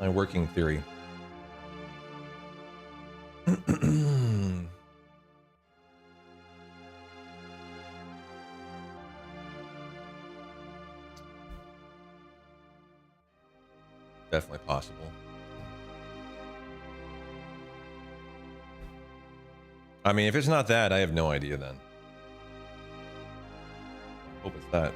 My working theory. Definitely possible. I mean, if it's not that, I have no idea then. Hope it's that.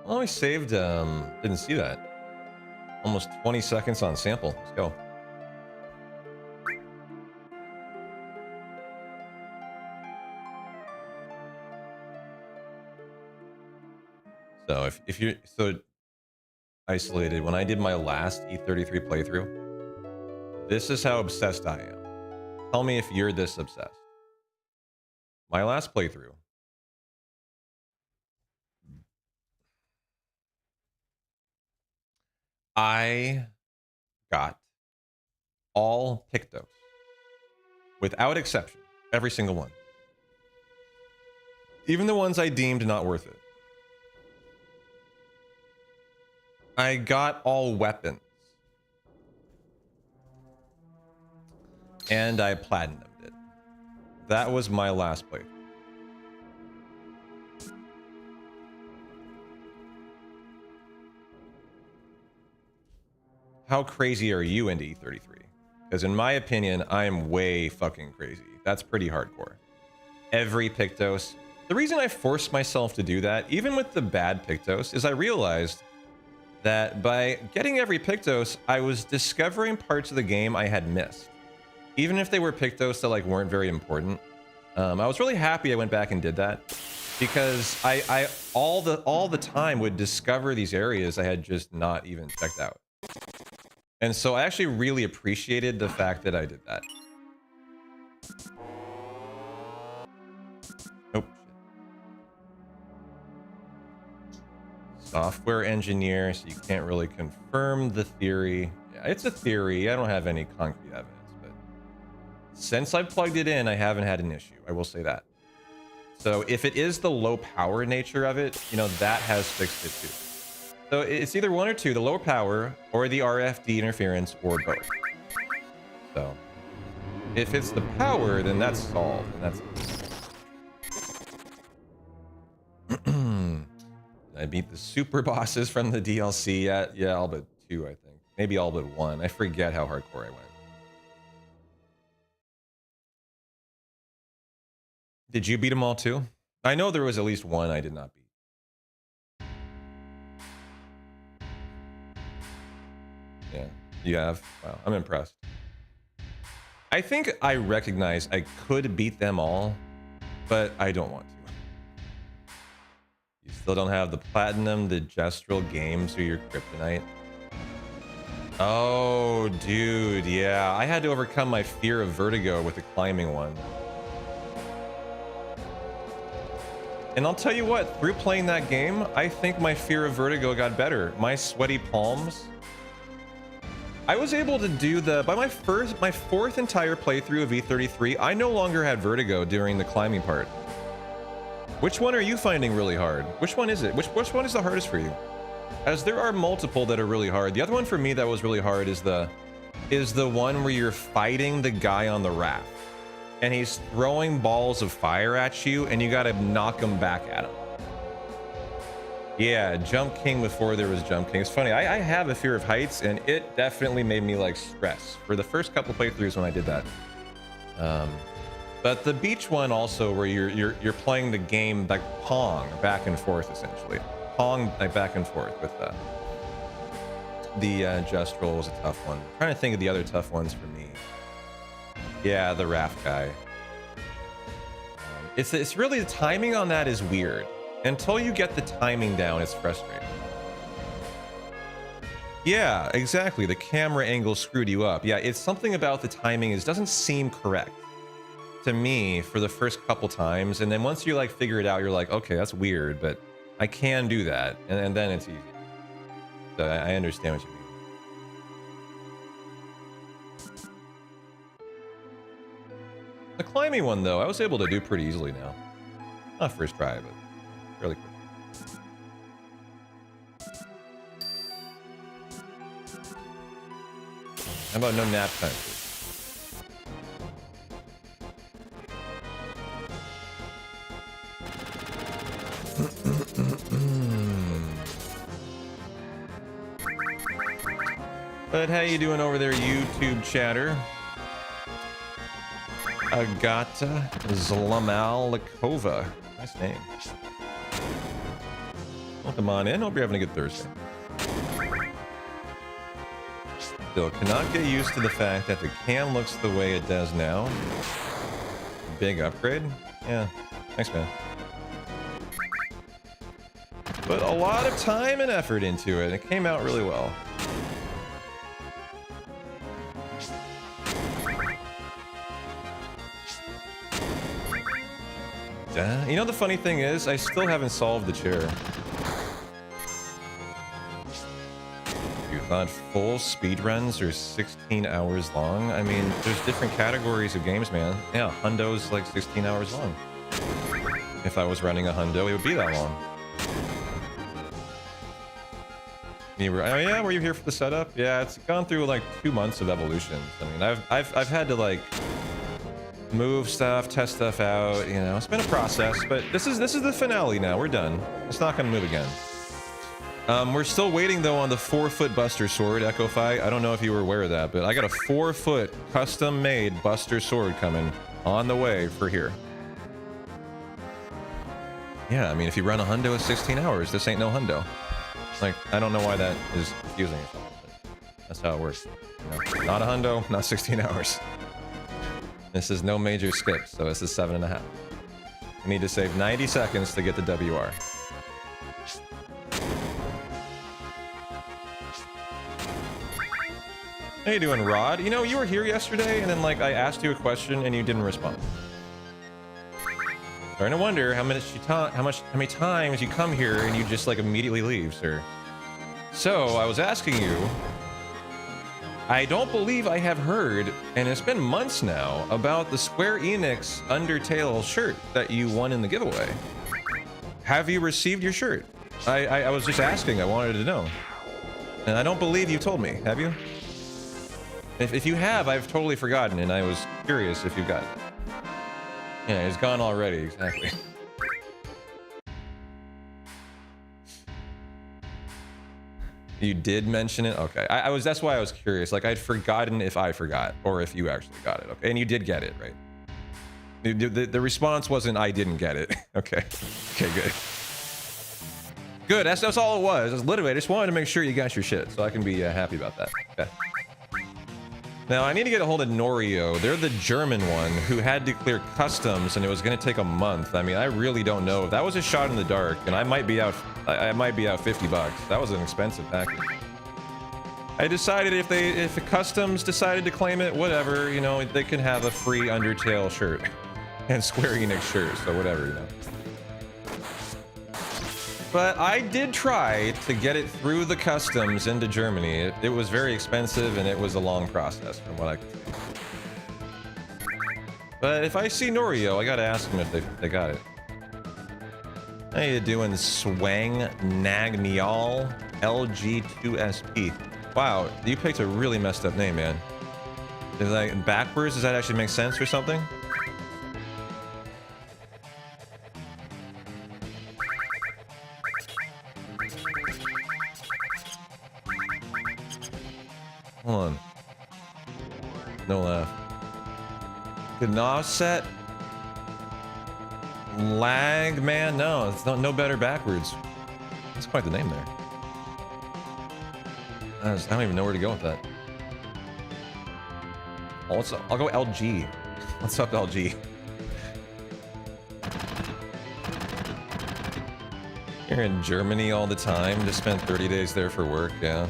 Oh, I saved, didn't see that. Almost 20 seconds on sample. Let's go. So if you're so isolated, when I did my last E33 playthrough, this is how obsessed I am. Tell me if you're this obsessed. My last playthrough. I got all Pictos. Without exception. Every single one. Even the ones I deemed not worth it. I got all weapons. And I platinumed it. That was my last playthrough. How crazy are you into E33? Because in my opinion, I'm way fucking crazy. That's pretty hardcore. Every Pictos. The reason I forced myself to do that, even with the bad Pictos, is I realized that by getting every Pictos, I was discovering parts of the game I had missed. Even if they were Pictos that like weren't very important. I was really happy I went back and did that, because I all the time would discover these areas I had just not even checked out. And so I actually really appreciated the fact that I did that. Nope. Software engineer, so you can't really confirm the theory. Yeah, it's a theory. I don't have any concrete evidence, but since I've plugged it in, I haven't had an issue. I will say that. So if it is the low power nature of it, you know, that has fixed it too. So it's either one or two, the lower power or the RFD interference, or both. So if it's the power, then that's solved, and that's I beat the super bosses from the DLC. Yeah, all but 2, I think. Maybe all but 1. I forget how hardcore I went. Did you beat them all too? I know there was at least one I did not beat. Yeah, you have? Wow, I'm impressed. I think I recognize I could beat them all, but I don't want to. You still don't have the platinum, the gestural games, or your kryptonite. Oh, dude, yeah. I had to overcome my fear of vertigo with the climbing one. And I'll tell you what, through playing that game, I think my fear of vertigo got better. My sweaty palms. I was able to do by my fourth entire playthrough of E33, I no longer had vertigo during the climbing part. Which one are you finding really hard? Which one is it? Which one is the hardest for you? As there are multiple that are really hard. The other one for me that was really hard is the one where you're fighting the guy on the raft. And he's throwing balls of fire at you, and you gotta knock him back at him. Yeah, Jump King before there was Jump King. It's funny, I have a fear of heights, and it definitely made me like stress for the first couple playthroughs when I did that. But the beach one also, where you're playing the game like Pong back and forth, essentially. Pong like back and forth with the Gestural was a tough one. I'm trying to think of the other tough ones for me. Yeah, the raft guy. It's really, the timing on that is weird. Until you get the timing down, it's frustrating. Yeah, exactly. The camera angle screwed you up. Yeah, it's something about the timing. It doesn't seem correct to me for the first couple times. And then once you like figure it out, you're like, okay, that's weird. But I can do that, and then it's easy. So I understand what you mean. The climbing one, though, I was able to do pretty easily now. Not first try, but fairly quick. How about no nap time? But how you doing over there, YouTube chatter? Agata Zlamalikova. Nice name. Welcome on in. Hope you're having a good Thursday. Still cannot get used to the fact that the cam looks the way it does now. Big upgrade? Yeah. Thanks, man. Put a lot of time and effort into it. It came out really well. You know, the funny thing is, I still haven't solved the chair. You thought full speedruns are 16 hours long? I mean, there's different categories of games, man. Yeah, Hundo's like 16 hours long. If I was running a Hundo, it would be that long. You were, oh yeah, were you here for the setup? Yeah, it's gone through like 2 months of evolutions. I mean, I've had to like move stuff, test stuff out, you know. It's been a process, but this is the finale now. We're done. It's not gonna move again. We're still waiting though on the 4-foot Buster Sword, Echo Fi. I don't know if you were aware of that, but I got a 4-foot custom-made Buster Sword coming on the way for here. Yeah, I mean, if you run a Hundo at 16 hours, this ain't no Hundo. Like, I don't know why that is confusing yourself, but that's how it works. You know, not a Hundo, not 16 hours. This is no major skip, so this is 7.5. We need to save 90 seconds to get the WR. How you doing, Rod? You know, you were here yesterday, and then, like, I asked you a question, and you didn't respond. Starting to wonder how many times you come here and you just, like, immediately leave, sir. So, I was asking you... I don't believe I have heard, and it's been months now, about the Square Enix Undertale shirt that you won in the giveaway. Have you received your shirt? I was just asking. I wanted to know. And I don't believe you told me. Have you? If you have, I've totally forgotten, and I was curious if you got it. Yeah, it's gone already. Exactly. You did mention it? Okay. That's why I was curious. Like, I'd forgotten if I forgot or if you actually got it. Okay. And you did get it, right? The response wasn't, I didn't get it. Okay. Okay, good. Good. That's all it was. Literally, I just wanted to make sure you got your shit so I can be happy about that. Okay. Now, I need to get a hold of Norio. They're the German one who had to clear customs, and it was going to take a month. I mean, I really don't know. That was a shot in the dark, and I might be out $50. That was an expensive package. I decided if the customs decided to claim it, whatever, you know, they can have a free Undertale shirt and Square Enix shirt, so whatever, you know. But I did try to get it through the customs into Germany. It was very expensive, and it was a long process from what I could see. But if I see Norio, I gotta ask them if they got it. How you doing, Swang Nagnial LG2SP? Wow, you picked a really messed up name, man. Is that backwards? Does that actually make sense or something? Hold on. No laugh. Gnosset? Lag man? No, it's no better backwards. That's quite the name there. I don't even know where to go with that. I'll go LG. What's up, LG? You're in Germany all the time. Just spent 30 days there for work, yeah.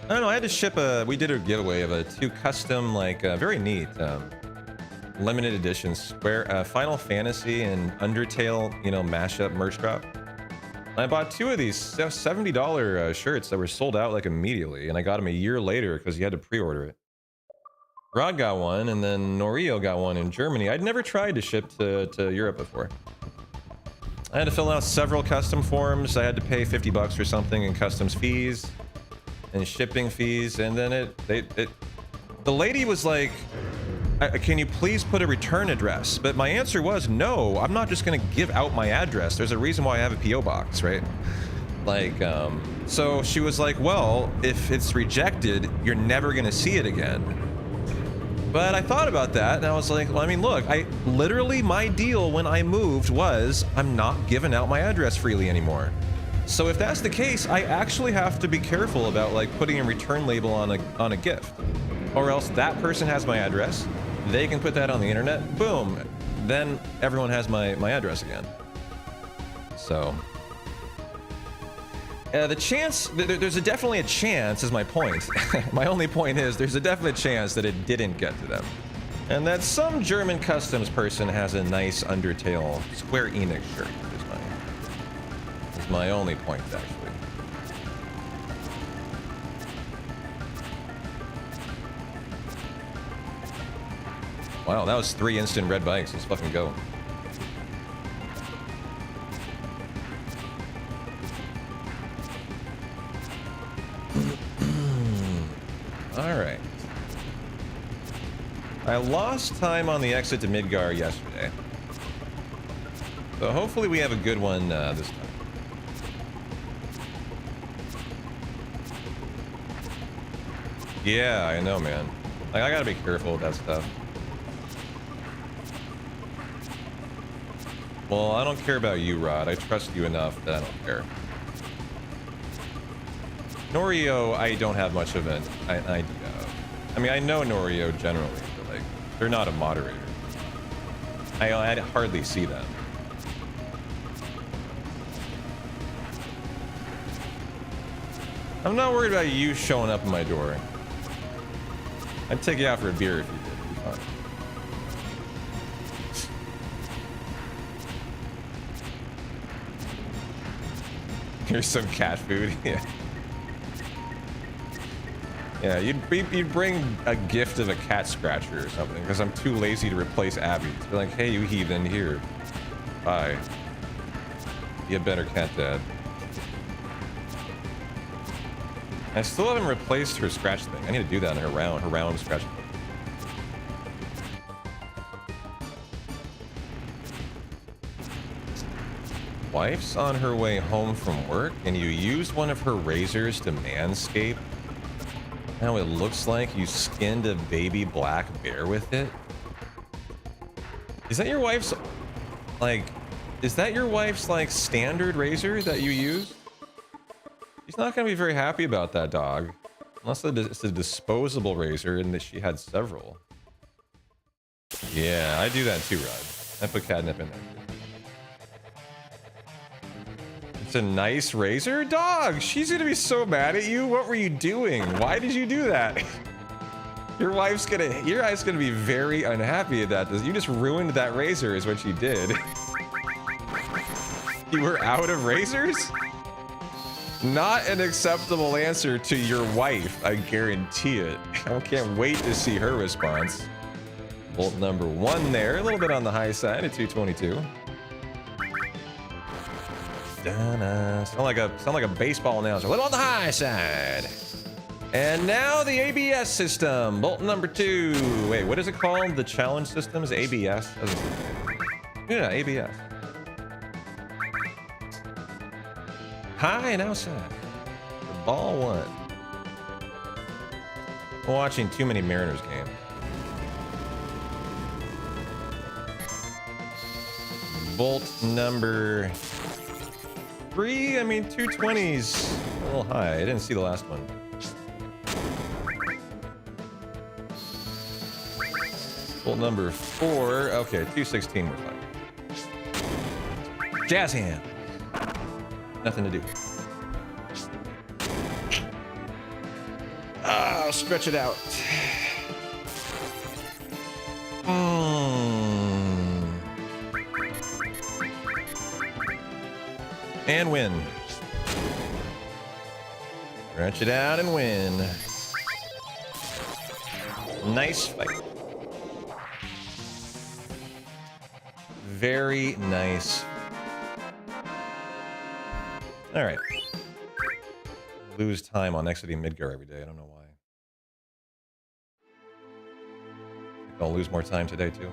I don't know, I had to ship we did a giveaway of 2 custom, like, very neat, limited edition Square, Final Fantasy and Undertale, you know, mashup merch drop. I bought 2 of these $70 shirts that were sold out like immediately, and I got them a year later because you had to pre-order it. Rod got one, and then Norio got one in Germany. I'd never tried to ship to Europe before. I had to fill out several custom forms. I had to pay 50 bucks or something in customs fees and shipping fees, and then the lady was like, can you please put a return address? But my answer was, no, I'm not just gonna give out my address. There's a reason why I have a PO box, right? Like, so she was like, well, if it's rejected, you're never gonna see it again. But I thought about that, and I was like, well, I mean, look, literally my deal when I moved was I'm not giving out my address freely anymore. So if that's the case, I actually have to be careful about like putting a return label on a gift, or else that person has my address. They can put that on the internet. Boom. Then everyone has my address again. So the chance, there's definitely a chance is my point. My only point is there's a definite chance that it didn't get to them. And that some German customs person has a nice Undertale Square Enix shirt is my only point, actually. Wow, that was 3 instant red bikes. Let's fucking go. Alright. I lost time on the exit to Midgar yesterday. So hopefully we have a good one this time. Yeah, I know, man. Like, I gotta be careful with that stuff. Well, I don't care about you, Rod. I trust you enough that I don't care. Norio, I don't have much of an idea of. I mean, I know Norio generally, but like, they're not a moderator. I hardly see them. I'm not worried about you showing up at my door. I'd take you out for a beer if you did. It'd be fun. Here's some cat food. Yeah. Yeah, you'd bring a gift of a cat scratcher or something, because I'm too lazy to replace Abby. Be like, hey, you heathen, here. Bye. Be a better cat dad. I still haven't replaced her scratch thing. I need to do that in her round scratch thing. Wife's on her way home from work, and you used one of her razors to manscape. Now it looks like you skinned a baby black bear with it. Is that your wife's, like, standard razor that you use? She's not gonna be very happy about that, dog. Unless it's a disposable razor and that she had several. Yeah, I do that too, Rod. I put catnip in there. It's a nice razor? Dog, she's gonna be so mad at you. What were you doing? Why did you do that? Your wife's gonna be very unhappy at that. You just ruined that razor is what you did. You were out of razors? Not an acceptable answer to your wife, I guarantee it. I can't wait to see her response. Bolt number 1 there, a little bit on the high side at 222. Sound like a baseball announcer. A little on the high side. And now the ABS system. Bolt number 2. Wait, what is it called? The challenge system is ABS? Yeah, ABS. High and outside. The ball 1. I'm watching too many Mariners games. Bolt number 3. I mean, 220's a little high. I didn't see the last one. Bolt number 4. Okay, 216 we're fine. Jazz hand. Nothing to do. I'll stretch it out. And win. Stretch it out and win. Nice fight. Very nice. All right. Lose time on exiting Midgar every day. I don't know why. I think I'll lose more time today too.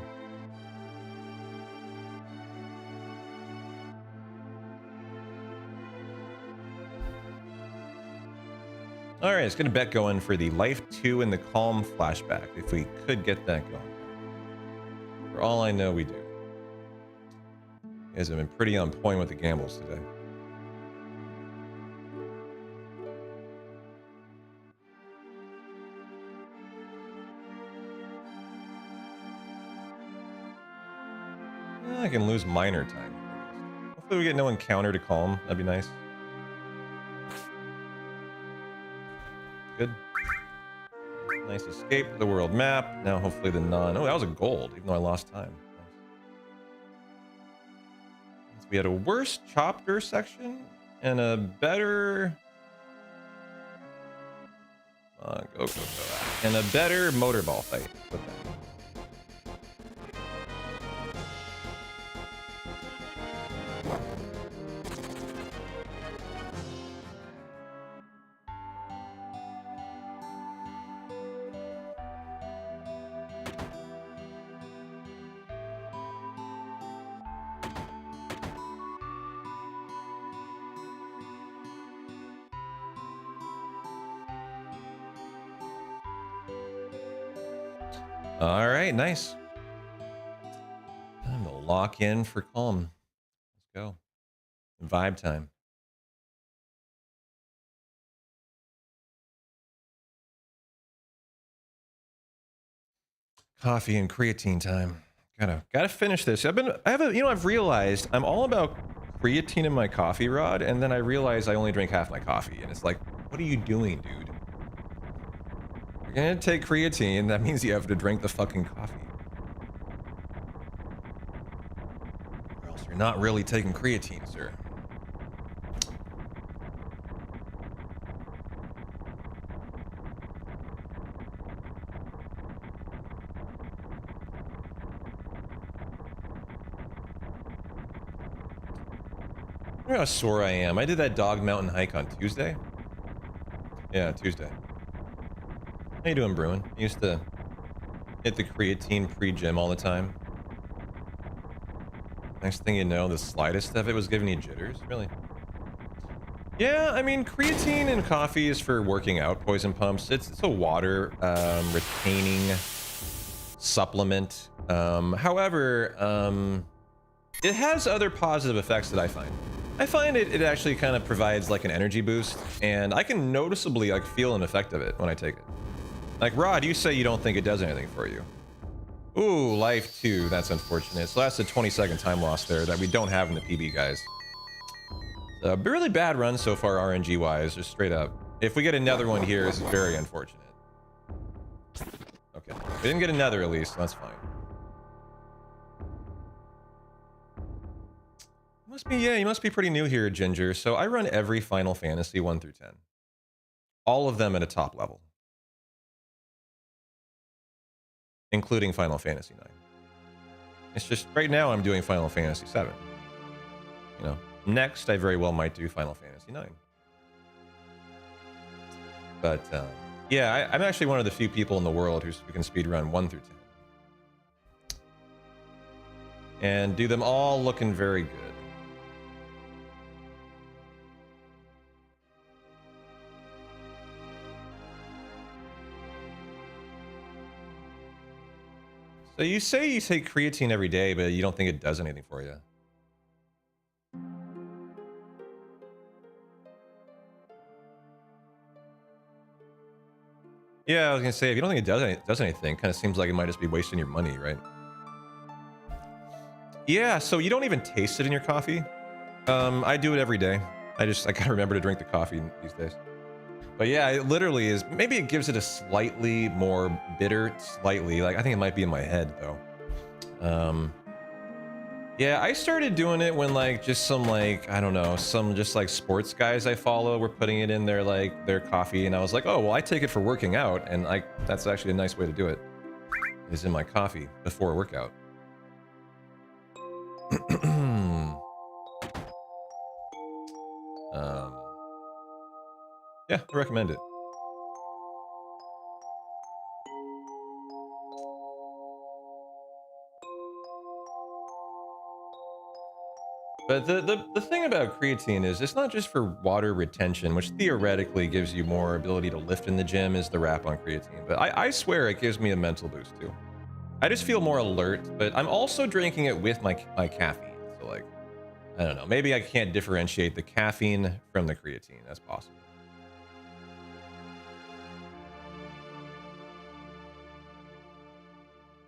All right, let's get a bet going for the Life 2 and the Calm flashback, if we could get that going. For all I know, we do. You guys have been pretty on point with the gambles today. I can lose minor time. Hopefully we get no encounter to Calm. That'd be nice. Good. Nice escape to the world map. Now hopefully the non... Oh, that was a gold, even though I lost time. Nice. We had a worse chopper section and a better... go. And a better motorball fight. All right, nice. Time to lock in for Calm. Let's go. Vibe time. Coffee and creatine time. Gotta finish this. I've realized I'm all about creatine in my coffee rod, and then I realize I only drink half my coffee, and it's like, what are you doing, dude? You're gonna take creatine, that means you have to drink the fucking coffee. Or else you're not really taking creatine, sir. I wonder how sore I am. I did that dog mountain hike on Tuesday. Yeah, Tuesday. How you doing, Bruin? I used to hit the creatine pre-gym all the time. Next thing you know, the slightest of it was giving you jitters. Really? Yeah, I mean, creatine in coffee is for working out, poison pumps. It's a water retaining supplement. However, it has other positive effects that I find. I find it actually kind of provides like an energy boost, and I can noticeably like feel an effect of it when I take it. Like, Rod, you say you don't think it does anything for you. Ooh, Life 2. That's unfortunate. So that's a 20-second time loss there that we don't have in the PB, guys. A really bad run so far, RNG-wise, just straight up. If we get another one here, it's very unfortunate. Okay. We didn't get another, at least. So that's fine. You must be pretty new here, Ginger. So I run every Final Fantasy 1 through 10. All of them at a top level. Including Final Fantasy 9. It's just, right now I'm doing Final Fantasy 7. You know, next I very well might do Final Fantasy 9. But, yeah, I'm actually one of the few people in the world who can speedrun 1 through 10. And do them all looking very good. So you say you take creatine every day, but you don't think it does anything for you. Yeah, I was gonna say, if you don't think it does anything, kind of seems like it might just be wasting your money, right? Yeah, so you don't even taste it in your coffee. I do it every day. I gotta remember to drink the coffee these days. But yeah, it literally is. Maybe it gives it a slightly more bitter, slightly. Like, I think it might be in my head, though. Yeah, I started doing it when like just some like, I don't know, some just like sports guys I follow were putting it in their like their coffee, and I was like, oh well, I take it for working out, and like that's actually a nice way to do it. Is in my coffee before a workout. Yeah, I recommend it. But the thing about creatine is it's not just for water retention, which theoretically gives you more ability to lift in the gym, is the wrap on creatine. But I swear it gives me a mental boost too. I just feel more alert, but I'm also drinking it with my caffeine. So like, I don't know, maybe I can't differentiate the caffeine from the creatine. That's possible.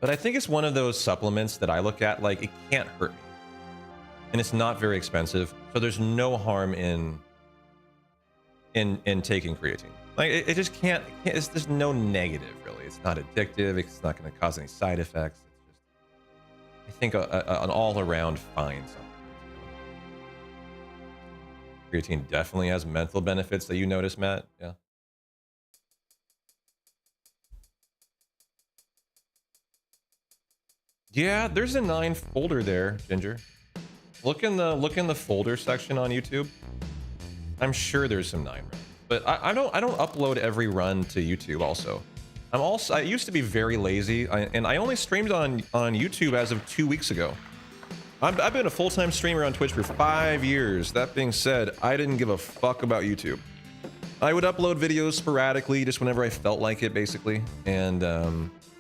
But I think it's one of those supplements that I look at like it can't hurt me. And it's not very expensive, so there's no harm in taking creatine. Like it just can't. There's no negative really. It's not addictive. It's not going to cause any side effects. It's just, I think, an all-around fine supplement. Creatine definitely has mental benefits that you notice, Matt. Yeah. Yeah, there's a 9 folder there, Ginger. Look in the folder section on YouTube. I'm sure there's some 9 runs, but I don't upload every run to YouTube. Also, I used to be very lazy, and I only streamed on YouTube as of 2 weeks ago. I've been a full-time streamer on Twitch for 5 years. That being said, I didn't give a fuck about YouTube. I would upload videos sporadically, just whenever I felt like it, basically, and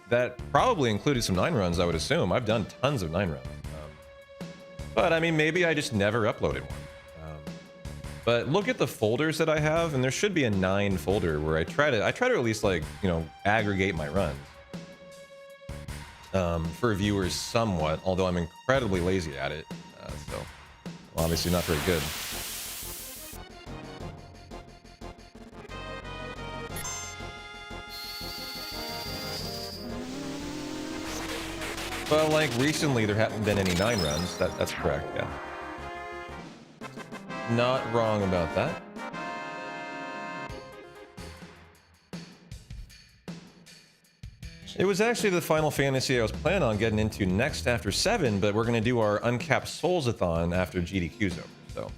that probably included some 9 runs. I would assume I've done tons of 9 runs. But I mean, maybe I just never uploaded one. But look at the folders that I have, and there should be a 9 folder where I try to at least, like, you know, aggregate my runs for viewers somewhat. Although I'm incredibly lazy at it, so obviously not very good. But like recently, there haven't been any 9 runs. That's correct. Yeah. Not wrong about that. It was actually the Final Fantasy I was planning on getting into next after 7, but we're going to do our Uncapped Souls-a-thon after GDQ's over. So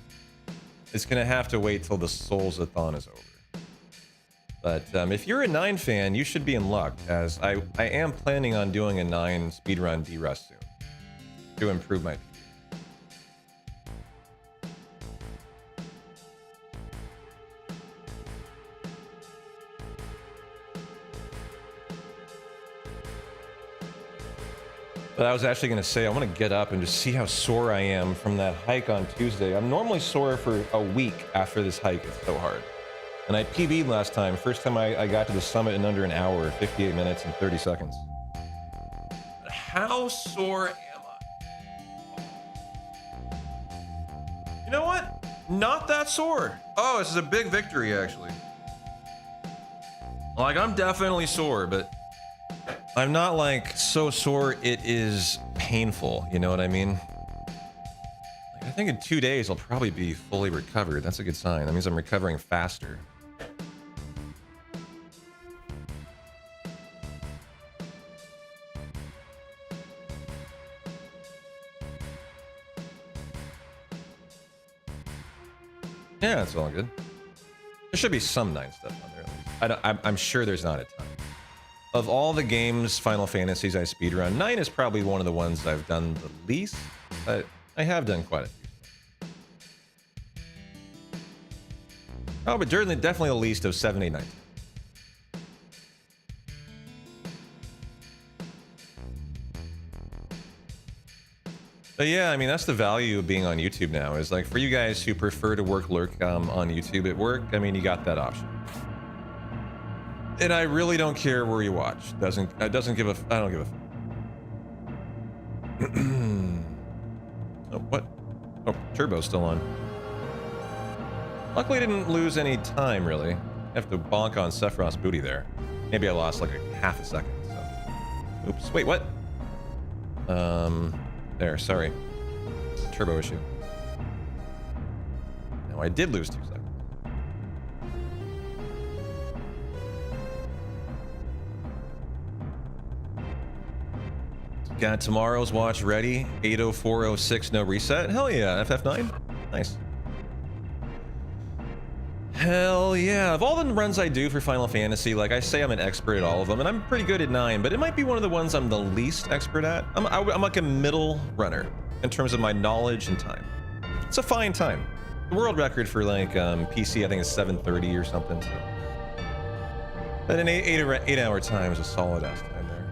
it's going to have to wait till the Souls-a-thon is over. But if you're a 9 fan, you should be in luck, as I am planning on doing a 9 speedrun D-Rust soon to improve my PB. But I was actually going to say, I want to get up and just see how sore I am from that hike on Tuesday. I'm normally sore for a week after this hike. It's so hard. And I PB'd last time. First time I got to the summit in under an hour, 58 minutes and 30 seconds. How sore am I? You know what? Not that sore. Oh, this is a big victory, actually. Like, I'm definitely sore, but I'm not, like, so sore it is painful. You know what I mean? Like, I think in 2 days I'll probably be fully recovered. That's a good sign. That means I'm recovering faster. Yeah, it's all good. There should be some 9 stuff on there. I'm sure there's not a ton. Of all the games, Final Fantasies I speedrun, 9 is probably one of the ones I've done the least, but I have done quite a few. Oh, but definitely the least of 7, 8, 9. But yeah, I mean, that's the value of being on YouTube now, is like for you guys who prefer to work lurk on YouTube at work, I mean, you got that option. And I really don't care where you watch. I don't give a oh, what? Oh, turbo's still on. Luckily I didn't lose any time, really. I have to bonk on Sephiroth's booty there. Maybe I lost like a half a second, so. Oops, wait, what? There, sorry. Turbo issue. No, I did lose 2 seconds. Got tomorrow's watch ready. 80406, no reset. Hell yeah, FF9. Nice. Hell yeah. Of all the runs I do for Final Fantasy, like I say I'm an expert at all of them, and I'm pretty good at 9, but it might be one of the ones I'm the least expert at. I'm like a middle runner in terms of my knowledge and time. It's a fine time. The world record for like PC, I think is 7:30 or something. So. But an 8-hour time is a solid ass time there.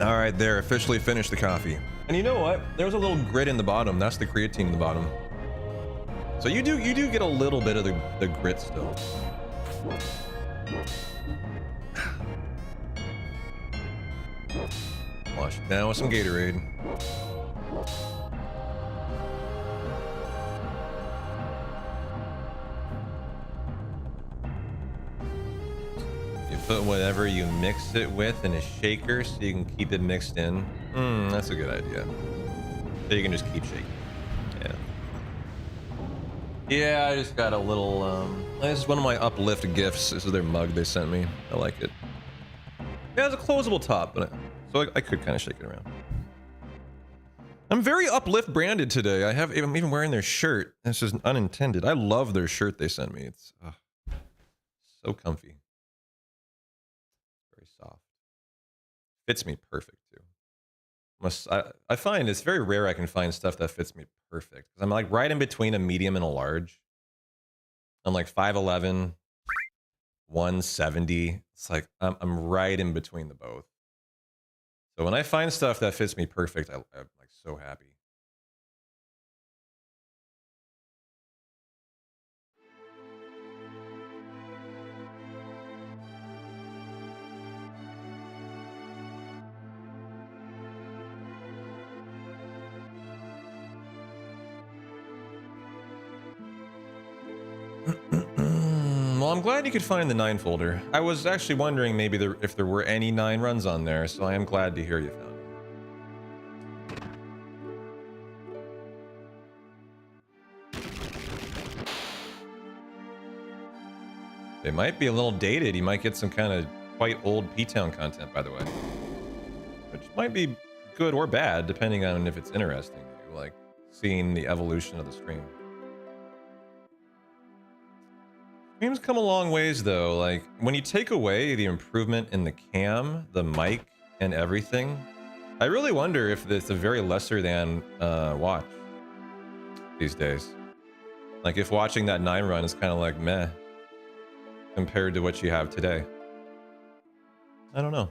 All right, there, officially finished the coffee. And you know what? There's a little grit in the bottom. That's the creatine in the bottom. So you do get a little bit of the grit still. Wash it down with some Gatorade. Put whatever you mix it with in a shaker so you can keep it mixed in. That's a good idea. So you can just keep shaking. Yeah. Yeah, I just got a little, this is one of my Uplift gifts. This is their mug they sent me. I like it. Yeah, it's a closable top, but so I could kind of shake it around. I'm very Uplift branded today. I'm even wearing their shirt. This is unintended. I love their shirt they sent me. It's so comfy. Soft. Fits me perfect too. I find it's very rare I can find stuff that fits me perfect. Because I'm like right in between a medium and a large. I'm like 5'11", 170. It's like I'm right in between the both. So when I find stuff that fits me perfect, I'm like so happy. Well, I'm glad you could find the 9 folder. I was actually wondering maybe if there were any 9 runs on there, so I am glad to hear you found it. They might be a little dated. You might get some kind of quite old P-Town content, by the way. Which might be good or bad, depending on if it's interesting to you, like seeing the evolution of the stream. Streams come a long ways though. Like when you take away the improvement in the cam, the mic, and everything, I really wonder if it's a very lesser than watch these days. Like if watching that 9 run is kind of like meh compared to what you have today. I don't know.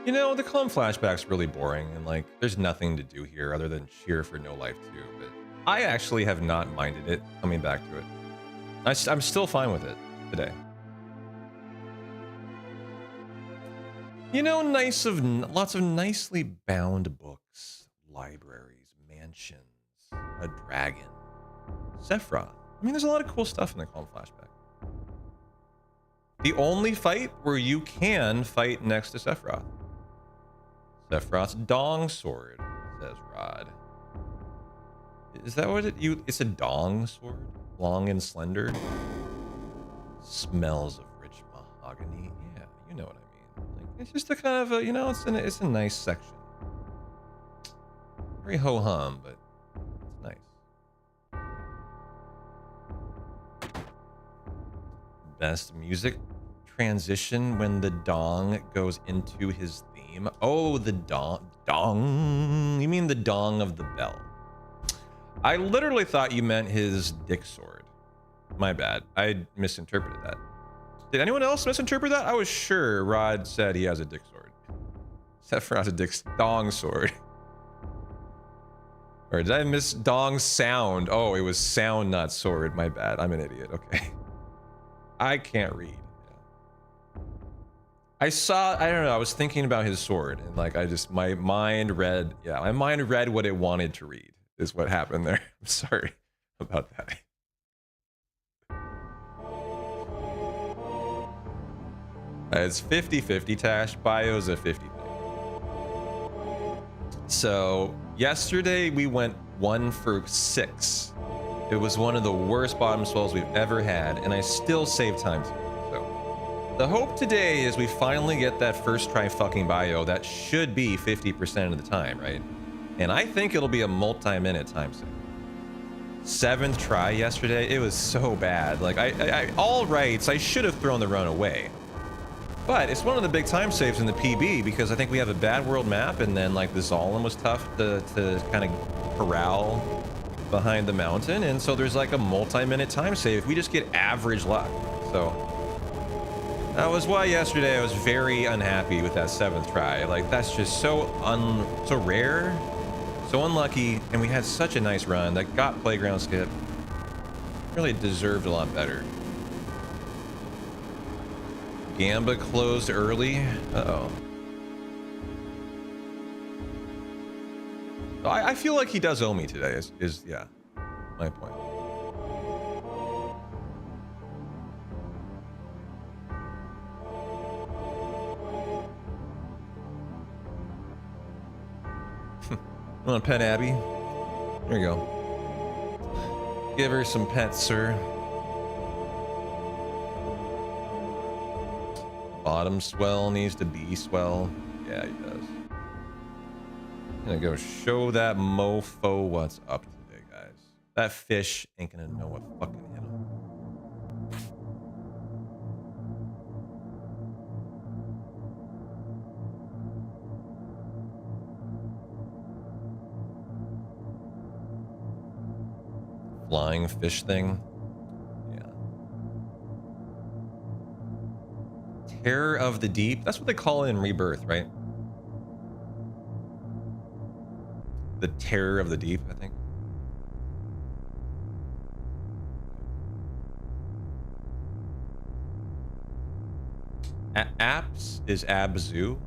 You know, the Clum flashback's really boring, and like, there's nothing to do here other than cheer for No Life 2, but I actually have not minded it coming back to it. I'm still fine with it today. You know, lots of nicely bound books, libraries, mansions, a dragon, Sephiroth. I mean, there's a lot of cool stuff in the Clum flashback. The only fight where you can fight next to Sephiroth. Sephiroth's dong sword, says Rod. Is that what it's a dong sword? Long and slender? Smells of rich mahogany. Yeah, you know what I mean. Like, it's just a kind of a, you know, it's a nice section. Very ho-hum, but it's nice. Best music transition when the dong goes into his theme. Oh, the dong. You mean the dong of the bell. I literally thought you meant his dick sword. My bad. I misinterpreted that. Did anyone else misinterpret that? I was sure Rod said he has a dick sword. Sephiroth has a dick dong sword. Or did I miss dong sound? Oh, it was sound, not sword. My bad. I'm an idiot. Okay. I can't read. I don't know, I was thinking about his sword and like my mind read what it wanted to read is what happened there. I'm sorry about that. It's 50-50 Tash, Bio's a 50. So yesterday we went 1 for 6. It was one of the worst bottom swells we've ever had, and I still saved time to it. So the hope today is we finally get that first try fucking bio. That should be 50% of the time, right? And I think it'll be a multi-minute time save. 7th try yesterday, it was so bad. Like all rights, I should have thrown the run away. But it's one of the big time saves in the PB because I think we have a bad world map, and then like the Zolom was tough to kind of corral behind the mountain, and so there's like a multi-minute time save if we just get average luck. So that was why yesterday I was very unhappy with that 7th try. Like that's just so rare, so unlucky, and we had such a nice run that got playground skip. Really deserved a lot better. Gamba closed early. Uh-oh. I feel like he does owe me today, is yeah, my point. You want to pet Abby? There you go. Give her some pets, sir. Bottom swell needs to be swell. Yeah, he does. I'm gonna go show that mofo what's up today, guys. That fish ain't gonna know what fucking hit him. Flying fish thing. Terror of the Deep. That's what they call it in Rebirth, right? The Terror of the Deep, I think. Apps is Abzu.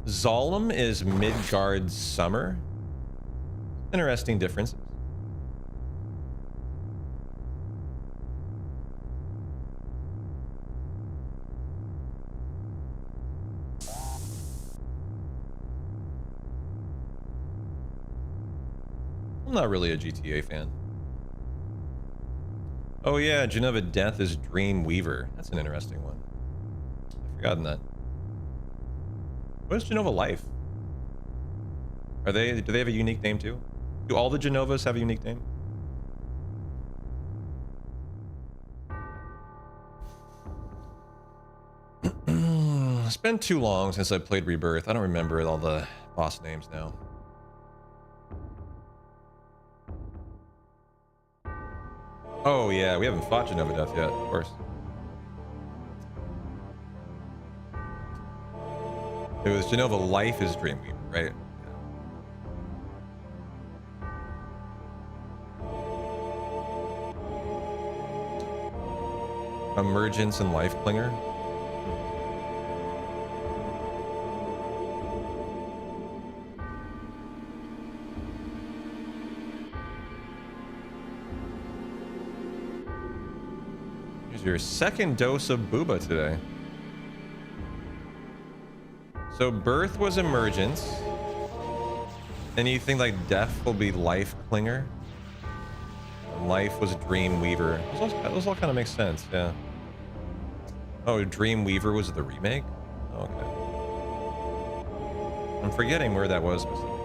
Zolom is Midgard Summer. Interesting differences. I'm not really a GTA fan. Oh yeah, Genova Death is Dream Weaver. That's an interesting one. I've forgotten that. What is Genova Life? Do they have a unique name too? Do all the Genovas have a unique name? It's been too long since I played Rebirth. I don't remember all the boss names now. Oh yeah, we haven't fought Genova Death yet, of course. It was Genova Life is Dreamweaver, right? Yeah. Emergence and Life Clinger. Your second dose of booba today. So birth was emergence. And you think like death will be life clinger? Life was dream weaver. Those all kind of make sense, yeah. Oh, Dream Weaver was the remake? Okay. I'm forgetting where that was specifically.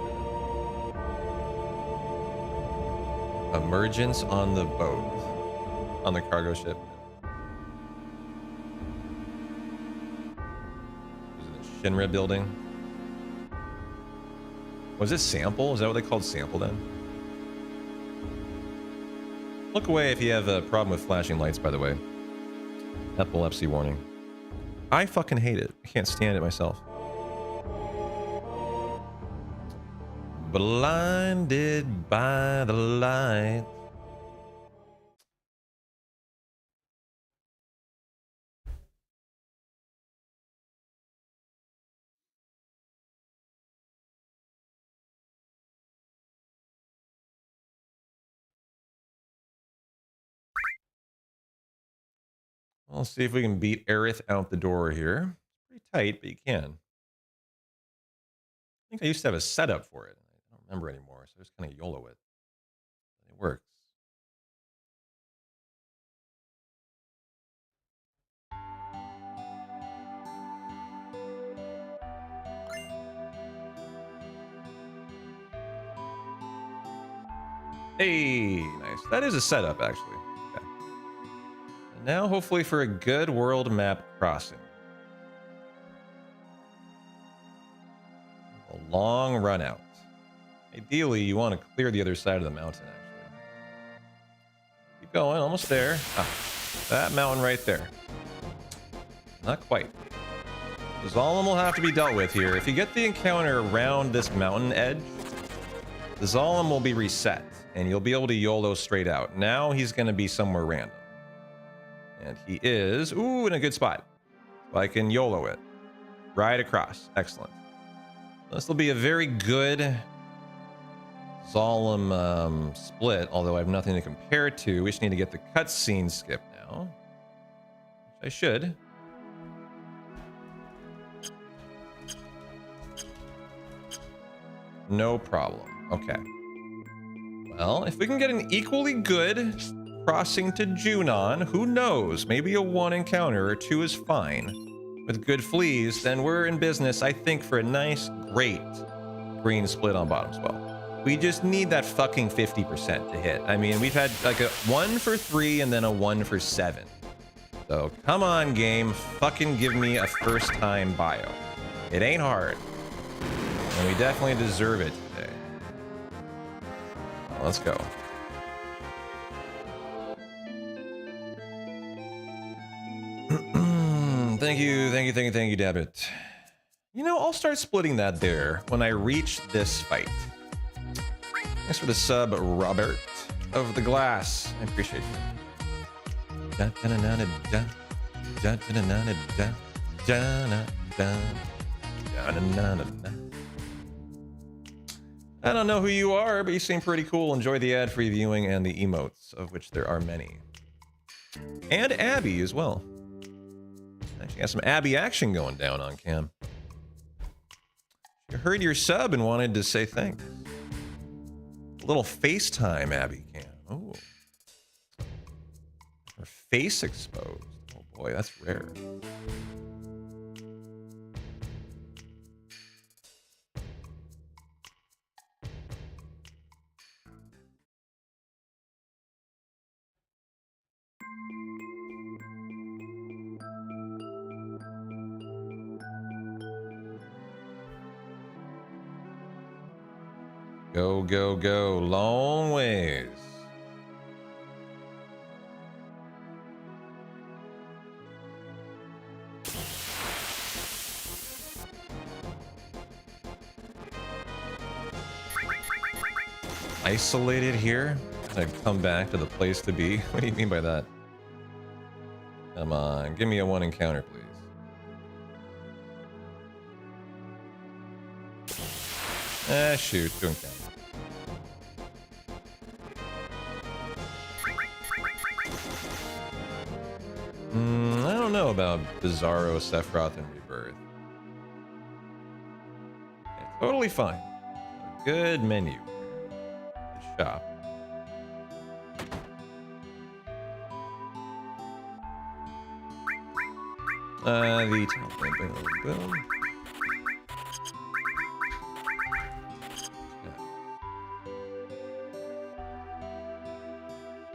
Emergence on the boat. On the cargo ship. Shinra building. Was it sample? Is that what they called sample then? Look away if you have a problem with flashing lights, by the way. Epilepsy warning. I fucking hate it. I can't stand it myself. Blinded by the light. We'll see if we can beat Aerith out the door here. Pretty tight, but you can. I think I used to have a setup for it. I don't remember anymore, so I just kind of YOLO it. It works. Hey, nice. That is a setup, actually. Okay. And now, hopefully, for a good world map crossing. A long run out. Ideally, you want to clear the other side of the mountain, actually. Keep going, almost there. Ah, that mountain right there. Not quite. The Zalem will have to be dealt with here. If you get the encounter around this mountain edge, the Zalem will be reset, and you'll be able to YOLO straight out. Now he's going to be somewhere random. And he is, ooh, in a good spot. So I can YOLO it. Right across. Excellent. This will be a very good Zalem split, although I have nothing to compare it to. We just need to get the cutscene skip now. Which I should. No problem. Okay. Well, if we can get an equally good crossing to Junon, who knows? Maybe a 1 encounter or 2 is fine. With good fleas, then we're in business, I think, for a nice, great green split on bottom swell. We just need that fucking 50% to hit. I mean, we've had like a 1 for 3 and then a 1 for 7. So come on, game. Fucking give me a first-time bio. It ain't hard. And we definitely deserve it today. Well, let's go. Thank you, Dabbit. You know, I'll start splitting that there when I reach this fight. Thanks for the sub, Robert of the Glass. I appreciate you. I don't know who you are, but you seem pretty cool. Enjoy the ad-free viewing and the emotes, of which there are many. And Abby as well. Actually got some Abby action going down on cam. You heard your sub and wanted to say thanks. A little FaceTime Abby cam. Oh. Her face exposed. Oh boy, that's rare. Go, go, go. Long ways. Isolated here? I come back to the place to be? What do you mean by that? Come on, give me a 1 encounter, please. Shoot, 2 encounters. I don't know about Bizarro, Sephiroth, and Rebirth. Yeah, totally fine. Good menu. Good shop. Boom.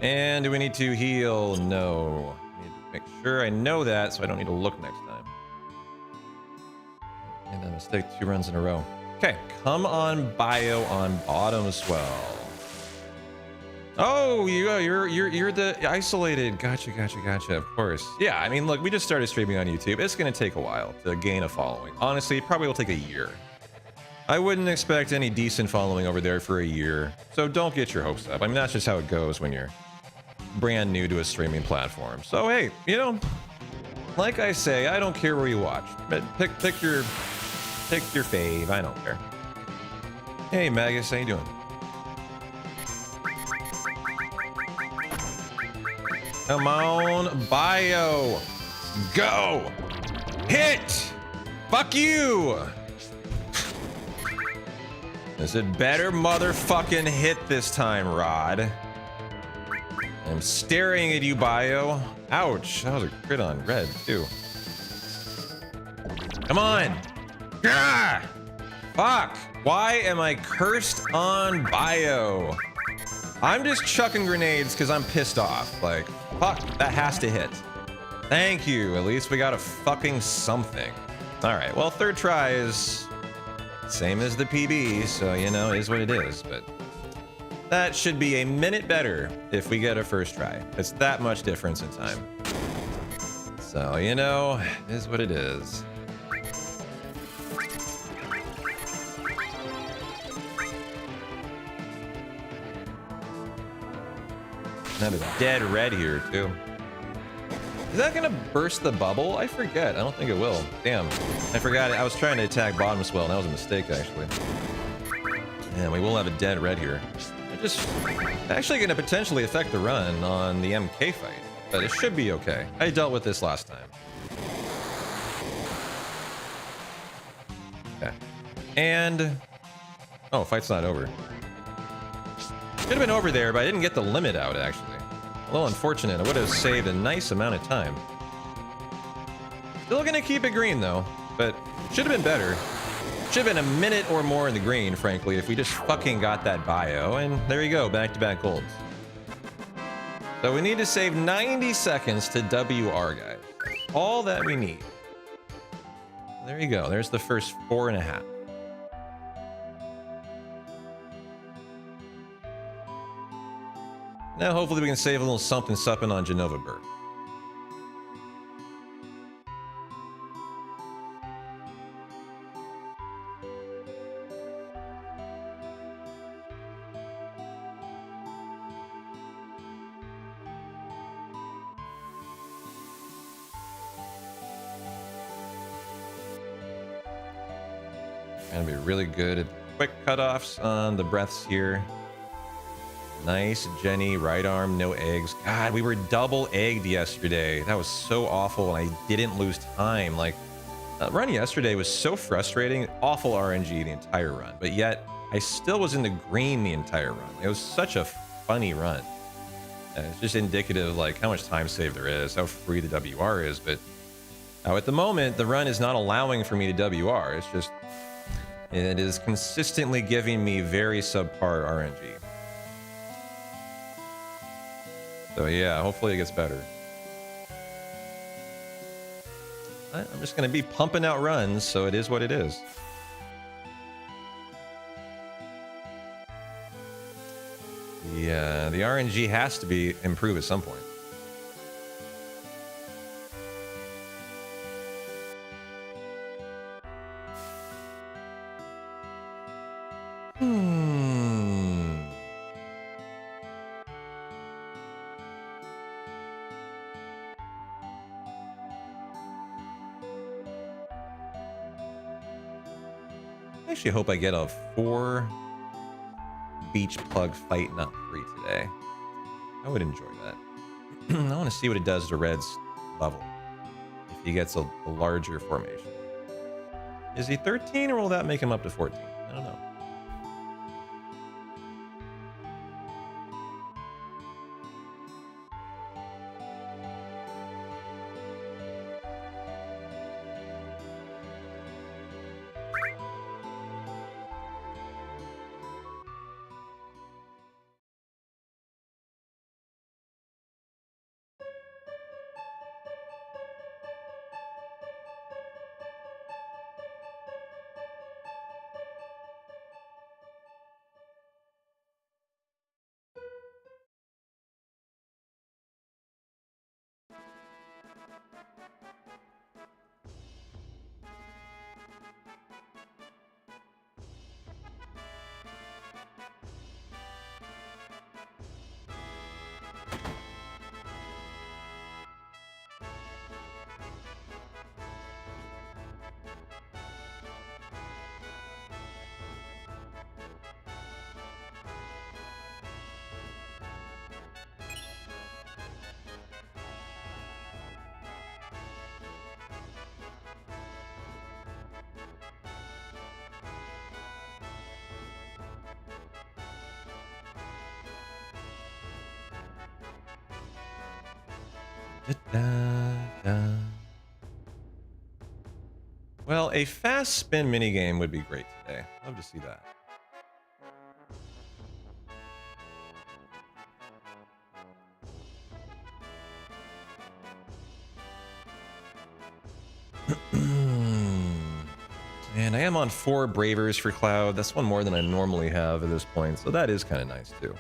And do we need to heal? No. I need to make sure I know that so I don't need to look next time. And a mistake 2 runs in a row. Okay, come on bio on bottom swell. Oh, you're the isolated. Gotcha. Of course. Yeah, I mean, look, we just started streaming on YouTube. It's gonna take a while to gain a following. Honestly, it probably will take a year. I wouldn't expect any decent following over there for a year. So don't get your hopes up. I mean, that's just how it goes when you're brand new to a streaming platform. So hey, you know, like I say, I don't care where you watch, but pick your fave. I don't care. Hey, Magus, how you doing? Come on, bio. Go. Hit. Fuck you. Is it better motherfucking hit this time, Rod? I'm staring at you, bio. Ouch. That was a crit on red, too. Come on. Gah! Fuck. Why am I cursed on bio? I'm just chucking grenades because I'm pissed off. Like, fuck, that has to hit. Thank you. At least we got a fucking something. All right, well, third try is same as the PB, so, you know, it is what it is. But that should be a minute better if we get a first try. It's that much difference in time. So, you know, it is what it is. Another dead red here, too. Is that gonna burst the bubble? I forget. I don't think it will. Damn. I forgot. I was trying to attack bottom swell, and that was a mistake, actually. And we will have a dead red here. Just actually gonna potentially affect the run on the MK fight, but it should be okay. I dealt with this last time. Okay. And... oh, fight's not over. Could have been over there, but I didn't get the limit out, actually. A little unfortunate. I would have saved a nice amount of time. Still gonna keep it green, though, but should have been better. Should have been a minute or more in the green, frankly, if we just fucking got that bio, and there you go, back-to-back golds. So we need to save 90 seconds to WR, guys. All that we need. There you go. There's the first 4.5. Now, hopefully we can save a little something on Genova Bird. Gonna be really good at quick cutoffs on the breaths here. Nice, Jenny, right arm, no eggs. God, we were double egged yesterday. That was so awful, and I didn't lose time. Like, that run yesterday was so frustrating. Awful RNG the entire run, but yet I still was in the green the entire run. It was such a funny run. And it's just indicative of like how much time save there is, how free the WR is. But now at the moment, the run is not allowing for me to WR. It's just, it is consistently giving me very subpar RNG. So yeah, hopefully it gets better. I'm just going to be pumping out runs, so it is what it is. Yeah, the RNG has to be improved at some point. I actually hope I get a 4 beach plug fight, not 3 today. I would enjoy that. I want to see what it does to Red's level if he gets a larger formation. Is he 13 or will that make him up to 14? I don't know. Well, a fast spin minigame would be great today. Love to see that. And I am on 4 Bravers for Cloud. That's one more than I normally have at this point, so that is kind of nice too.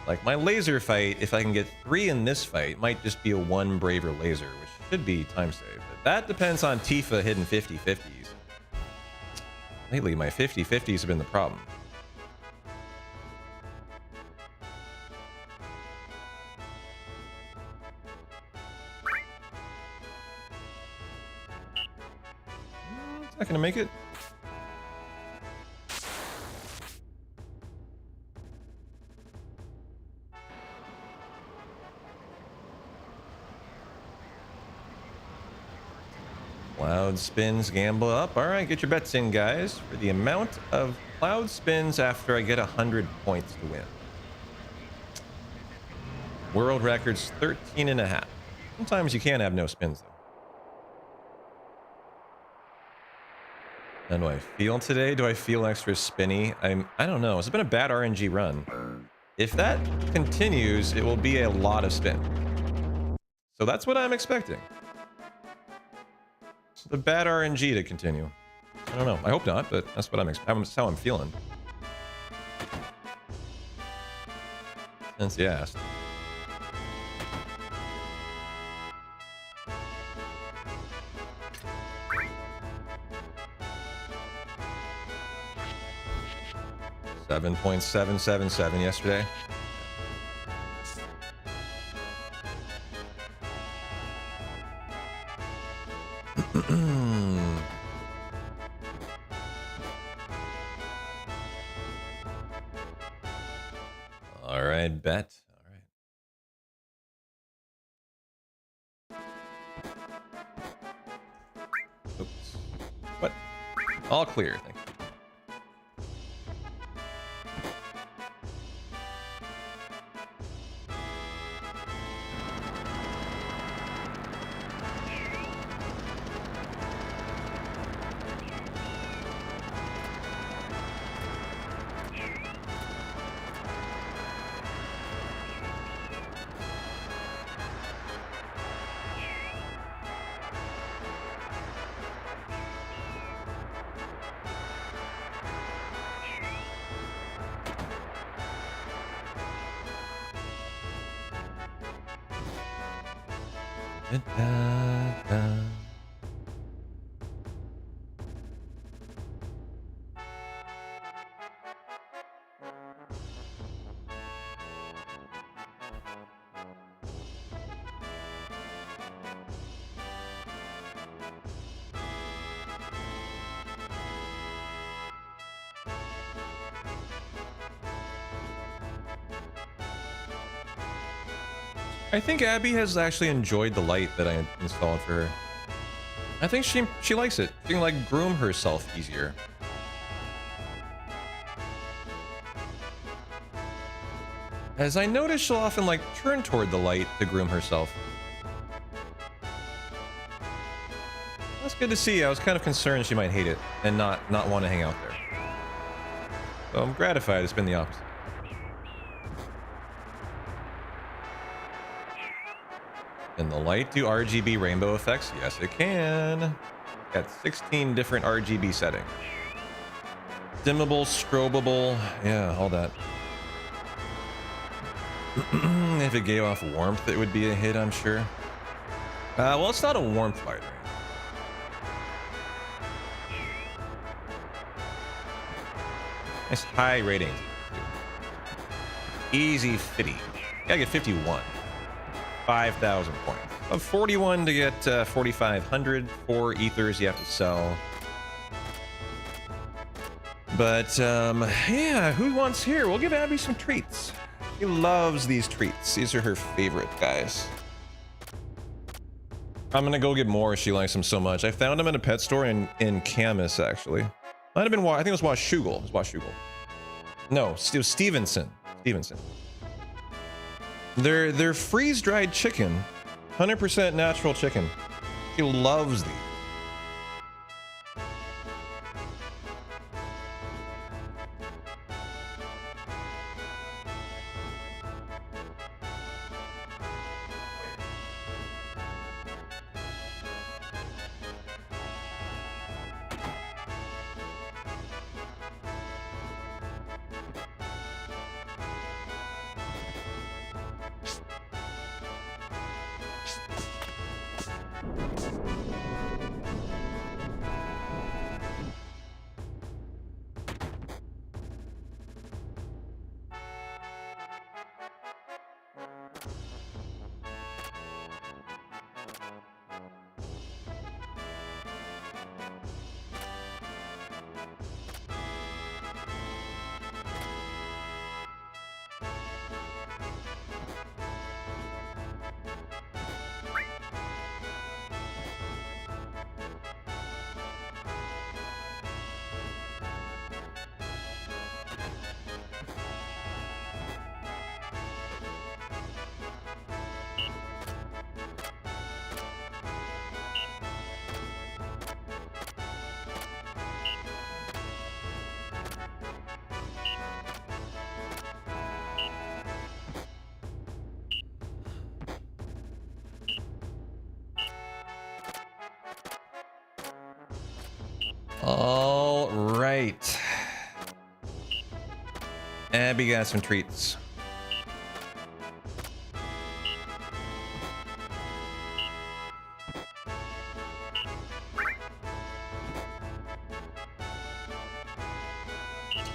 Like my laser fight, if I can get 3 in this fight, might just be a 1 Braver laser, which should be time save. But that depends on Tifa hitting 50-50s. Lately, my 50-50s have been the problem. Not gonna make it. Cloud spins, gamble up. All right, get your bets in, guys, for the amount of cloud spins after I get 100 points to win. World record's 13.5. Sometimes you can't have no spins, though. How do I feel today? Do I feel extra spinny? I don't know. It's been a bad RNG run. If that continues, it will be a lot of spin. So that's what I'm expecting. The bad RNG to continue. I don't know. I hope not, but that's what that's how I'm feeling. Since you asked. $7.777 yesterday. All right, bet. All right. Oops. What? All clear. Thank you. I think Abby has actually enjoyed the light that I installed for her. I think she likes it. She can like groom herself easier. As I notice, she'll often like turn toward the light to groom herself. That's good to see. I was kind of concerned she might hate it and not want to hang out there. So I'm gratified it's been the opposite. Can the light do RGB rainbow effects? Yes, it can. Got 16 different RGB settings. Dimmable, strobable, yeah, all that. If it gave off warmth, it would be a hit, I'm sure. Well, it's not a warmth fighter. Nice high rating. Easy 50. Gotta get 51. 5,000 points. Of 41 to get 4,500. 4 ethers you have to sell. But, yeah, who wants here? We'll give Abby some treats. She loves these treats. These are her favorite, guys. I'm gonna go get more. She likes them so much. I found them in a pet store in Camas, actually. Might have been, I think it was Washougal. It was Washougal. No, it was Stevenson. Stevenson. They're freeze-dried chicken. 100% natural chicken. She loves these. All right. Abby got some treats.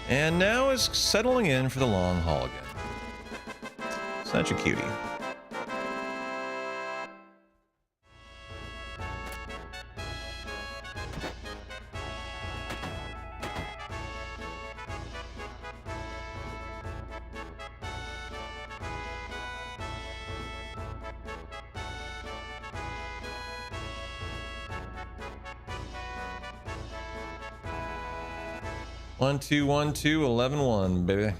And now is settling in for the long haul again. Such a cutie. One, two, 1, 2, 11, 1, baby.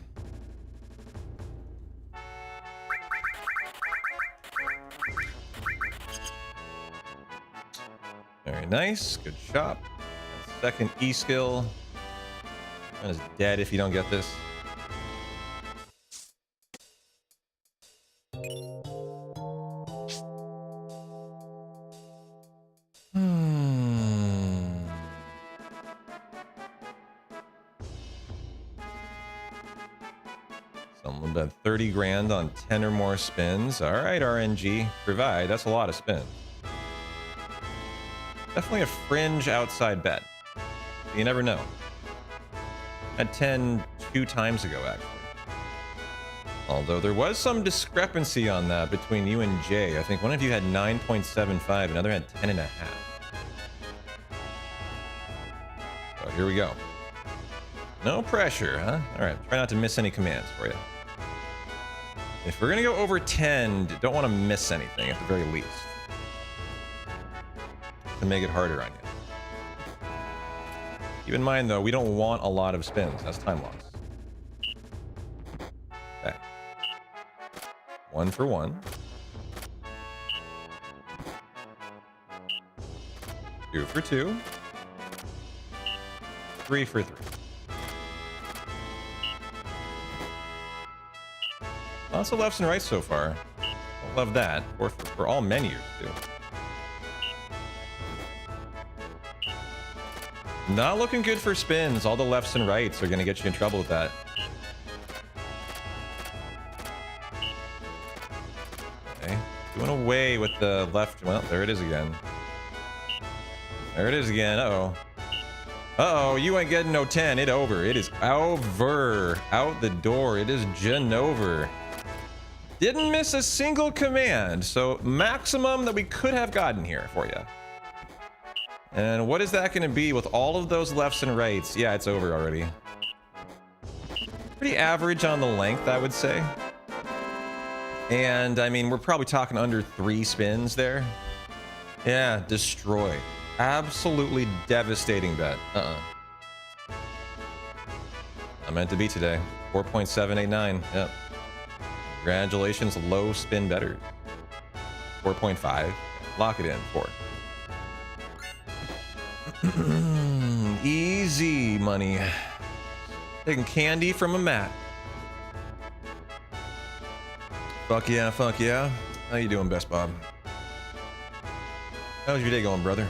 Very nice. Good shot. Second E skill. That is dead if you don't get this. Someone bet 30 grand on 10 or more spins. All right, RNG. Provide. That's a lot of spins. Definitely a fringe outside bet. You never know. Had 10 2 times ago, actually. Although there was some discrepancy on that between you and Jay. I think one of you had 9.75, another had 10.5. So here we go. No pressure, huh? All right, try not to miss any commands for you. If we're gonna go over 10, don't want to miss anything at the very least. To make it harder on you. Keep in mind though, we don't want a lot of spins. That's time loss. Okay. 1 for 1. 2 for 2. 3 for 3. Lots of lefts and rights so far. I love that. For all menus, too. Not looking good for spins. All the lefts and rights are going to get you in trouble with that. Okay. went away with the left. Well, there it is again. There it is again. Uh-oh. Uh-oh, you ain't getting no 10. It over. It is over. Out the door. It is Genover. Didn't miss a single command. So maximum that we could have gotten here for you. And what is that going to be with all of those lefts and rights? Yeah, it's over already. Pretty average on the length, I would say. And I mean, we're probably talking under 3 spins there. Yeah, destroy. Absolutely devastating bet. I meant to be today. 4.789. Yep. Congratulations, low spin betters. 4.5. Lock it in. 4. Easy money. Taking candy from a mat. Fuck yeah, fuck yeah. How you doing, Best Bob? How's your day going, brother?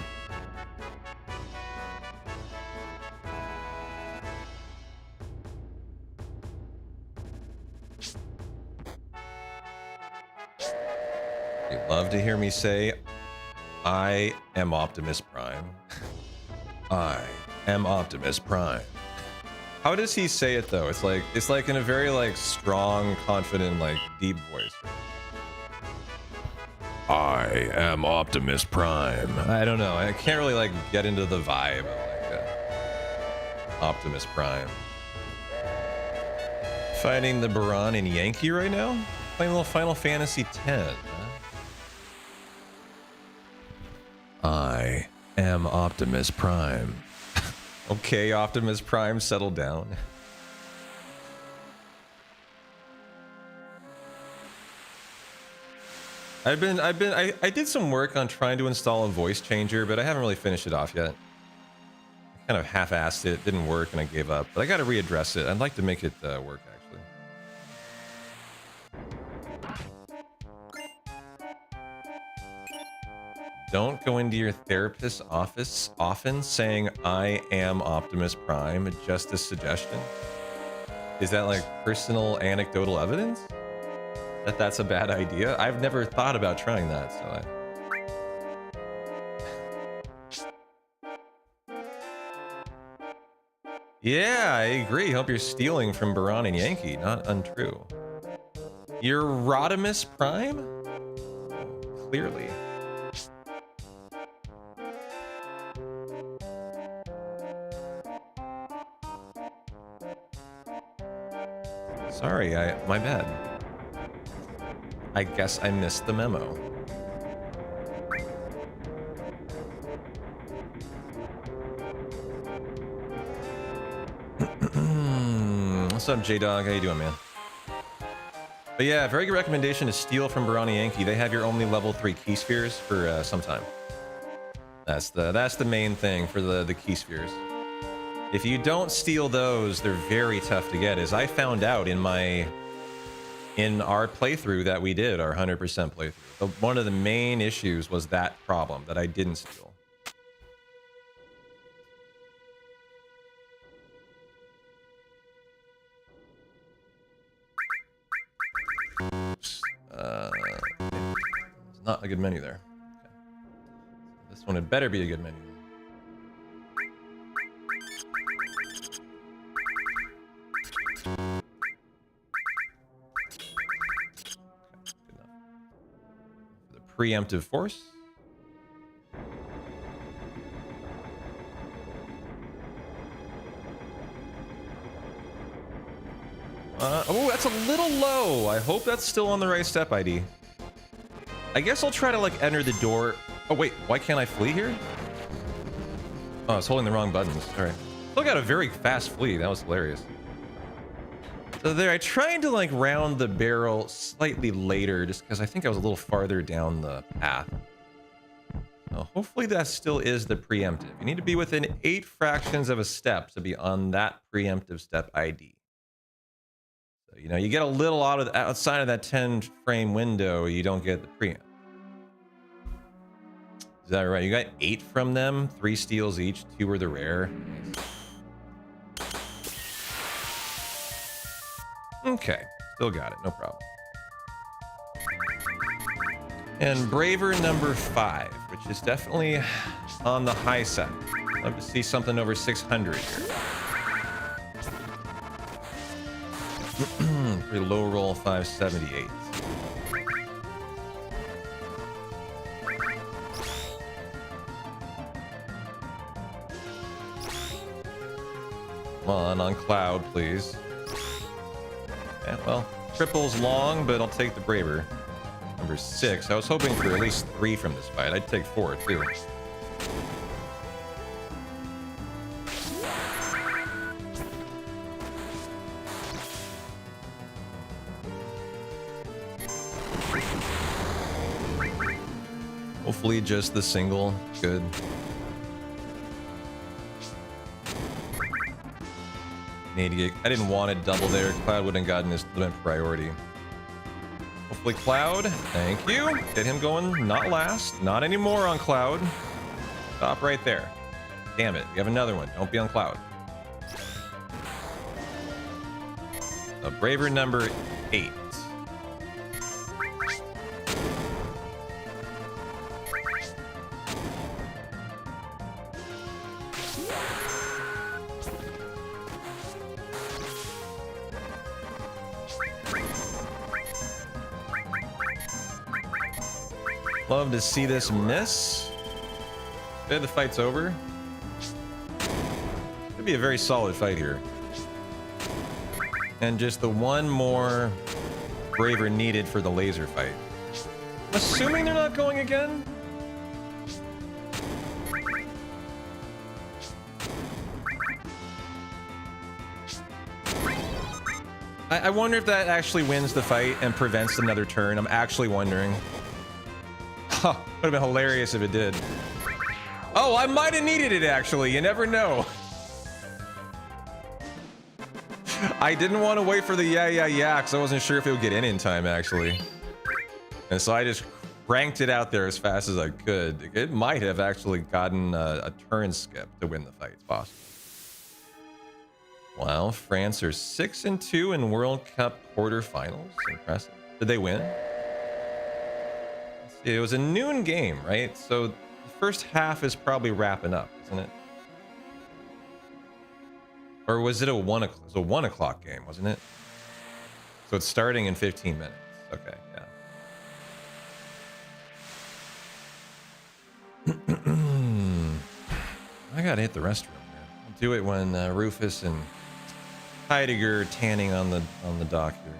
You'd love to hear me say, I am Optimus Prime. I am Optimus Prime. How does he say it though? It's like in a very like strong, confident, like deep voice. I am Optimus Prime. I don't know. I can't really like get into the vibe of like Optimus Prime. Fighting the Baran and Yankee right now? Playing a little Final Fantasy X. Huh? I am Optimus Prime. Okay, Optimus Prime, settle down. I did some work on trying to install a voice changer, but I haven't really finished it off yet. I kind of half-assed it, didn't work, and I gave up. But I got to readdress it. I'd like to make it work, actually. Don't go into your therapist's office often saying, I am Optimus Prime, just a suggestion. Is that like personal anecdotal evidence? That that's a bad idea? I've never thought about trying that, so Yeah, I agree. Hope you're stealing from Baran and Yankee. Not untrue. You're Rodimus Prime? Clearly. Sorry, my bad. I guess I missed the memo. What's up, J-Dog? How you doing, man? But yeah, very good recommendation to steal from Barani Yankee. They have your only level 3 key spheres for some time. That's the main thing for the key spheres. If you don't steal those, they're very tough to get. As I found out in our playthrough that we did, our 100% playthrough, one of the main issues was that problem that I didn't steal. Oops. It's not a good menu there. Okay. This one had better be a good menu. Preemptive force. Oh, that's a little low. I hope that's still on the right step ID. I guess I'll try to like enter the door. Oh wait, why can't I flee here? Oh, I was holding the wrong buttons. All right. Still got a very fast flee. That was hilarious. So there, I tried to like round the barrel slightly later just because I think I was a little farther down the path. Now, hopefully that still is the preemptive. You need to be within 8 fractions of a step to be on that preemptive step ID. So, you know, you get a little outside of that 10 frame window, you don't get the preempt. Is that right? You got 8 from them, 3 steals each, 2 were the rare. Okay, still got it, no problem. And Braver number 5, which is definitely on the high side. Love to see something over 600 here. Pretty low roll, 578. Come on Cloud, please. Yeah, well, triple's long, but I'll take the Braver. Number 6. I was hoping for at least 3 from this fight. I'd take 4 too. Hopefully just the single. Good. I didn't want it double there. Cloud wouldn't have gotten his limit priority. Hopefully Cloud. Thank you. Get him going. Not last. Not anymore on Cloud. Stop right there. Damn it. You have another one. Don't be on Cloud. A Braver number 8. Love to see this miss. Okay, the fight's over. Could be a very solid fight here. And just the one more Braver needed for the laser fight. I'm assuming they're not going again? I wonder if that actually wins the fight and prevents another turn. I'm actually wondering. Huh, would have been hilarious if it did. Oh, I might have needed it actually. You never know. I didn't want to wait for the yeah, because I wasn't sure if it would get in time actually. And so I just cranked it out there as fast as I could. It might have actually gotten a turn skip to win the fight. It's possible. Wow, France are 6-2 in World Cup quarterfinals. Impressive. Did they win? It was a noon game, right? So the first half is probably wrapping up, isn't it? Or was it a 1 o'clock? It was a 1 o'clock game, wasn't it? So it's starting in 15 minutes. Okay, yeah. I gotta hit the restroom, man. I'll do it when Rufus and Heidegger are tanning on the dock here.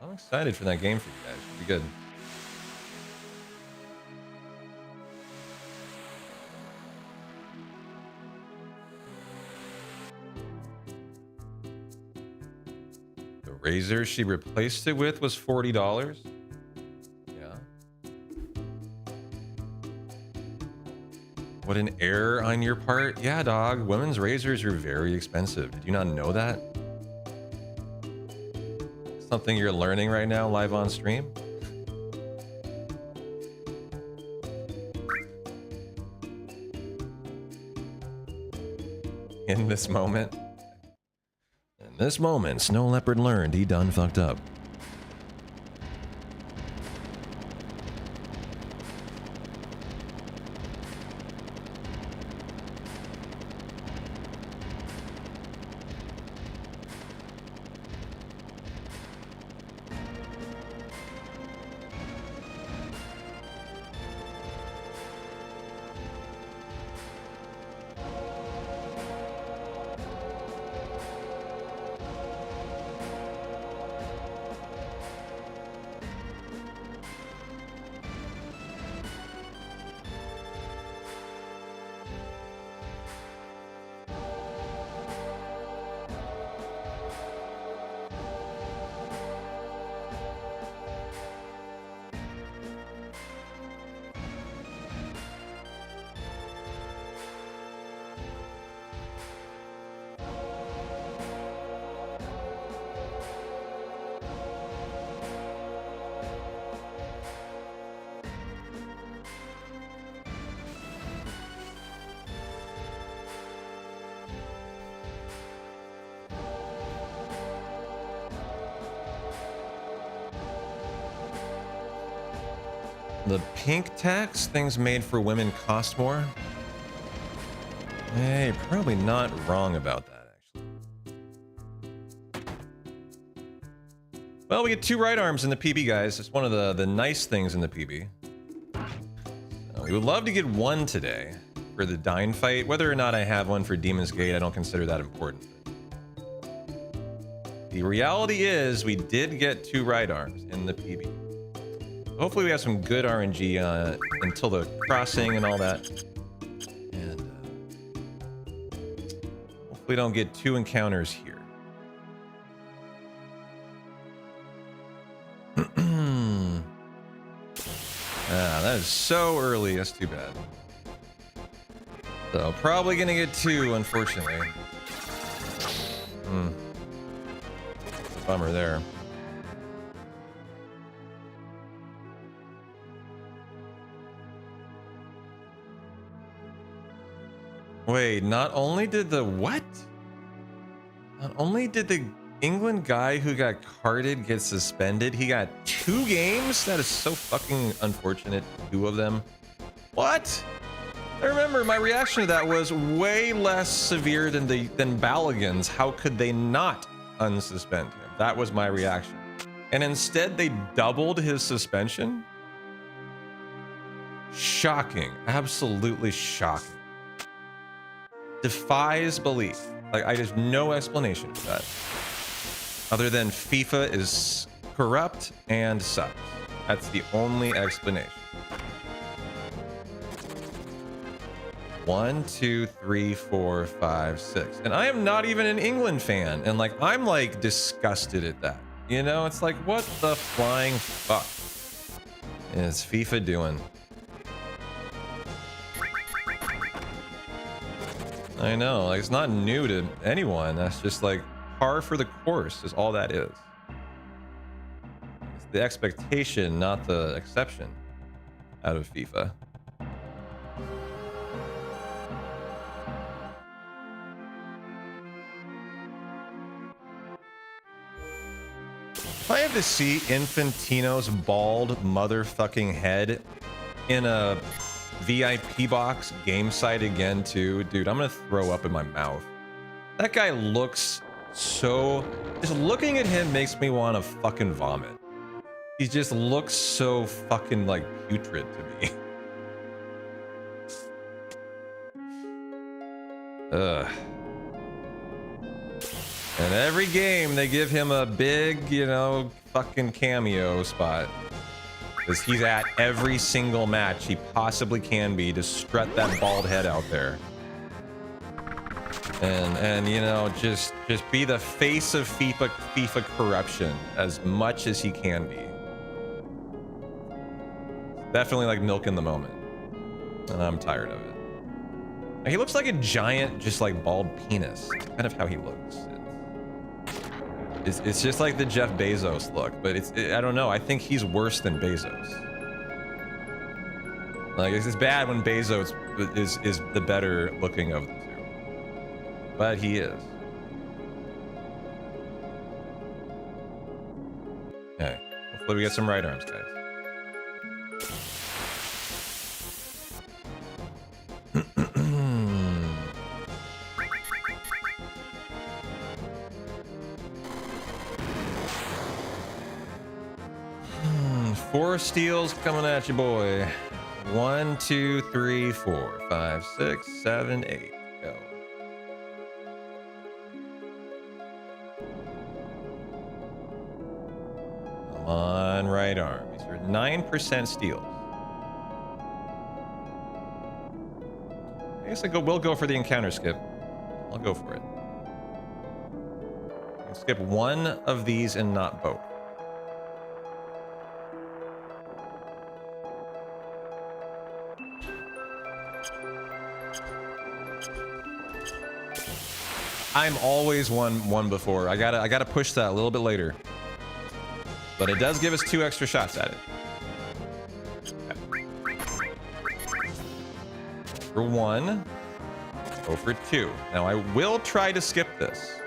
I'm excited for that game for you guys. Should be good. The razor she replaced it with was $40. Yeah. What an error on your part. Yeah, dog. Women's razors are very expensive. Did you not know that? Something you're learning right now live on stream? In this moment? In this moment, Snow Leopard learned he done fucked up. The pink tax, things made for women cost more. Hey, probably not wrong about that, actually. Well, we get 2 right arms in the PB, guys. It's one of the nice things in the PB. We would love to get 1 today for the Dine fight. Whether or not I have 1 for Demon's Gate, I don't consider that important. The reality is we did get 2 right arms in the PB. Hopefully we have some good RNG until the crossing and all that. And hopefully we don't get 2 encounters here. That is so early. That's too bad. So probably gonna get 2, unfortunately. Bummer there. Wait, not only did the what? Not only did the England guy who got carded get suspended, he got 2 games? That is so fucking unfortunate. 2 of them. What? I remember my reaction to that was way less severe than Balogun's. How could they not unsuspend him? That was my reaction. And instead they doubled his suspension? Shocking. Absolutely shocking. Defies belief. Like, I just no explanation for that. Other than FIFA is corrupt and sucks. That's the only explanation. 1, 2, 3, 4, 5, 6. And I am not even an England fan. And like, I'm like disgusted at that. You know, it's like, what the flying fuck is FIFA doing? I know, like, it's not new to anyone. That's just like par for the course is all that is. It's the expectation, not the exception out of FIFA. If I have to see Infantino's bald motherfucking head in a VIP box game site again too, dude, I'm gonna throw up in my mouth. That guy looks so, just looking at him makes me want to fucking vomit. He just looks so fucking like putrid to me. Ugh. And every game they give him a big, you know, fucking cameo spot. Because he's at every single match he possibly can be to strut that bald head out there. And you know, just be the face of FIFA corruption as much as he can be. Definitely like milk in the moment. And I'm tired of it. He looks like a giant, just like bald penis. That's kind of how he looks. It's just like the Jeff Bezos look, but I don't know. I think he's worse than Bezos. Like, it's bad when Bezos is the better looking of the two, but he is. Okay, hopefully we get some right arms, guys. 4 steals coming at you, boy. 1, 2, 3, 4, 5, 6, 7, 8. Go. Come on, right arm. These are 9% steals. I guess we'll go for the encounter skip. I'll go for it. I can skip one of these and not both. I'm always one before. I gotta push that a little bit later. But it does give us 2 extra shots at it. For 1. Go for 2. Now I will try to skip this.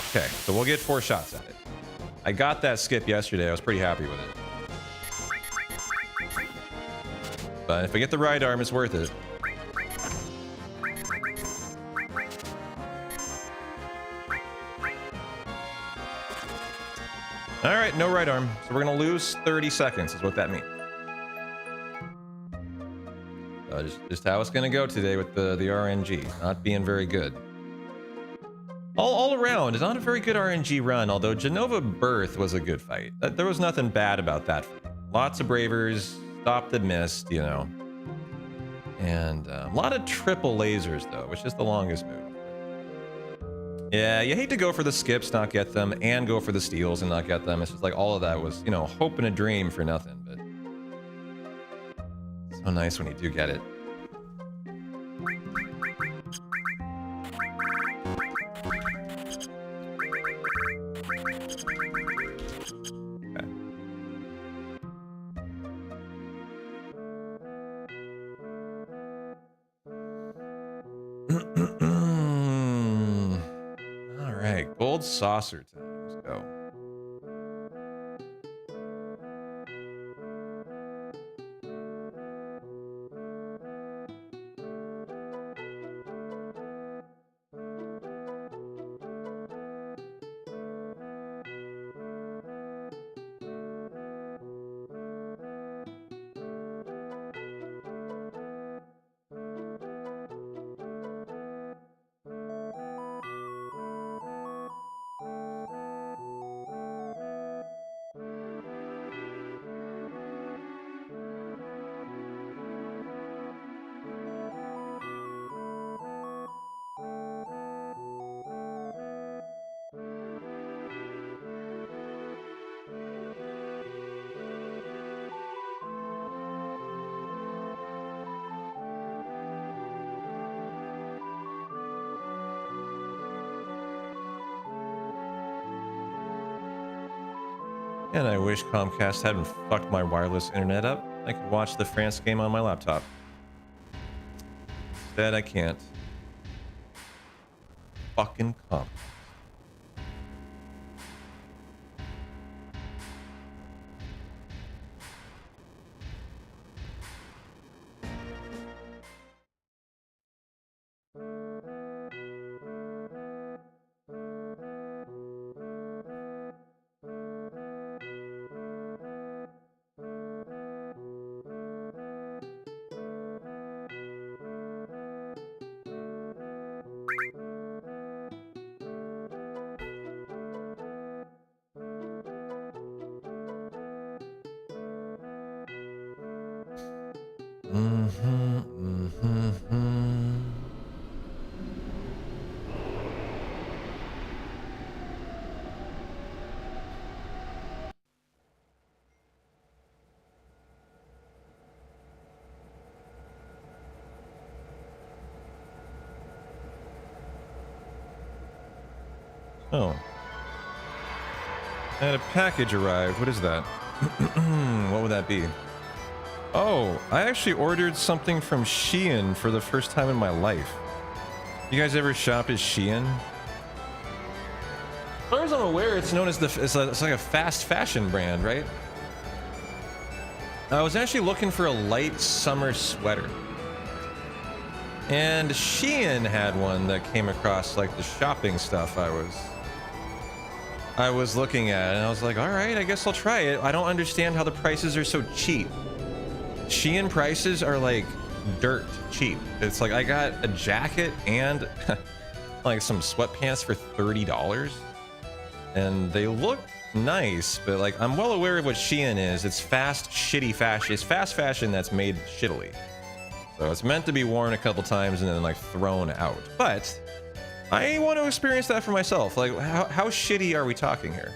Okay, so we'll get 4 shots at it. I got that skip yesterday. I was pretty happy with it. But if I get the right arm, it's worth it. All right, no right arm. So we're going to lose 30 seconds is what that means. Just how it's going to go today with the RNG. Not being very good. All around, it's not a very good RNG run, although Genova Birth was a good fight. There was nothing bad about that fight. Lots of bravers, stopped and missed, you know. And a lot of triple lasers, though, which is the longest move. Yeah, you hate to go for the skips, not get them, and go for the steals and not get them. It's just like all of that was, you know, hope and a dream for nothing, but so nice when you do get it. Gold saucer time. Let's go. And I wish Comcast hadn't fucked my wireless internet up. I could watch the France game on my laptop. Instead, I can't. Fucking Comcast. Oh. And a package arrived. What is that? What would that be? Oh, I actually ordered something from Shein for the first time in my life. You guys ever shop at Shein? As far as I'm aware, it's known as it's like a fast fashion brand, right? I was actually looking for a light summer sweater. And Shein had one that came across like the shopping stuff I was looking at, and I was like, all right, I guess I'll try it. I don't understand how the prices are so cheap. Shein prices are like dirt cheap. It's like I got a jacket and like some sweatpants for $30, and they look nice, but like I'm well aware of what Shein is. It's fast, shitty fashion. It's fast fashion that's made shittily. So it's meant to be worn a couple times and then like thrown out. But I want to experience that for myself. Like, how shitty are we talking here?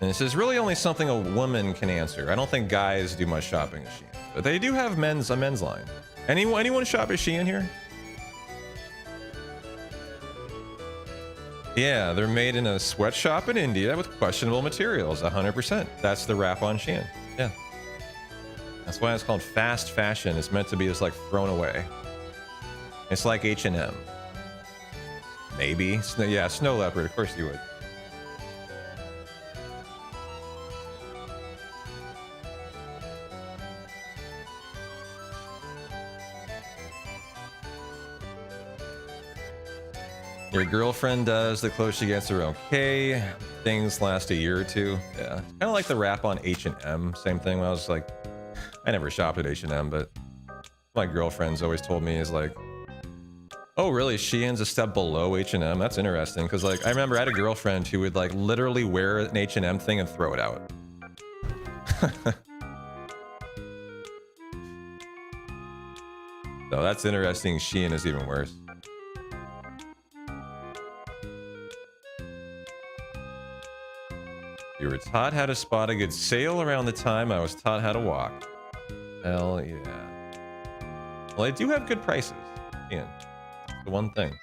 And this is really only something a woman can answer. I don't think guys do much shopping at Shein, but they do have a men's line. Anyone shop at Shein here? Yeah, they're made in a sweatshop in India with questionable materials. 100%. That's the rap on Shein. Yeah. That's why it's called fast fashion. It's meant to be just like thrown away. It's like H&M. Maybe. Yeah, Snow Leopard. Of course you would. Your girlfriend does. The close she gets are okay. Things last a year or two. Yeah, kind of like the rap on H&M. Same thing. When I was like, I never shopped at H&M, but my girlfriend's always told me is like, oh really, Shein's a step below H&M? That's interesting, because like I remember I had a girlfriend who would like literally wear an H&M thing and throw it out. So that's interesting. Shein is even worse. You were taught how to spot a good sale around the time I was taught how to walk. Hell yeah. Well, they do have good prices. Ian, that's the one thing.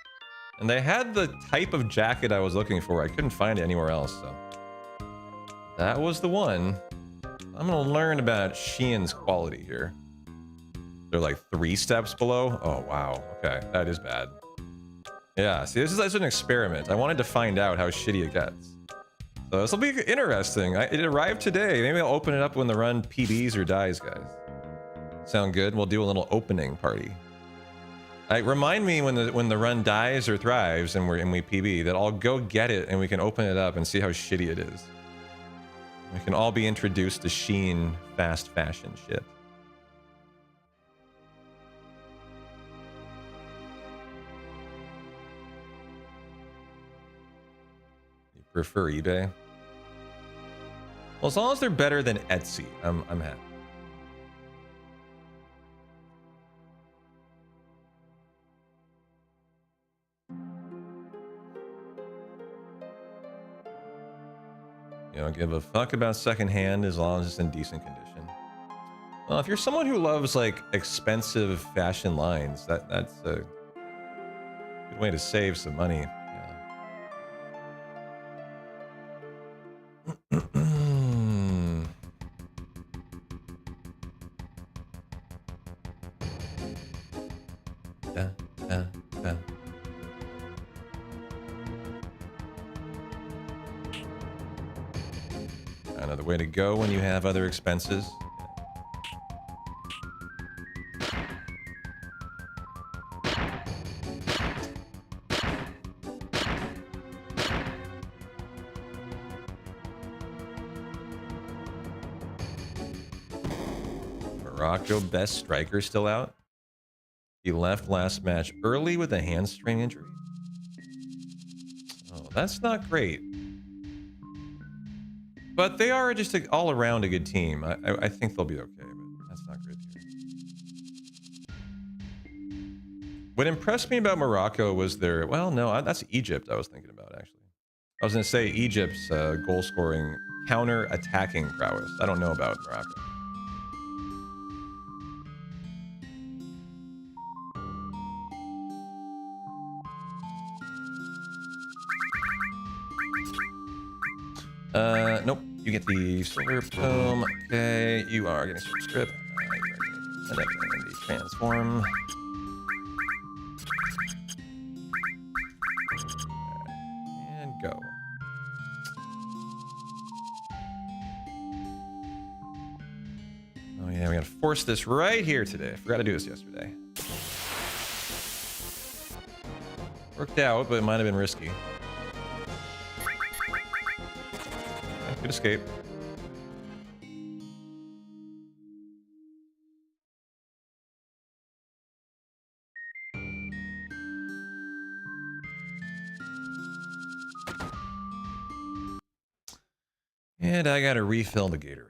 And they had the type of jacket I was looking for. I couldn't find it anywhere else, so that was the one. I'm gonna learn about Shein's quality here. They're like 3 steps below. Oh wow. Okay, that is bad. Yeah. See, this is an experiment. I wanted to find out how shitty it gets. So this will be interesting. It arrived today. Maybe I'll open it up when the run PBs or dies, guys. Sound good? We'll do a little opening party. Remind me when the run dies or thrives and we PB that I'll go get it and we can open it up and see how shitty it is. We can all be introduced to Shein fast fashion shit. You prefer eBay? Well, as long as they're better than Etsy, I'm happy. You don't give a fuck about secondhand as long as it's in decent condition. Well, if you're someone who loves like expensive fashion lines, that's a good way to save some money. Yeah. Another way to go when you have other expenses. Morocco best striker still out. He left last match early with a hamstring injury. Oh, that's not great. But they are just all around a good team. I think they'll be okay, but that's not great either. What impressed me about Morocco was their... Well, no, that's Egypt I was thinking about, actually. I was going to say Egypt's goal-scoring, counter-attacking prowess. I don't know about Morocco. Nope. You get the silver poem. Okay, you are getting silver script. You are getting the transform. And go. Oh yeah, we gotta force this right here today. I forgot to do this yesterday. Worked out, but it might have been risky. Good escape. And I gotta refill the Gatorade.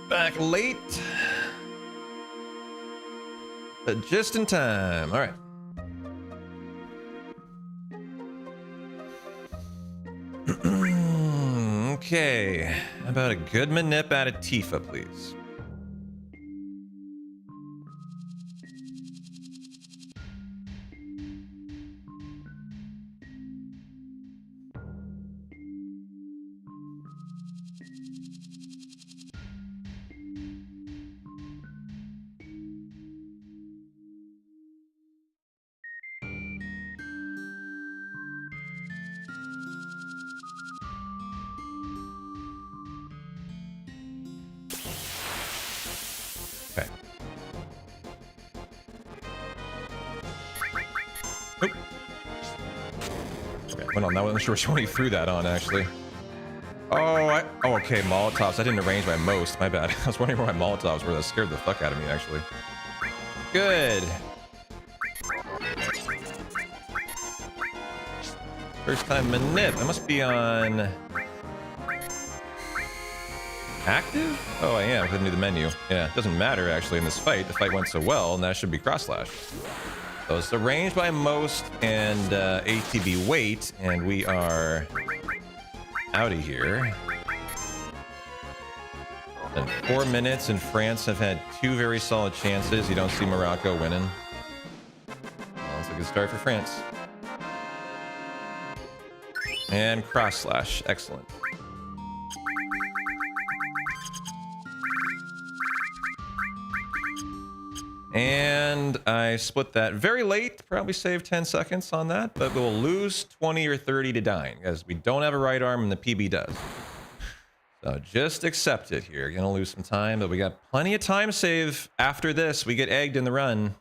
Back late. But just in time. All right. Okay. How about a good manip out of Tifa, please? Okay. Nope. Okay, well, no, I wasn't sure which one he threw that on, actually. Oh, okay, Molotovs. I didn't arrange my most. My bad. I was wondering where my Molotovs were. That scared the fuck out of me, actually. Good. First time manip. I must be on... active? Oh, I am. I couldn't do the menu. Yeah, it doesn't matter, actually, in this fight. The fight went so well, and that should be cross slash. So it's the range by most and ATB weight, and we are out of here. In 4 minutes, and France have had 2 very solid chances. You don't see Morocco winning. Well, that's a good start for France. And cross slash. Excellent. And I split that very late. Probably saved 10 seconds on that, but we'll lose 20 or 30 to dying, as we don't have a right arm and the PB does. So just accept it here. Gonna lose some time, but we got plenty of time save after this. We get egged in the run.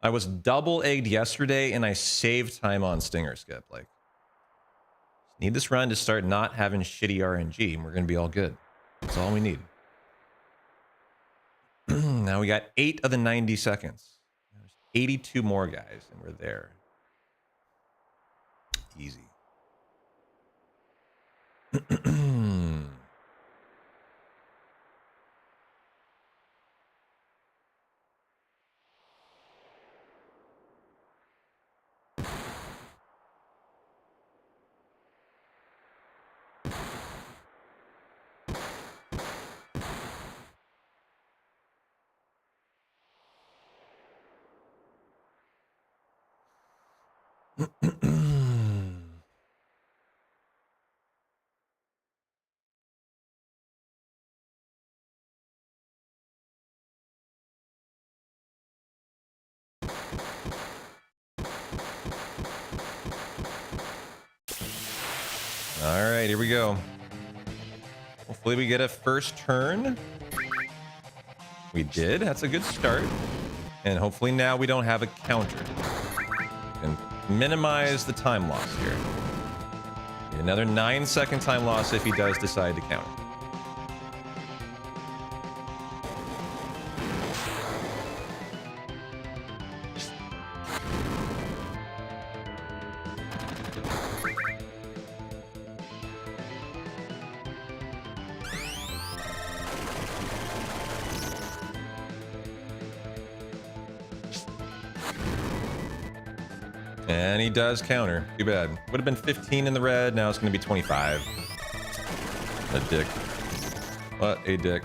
I was double egged yesterday, and I saved time on Stinger Skip. Like, need this run to start not having shitty RNG, and we're gonna be all good. That's all we need. Now we got 8 of the 90 seconds. There's 82 more guys, and we're there. Easy. All right, here we go. Hopefully we get a first turn. We did. That's a good start. And hopefully now we don't have a counter. And minimize the time loss here. Another 9-second time loss if he does decide to counter. And he does counter. Too bad. Would have been 15 in the red. Now it's going to be 25. A dick. What a dick.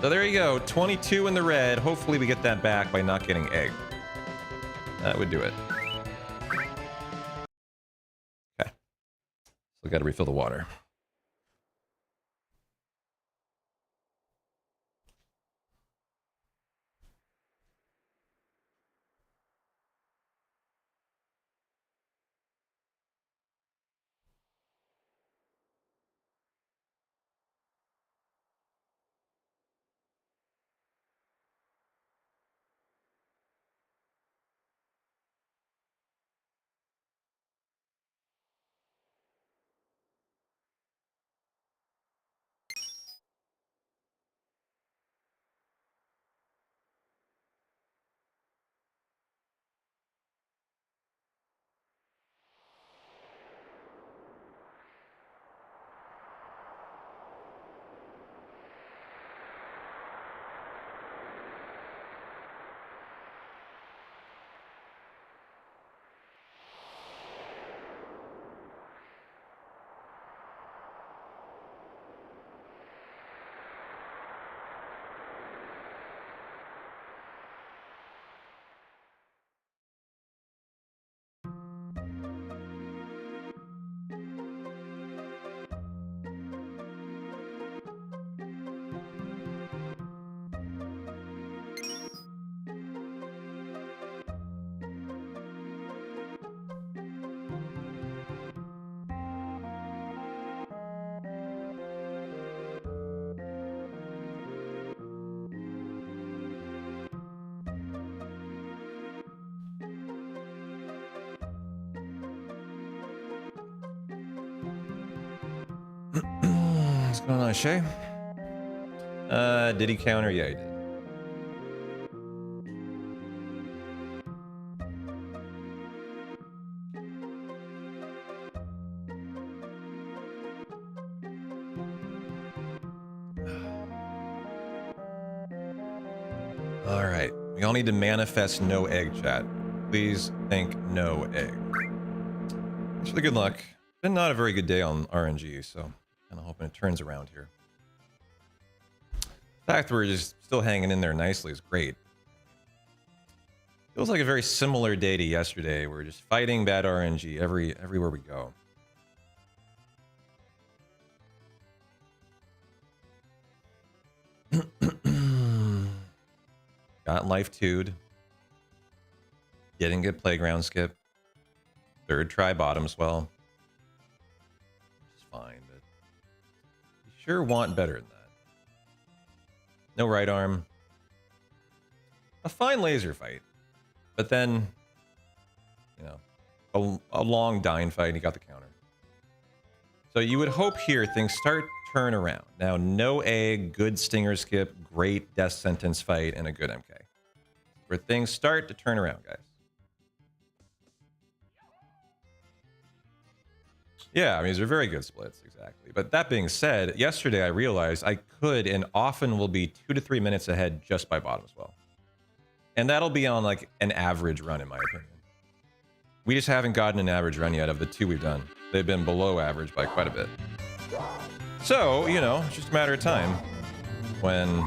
So there you go. 22 in the red. Hopefully we get that back by not getting egg. That would do it. Okay. Still got to refill the water. What's going on, Shay? Did he counter? Yeah, he did. All right, we all need to manifest no egg, chat. Please think no egg. Thanks for the good luck. Been not a very good day on RNG, so kind of hoping it turns around here. The fact we're just still hanging in there nicely is great. Feels like a very similar day to yesterday. We're just fighting bad RNG everywhere we go. Got life 2'd. Didn't get playground skip. Third try bottom swell. Which is fine, but you sure want better than that. No right arm. A fine laser fight. But then, you know, a long dying fight and he got the counter. So you would hope here things start turn around. Now, no egg, good stinger skip, great death sentence fight, and a good MK. Where things start to turn around, guys. Yeah, I mean, these are very good splits, exactly. But that being said, yesterday I realized I could and often will be 2 to 3 minutes ahead just by bottom swell. And that'll be on like an average run, in my opinion. We just haven't gotten an average run yet of the 2 we've done. They've been below average by quite a bit. So, you know, it's just a matter of time when,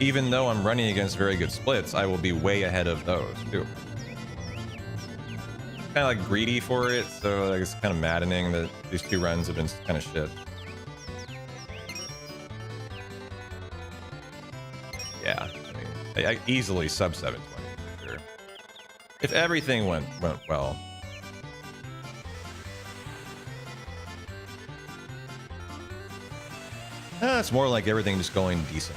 even though I'm running against very good splits, I will be way ahead of those, too. Kind of like greedy for it, so like, it's kind of maddening that these 2 runs have been kind of shit. Yeah, I mean, I easily sub 720, for sure. If everything went well. It's more like everything just going decent.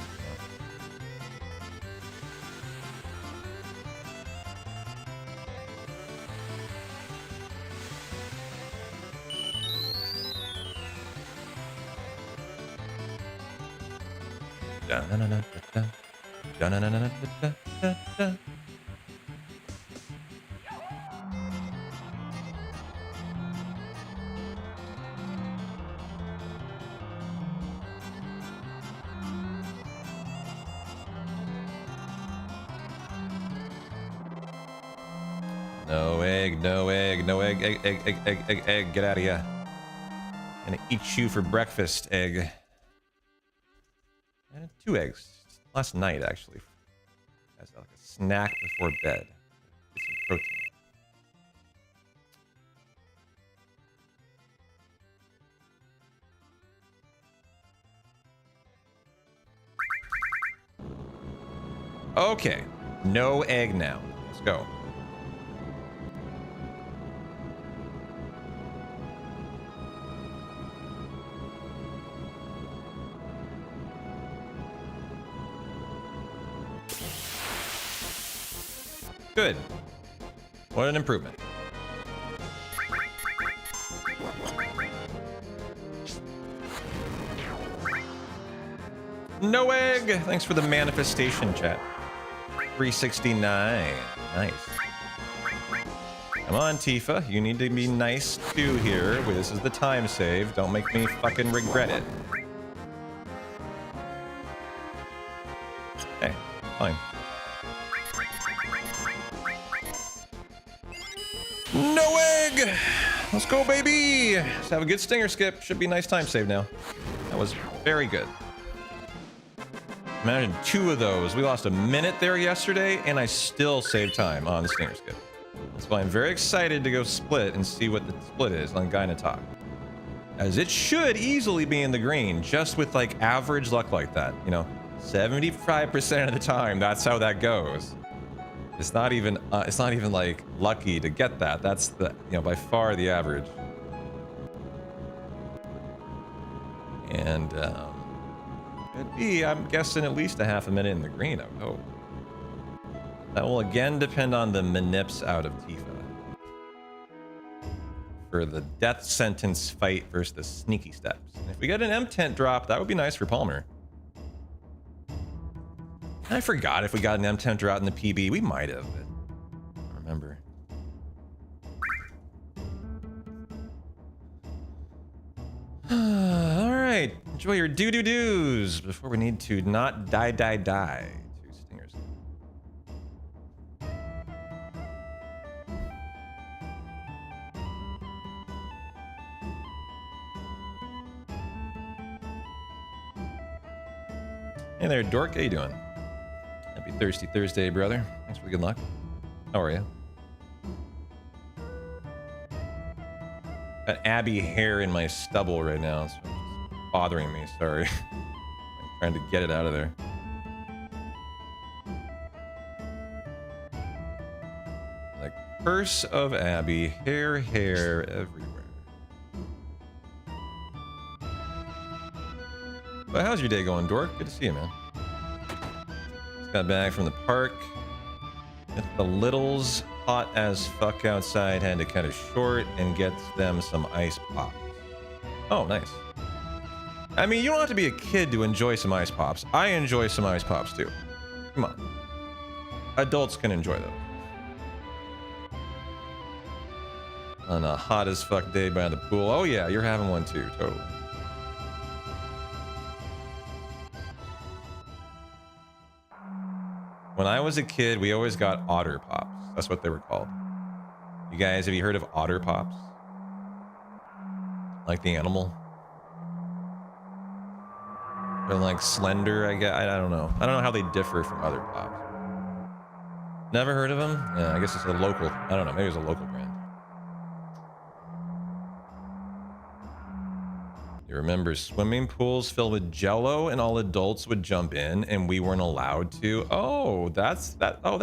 No egg, no egg, no egg, egg, get out of here. Gonna eat you for breakfast, egg. I had 2 eggs last night, actually, as like a snack before bed. Get some protein. Okay, no egg now. Let's go. Good. What an improvement. No egg! Thanks for the manifestation, chat. 369. Nice. Come on, Tifa. You need to be nice too here. This is the time save. Don't make me fucking regret it. Okay, fine. No egg! Let's go, baby! Let's have a good stinger skip. Should be a nice time save now. That was very good. Imagine 2 of those. We lost a minute there yesterday, and I still saved time on the stinger skip. That's why I'm very excited to go split and see what the split is on Gyna Talk. As it should easily be in the green, just with like average luck like that. You know, 75% of the time, that's how that goes. It's not even like lucky to get that. That's the, you know, by far the average. And it'd be, I'm guessing, at least a half a minute in the green, I would hope. That will again depend on the manips out of Tifa. for the death sentence fight versus the sneaky steps. And if we get an M tent drop, that would be nice for Palmer. I forgot if we got an M tent drop in the PB. We might have, but I don't remember. All right, enjoy your do-do-do's before we need to not die. Two stingers. Hey there, Dork. How you doing? Happy Thirsty Thursday, brother. Thanks for the good luck. How are you? Got Abby hair in my stubble right now, so it's bothering me. Sorry. I'm trying to get it out of there. The curse of Abby. Hair everywhere. But how's your day going, Dork? Good to see you, man. Just got back from the park. With the littles hot as fuck outside, had to cut it short and get them some ice pops. Oh, nice. I mean, you don't have to be a kid to enjoy some ice pops. I enjoy some ice pops too. Come on. Adults can enjoy those. On a hot as fuck day by the pool. Oh yeah, you're having one too, totally. When I was a kid, we always got otter pops. That's what they were called. You guys, have you heard of otter pops? Like the animal? They're like slender, I guess. I don't know. I don't know how they differ from other pops. Never heard of them? Yeah, I guess it's a local. I don't know. Maybe it's a local brand. You remember swimming pools filled with Jello and all adults would jump in and we weren't allowed to? Oh, that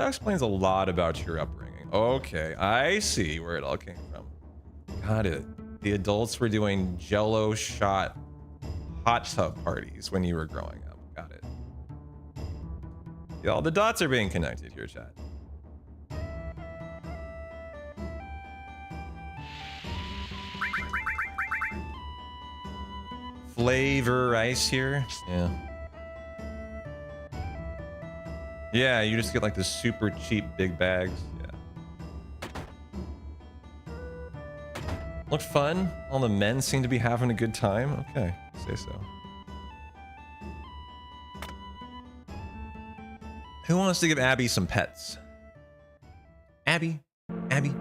explains a lot about your upbringing. Okay, I see where it all came from. Got it. The adults were doing Jello shot hot tub parties when you were growing up. Got it. Yeah, all the dots are being connected here, chat. Flavor ice here. Yeah, you just get like the super cheap big bags. Yeah. Looked fun. All the men seem to be having a good time. Okay, say so. Who wants to give Abby some pets? Abby. I'm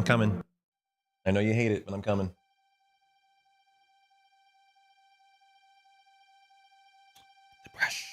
coming. I know you hate it, but I'm coming. The brush.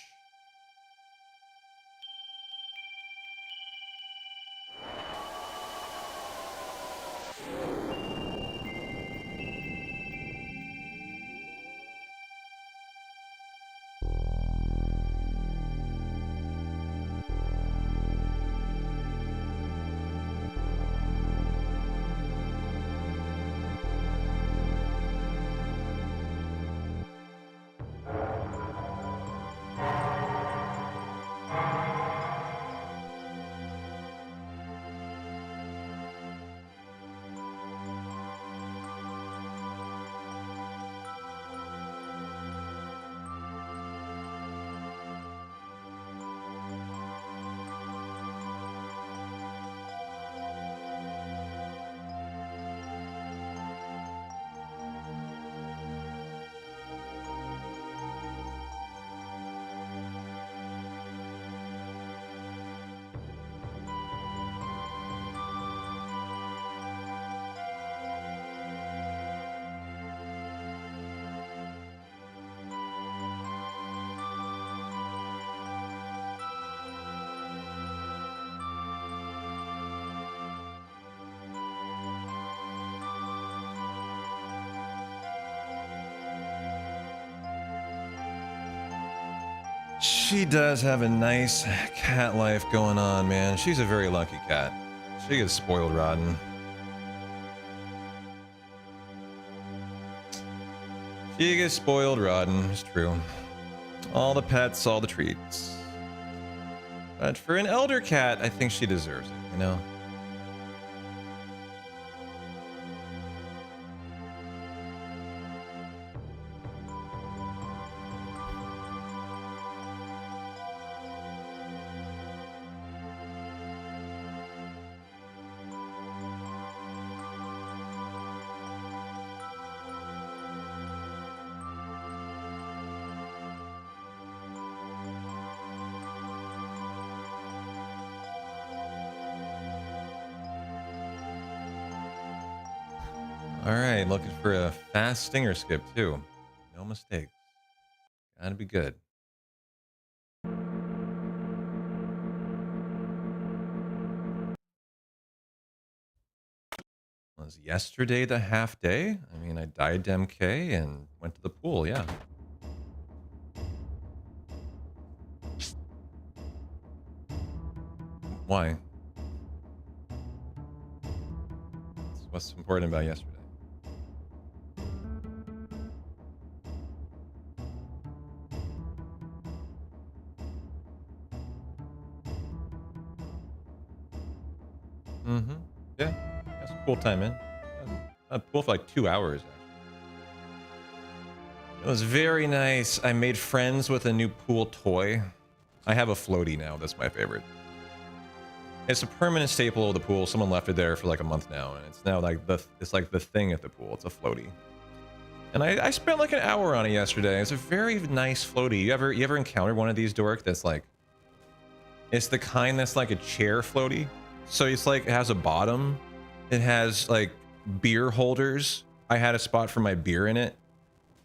She does have a nice cat life going on, man. She's a very lucky cat. She gets spoiled rotten. She gets spoiled rotten, it's true. All the pets, all the treats. But for an elder cat, I think she deserves it, you know? All right, looking for a fast stinger skip too. No mistakes. Gotta be good. Was yesterday the half day? I mean, I died to MK and went to the pool, yeah. Why? What's important about yesterday? Mm-hmm. Yeah. That's a cool time, man. I pool for like 2 hours, actually. It was very nice. I made friends with a new pool toy. I have a floaty now. That's my favorite. It's a permanent staple of the pool. Someone left it there for like a month now, and it's now like it's like the thing at the pool. It's a floaty. And I spent like an hour on it yesterday. It's a very nice floaty. You ever encountered one of these, Dork, that's like, it's the kind that's like a chair floaty. So it's like, it has a bottom. It has like beer holders. I had a spot for my beer in it.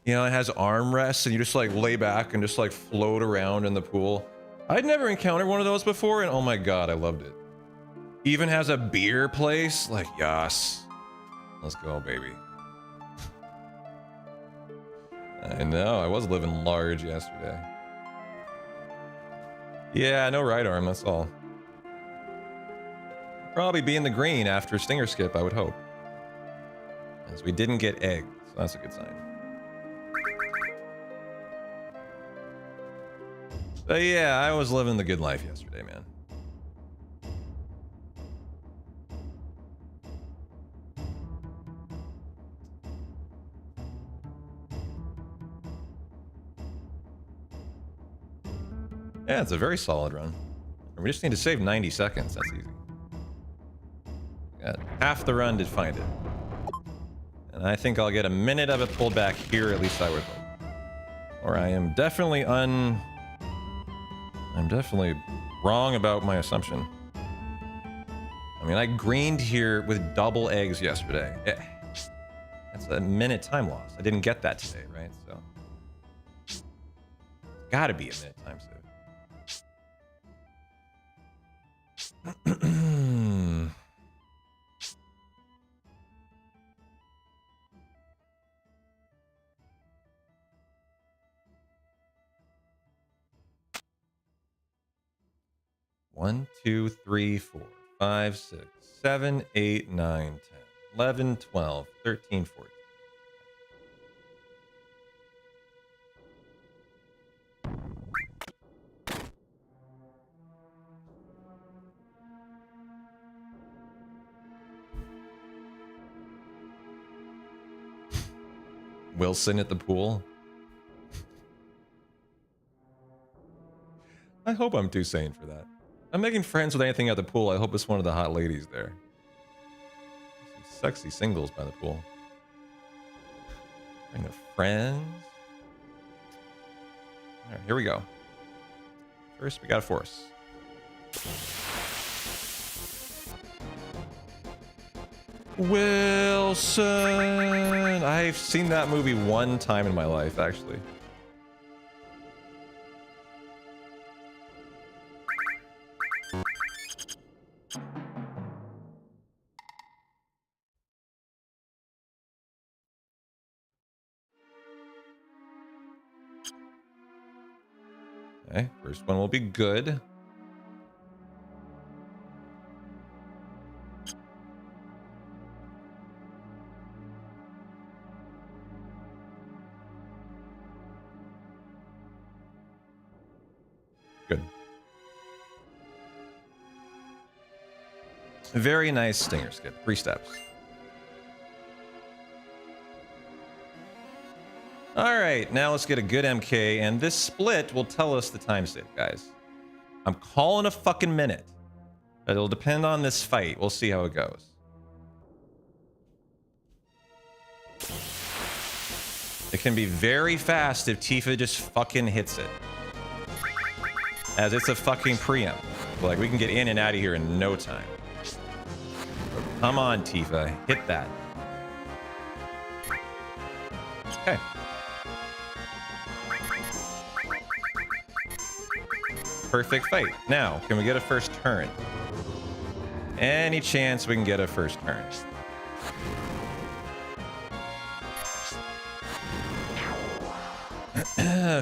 You know, it has armrests, and you just like lay back and just like float around in the pool. I'd never encountered one of those before, and oh my god, I loved it. Even has a beer place. Like, yes. Let's go, baby. I know, I was living large yesterday. Yeah, no right arm, that's all. Probably be in the green after Stinger Skip, I would hope. As we didn't get egg, so that's a good sign. But yeah, I was living the good life yesterday, man. Yeah, it's a very solid run. We just need to save 90 seconds. That's easy. Got half the run to find it. And I think I'll get a minute of it pulled back here, at least I would hope. Or I am definitely I'm definitely wrong about my assumption. I mean, I greened here with double eggs yesterday. That's a minute time loss. I didn't get that today, right? So it's gotta be a minute time save. One, 2, 3, 4, 5, 6, 7, 8, 9, 10, 11, 12, 13, 14. Wilson at the pool. I hope I'm too sane for that. I'm making friends with anything at the pool. I hope it's one of the hot ladies there. Some sexy singles by the pool. Bring of friends. All right, here we go. First, we got a force. Wilson! I've seen that movie one time in my life, actually. Okay, first one will be good. Good. Very nice stinger skip. 3 steps. Alright, now let's get a good MK, and this split will tell us the time save, guys. I'm calling a fucking minute. But it'll depend on this fight. We'll see how it goes. It can be very fast if Tifa just fucking hits it. As it's a fucking preempt. Like, we can get in and out of here in no time. Come on, Tifa. Hit that. Okay. Perfect fight. Now, can we get a first turn? Any chance we can get a first turn?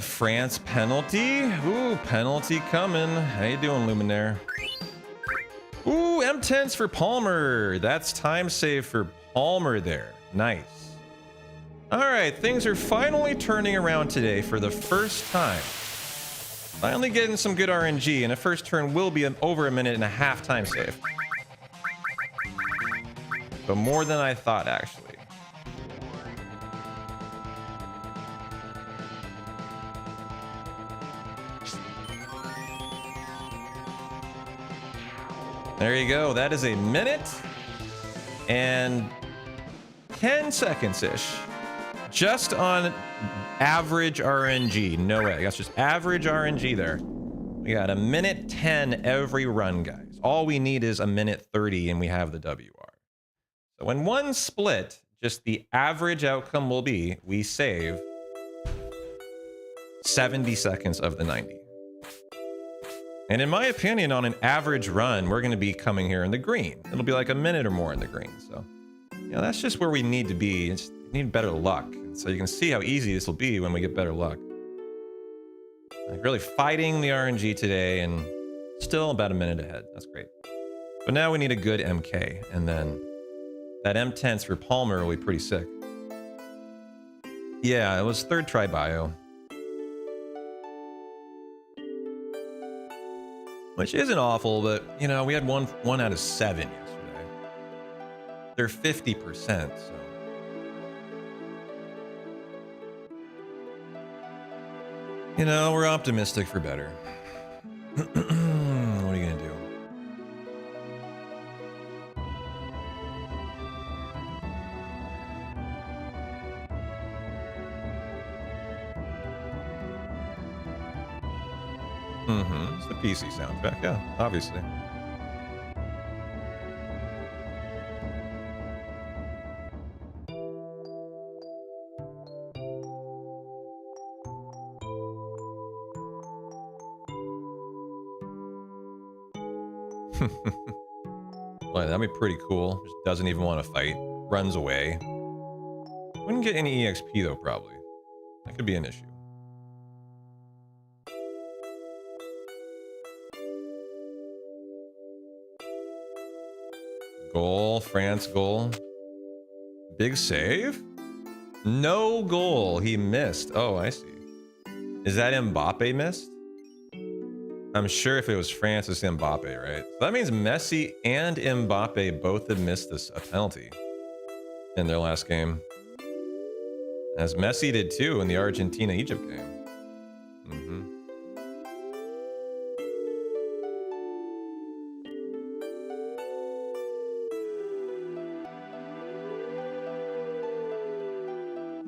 France penalty? Ooh, penalty coming. How you doing, Luminaire? Ooh, M10s for Palmer. That's time save for Palmer there. Nice. All right, things are finally turning around today for the first time. Finally getting some good RNG, and a first turn will be over a minute and a half time save. But more than I thought, actually. There you go. That is a minute and 10 seconds-ish. Just on average RNG. No way. That's just average RNG there. We got a minute 10 every run, guys. All we need is a minute 30 and we have the WR. So when one split, just the average outcome will be we save 70 seconds of the 90. And in my opinion, on an average run, we're going to be coming here in the green. It'll be like a minute or more in the green. So, yeah, that's just where we need to be. It's, we need better luck. And so you can see how easy this will be when we get better luck. Like really fighting the RNG today and still about a minute ahead. That's great. But now we need a good MK. And then that M10s for Palmer will be pretty sick. Yeah, it was third try bio. Which isn't awful, but, you know, we had one out of 7 yesterday. They're 50%, so. You know, we're optimistic for better. What are you gonna do? It's the PC soundtrack, yeah, obviously. Well, that'd be pretty cool. Just doesn't even want to fight. Runs away. Wouldn't get any EXP though, probably. That could be an issue. Goal, France goal. Big save? No goal. He missed. Oh, I see. Is that Mbappe missed? I'm sure if it was France, it's Mbappe, right? So that means Messi and Mbappe both had missed a penalty in their last game. As Messi did too in the Argentina-Egypt game.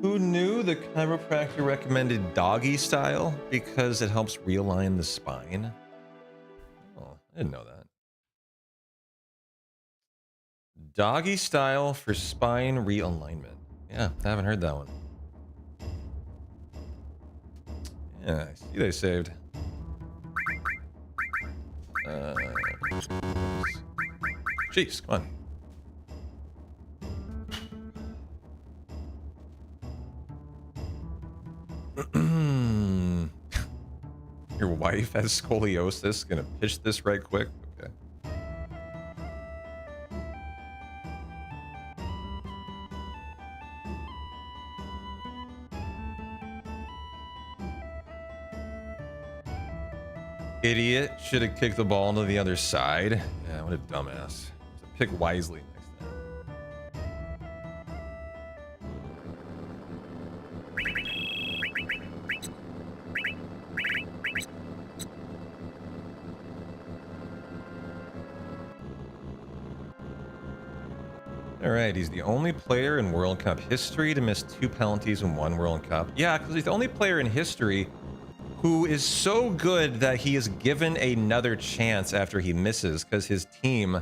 Who knew the chiropractor recommended doggy style because it helps realign the spine? Oh, I didn't know that. Doggy style for spine realignment. Yeah, I haven't heard that one. Yeah, I see they saved. Jeez, come on. Your wife has scoliosis. Gonna pitch this right quick. Okay. Idiot. Should have kicked the ball into the other side. Yeah, what a dumbass. Pick wisely next time. All right, he's the only player in World Cup history to miss 2 penalties in 1 World Cup. Yeah, because he's the only player in history who is so good that he is given another chance after he misses because his team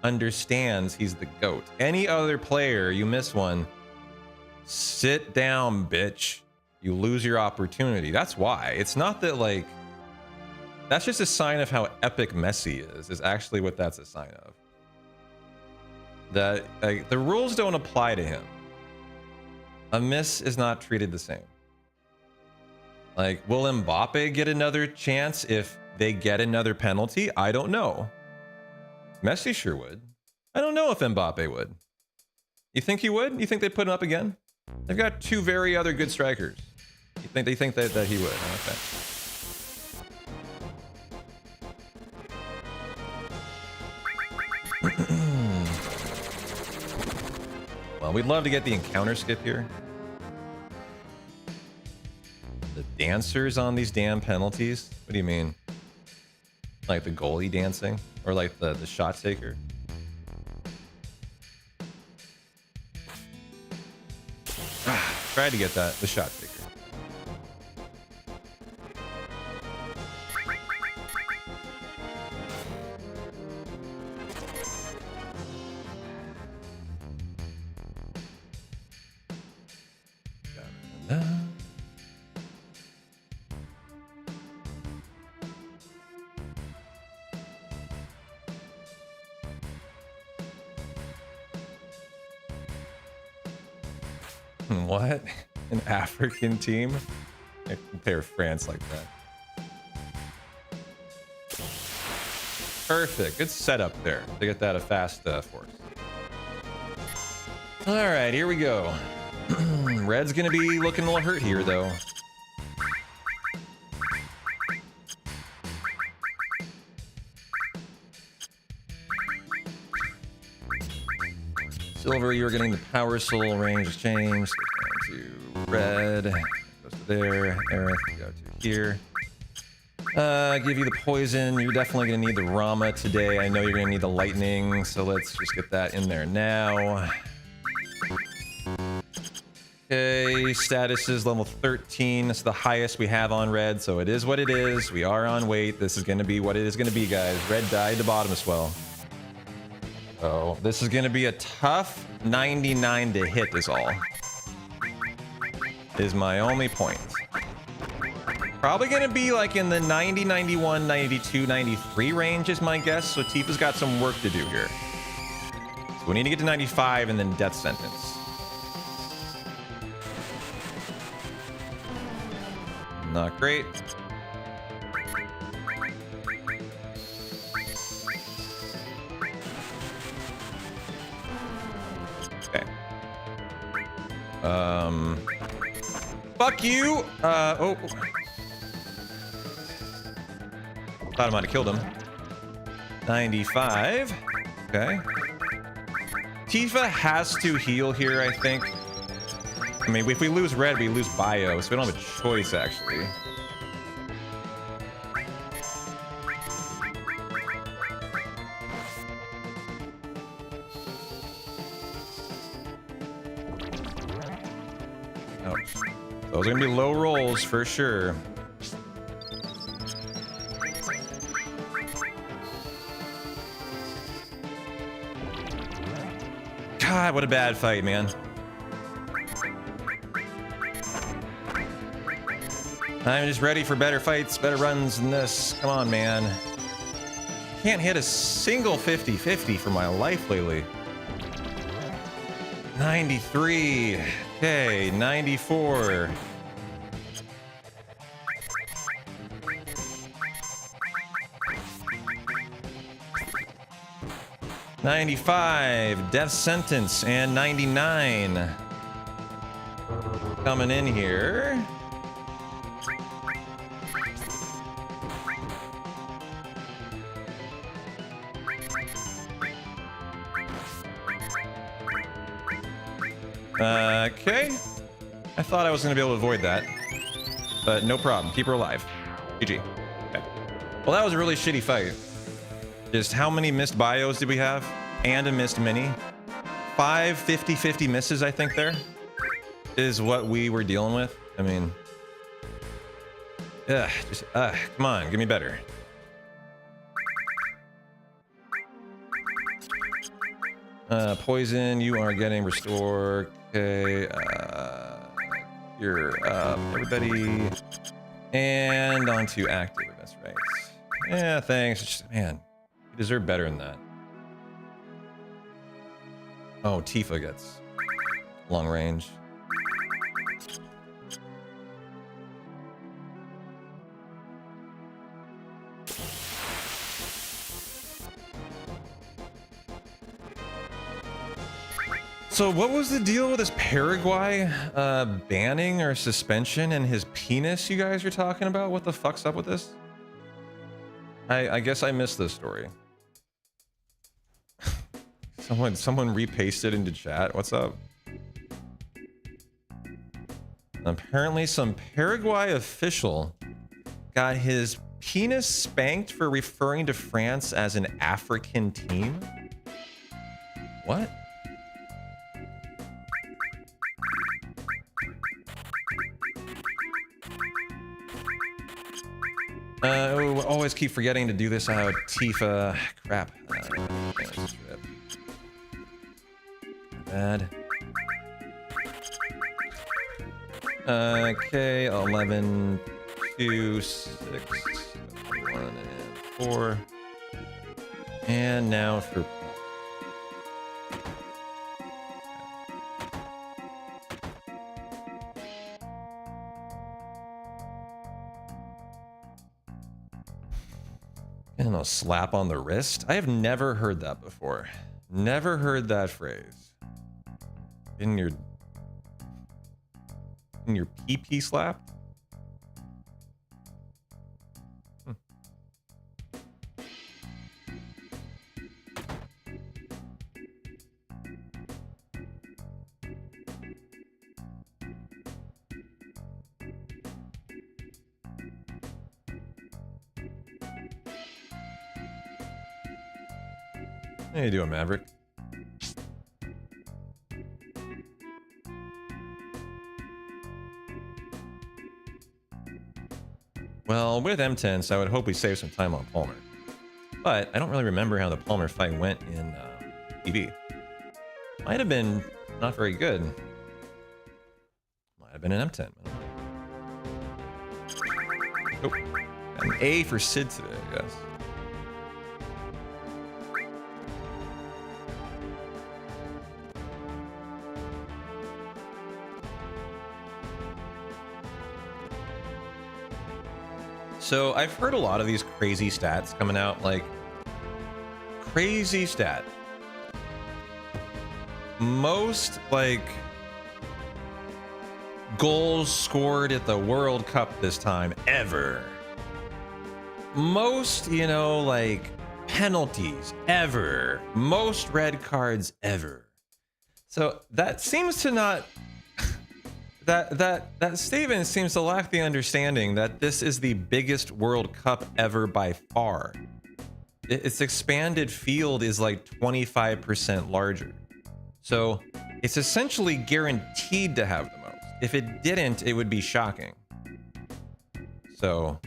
understands he's the GOAT. Any other player, you miss one, Sit down, bitch. You lose your opportunity. That's why. It's not that, like, that's just a sign of how epic Messi is actually what that's a sign of. That, like, the rules don't apply to him. A miss is not treated the same. Like, will Mbappe get another chance if they get another penalty? I don't know. Messi sure would. I don't know if Mbappe would. You think he would? You think they'd put him up again? They've got two very other good strikers. You think they think that he would? Okay. Well, we'd love to get the encounter skip here. The dancers on these damn penalties? What do you mean? Like the goalie dancing? Or like the shot taker? Tried to get that, the shot taker. What? An African team? I compare France like that. Perfect. Good setup there to get that a fast force. All right, here we go. Red's gonna be looking a little hurt here, though. Silver, you're getting the power soul range exchange. To red, goes to there. Aerith, go to here. Give you the poison. You're definitely gonna need the Rama today. I know you're gonna need the lightning, so let's just get that in there now. Okay, status is level 13. It's the highest we have on red, so it is what it is. We are on weight. This is gonna be what it is gonna be, guys. Red died the bottom as well. Oh, this is gonna be a tough 99 to hit is all. Is my only point. Probably gonna be like in the 90, 91, 92, 93 range is my guess, so Tifa's got some work to do here. So we need to get to 95 and then death sentence. Not great. Okay. Fuck you! Oh. Thought I might have killed him. 95. Okay. Tifa has to heal here, I think. I mean, if we lose red, we lose bio, so we don't have a choice, actually. Ouch. Those are gonna be low rolls for sure. God, what a bad fight, man. I'm just ready for better fights, better runs than this. Come on, man. Can't hit a single 50-50 for my life lately. 93. Okay, 94. $95, death sentence, and 99. Coming in here. Okay. I thought I was going to be able to avoid that. But no problem. Keep her alive. GG. Okay. Well, that was a really shitty fight. Just how many missed bios did we have? And a missed mini? 5 50-50 misses, I think, there is what we were dealing with. I mean... come on. Give me better. Poison, you are getting restore. Okay, You're up, everybody. And on to active, that's right. Yeah, thanks. Just, man, you deserve better than that. Oh, Tifa gets long range. So what was the deal with this Paraguay banning or suspension and his penis you guys are talking about? What the fuck's up with this? I guess I missed this story. Someone repasted into chat. What's up? Apparently some Paraguay official got his penis spanked for referring to France as an African team. What? Always keep forgetting to do this out. Tifa. Crap. Bad. Okay, 11, 2, 6, 1, and 4. And now for... And a slap on the wrist? I have never heard that before. Never heard that phrase. In your pee-pee slapped? How you doing, Maverick? Well, with M10s, I would hope we save some time on Palmer. But I don't really remember how the Palmer fight went in TV. Might have been not very good. Might have been an M10. Oh, got an A for Sid today, I guess. So I've heard a lot of these crazy stats coming out, like crazy stat. Most like goals scored at the World Cup this time ever. Most, you know, like penalties ever. Most red cards ever. So that seems to not that statement seems to lack the understanding that this is the biggest World Cup ever by far. Its expanded field is like 25% larger. So it's essentially guaranteed to have the most. If it didn't, it would be shocking. So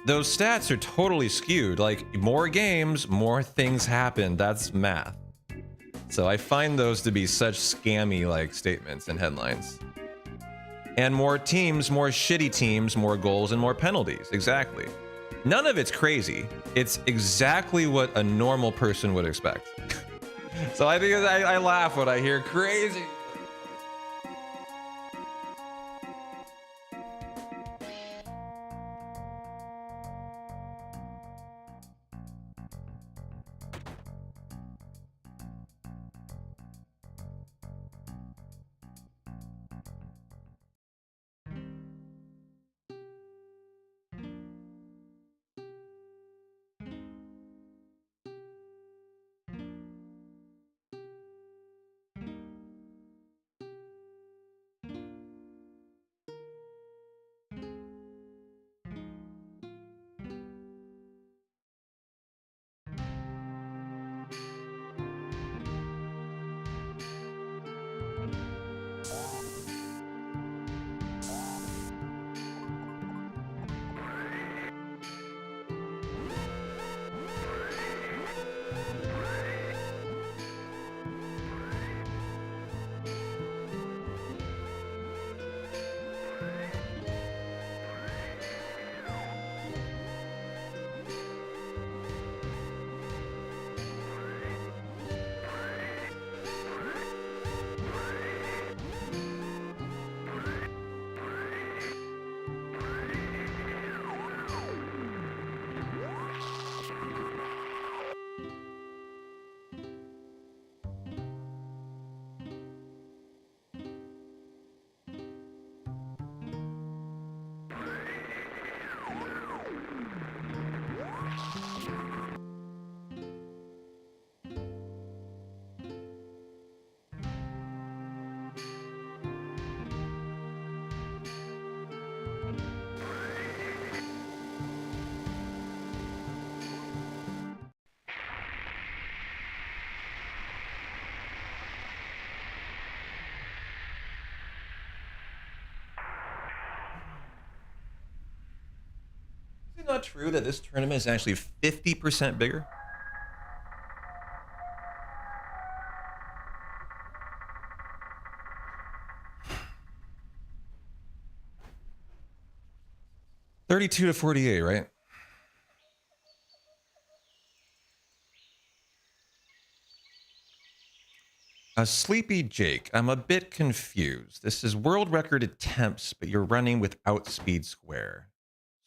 those stats are totally skewed. Like more games, more things happen. That's math. So I find those to be such scammy like statements and headlines. And more teams, more shitty teams, more goals and more penalties. Exactly. None of it's crazy. It's exactly what a normal person would expect. So I think I laugh when I hear crazy. not true that this tournament is actually 50% bigger? $32 to $48, right? Sleepy Jake, I'm a bit confused. This is world record attempts, but you're running without speed square.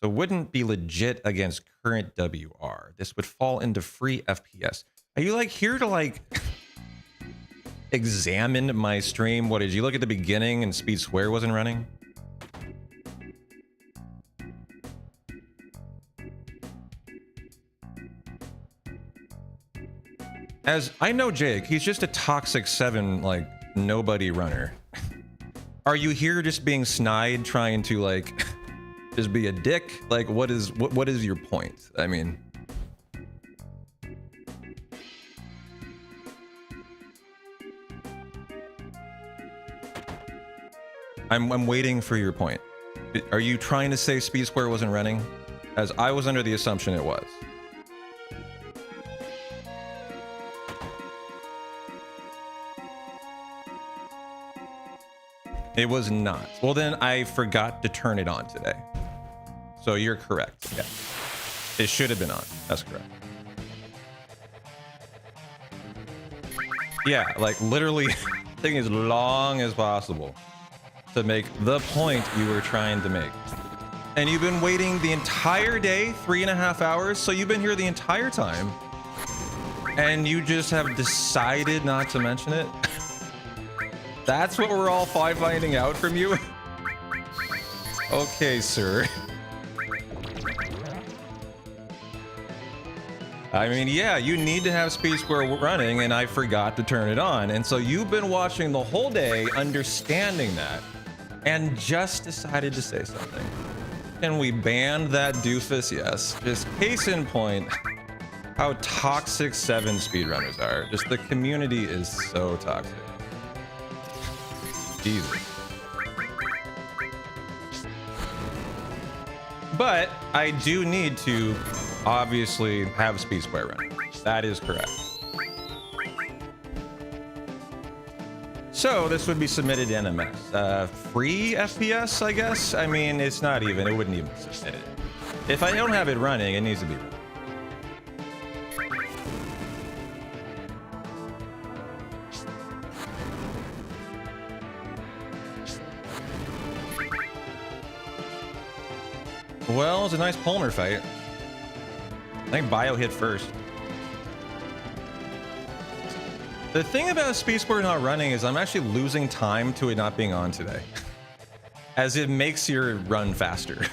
So wouldn't be legit against current WR. This would fall into free FPS. Are you like here to like examine my stream? What did you look at the beginning and speed square wasn't running? As I know Jake, he's just a toxic 7, like, nobody runner. Are you here just being snide, trying to, like, just be a dick? Like, what is your point? I mean... I'm waiting for your point. Are you trying to say Speed Square wasn't running? As I was under the assumption it was. It was not. Well, then I forgot to turn it on today. So you're correct. Yeah. It should have been on. That's correct. Yeah, like literally taking as long as possible to make the point you were trying to make. And you've been waiting the entire day, 3.5 hours. So you've been here the entire time. And you just have decided not to mention it. That's what we're all finding out from you? Okay, sir. I mean, yeah, you need to have Speed Square running, and I forgot to turn it on. And so you've been watching the whole day, understanding that, and just decided to say something. Can we ban that doofus? Yes. Just case in point, how toxic 7 speedrunners are. Just the community is so toxic. Jesus. But I do need to obviously have Speed Square running. That is correct. So this would be submitted to NMS. Free FPS, I guess? I mean, it's not even, it wouldn't even be submitted. If I don't have it running, it needs to be running. Well, it's a nice Palmer fight. I think Bio hit first. The thing about Speed Square not running is I'm actually losing time to it not being on today. As it makes your run faster.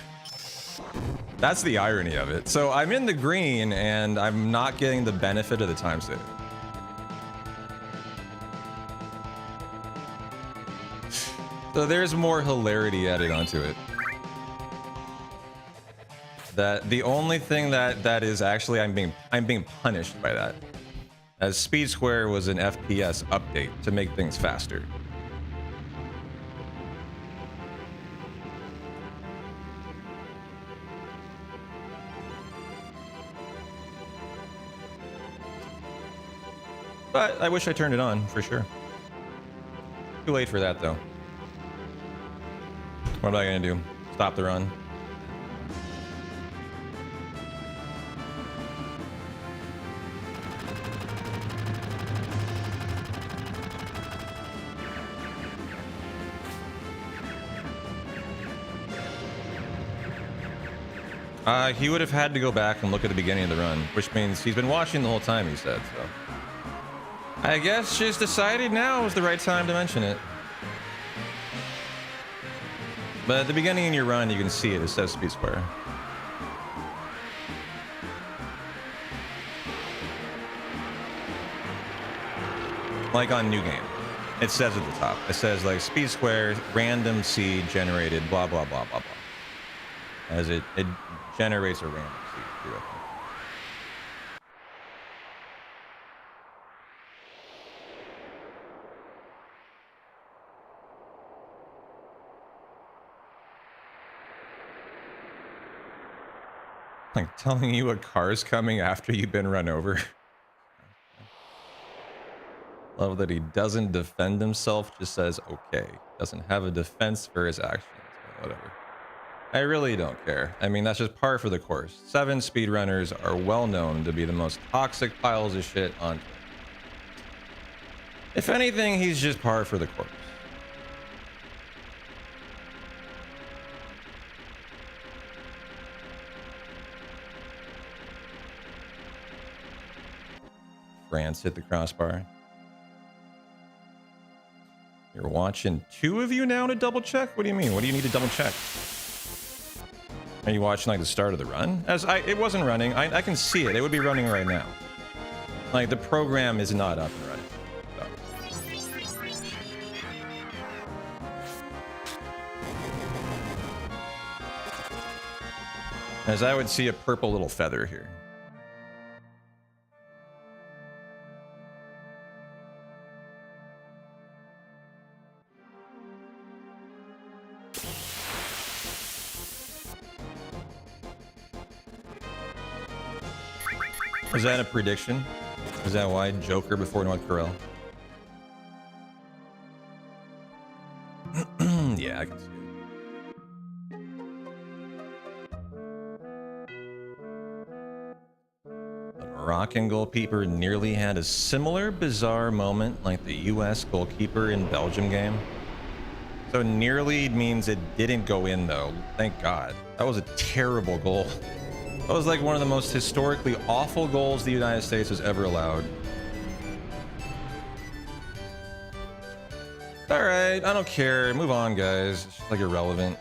That's the irony of it. So I'm in the green and I'm not getting the benefit of the time save. So there's more hilarity added onto it. That the only thing that is actually I'm being punished by that, as Speed Square was an FPS update to make things faster. But I wish I turned it on for sure. Too late for that though. What am I gonna do? Stop the run? He would have had to go back and look at the beginning of the run, which means he's been watching the whole time, he said, so. I guess she's decided now is the right time to mention it. But at the beginning of your run, you can see it says Speed Square. Like on New Game. It says at the top. It says like Speed Square, random seed generated, blah, blah, blah, blah, blah. As it generates a random seed. Like telling you a car's coming after you've been run over. Love that he doesn't defend himself, just says okay. Doesn't have a defense for his actions. Whatever. I really don't care. I mean, that's just par for the course. 7 speedrunners are well known to be the most toxic piles of shit on Twitter. If anything, he's just par for the course. France hit the crossbar. You're watching 2 of you now to double check? What do you mean? What do you need to double check? Are you watching like the start of the run? It wasn't running. I can see it. It would be running right now. Like the program is not up and running. So. As I would see a purple little feather here. Is that a prediction? Is that why Joker before North Corel? Yeah, I can see it. The Moroccan goalkeeper nearly had a similar bizarre moment like the US goalkeeper in Belgium game. So nearly means it didn't go in though. Thank God. That was a terrible goal. That was like one of the most historically awful goals the United States has ever allowed. All right, I don't care. Move on, guys. It's just like irrelevant.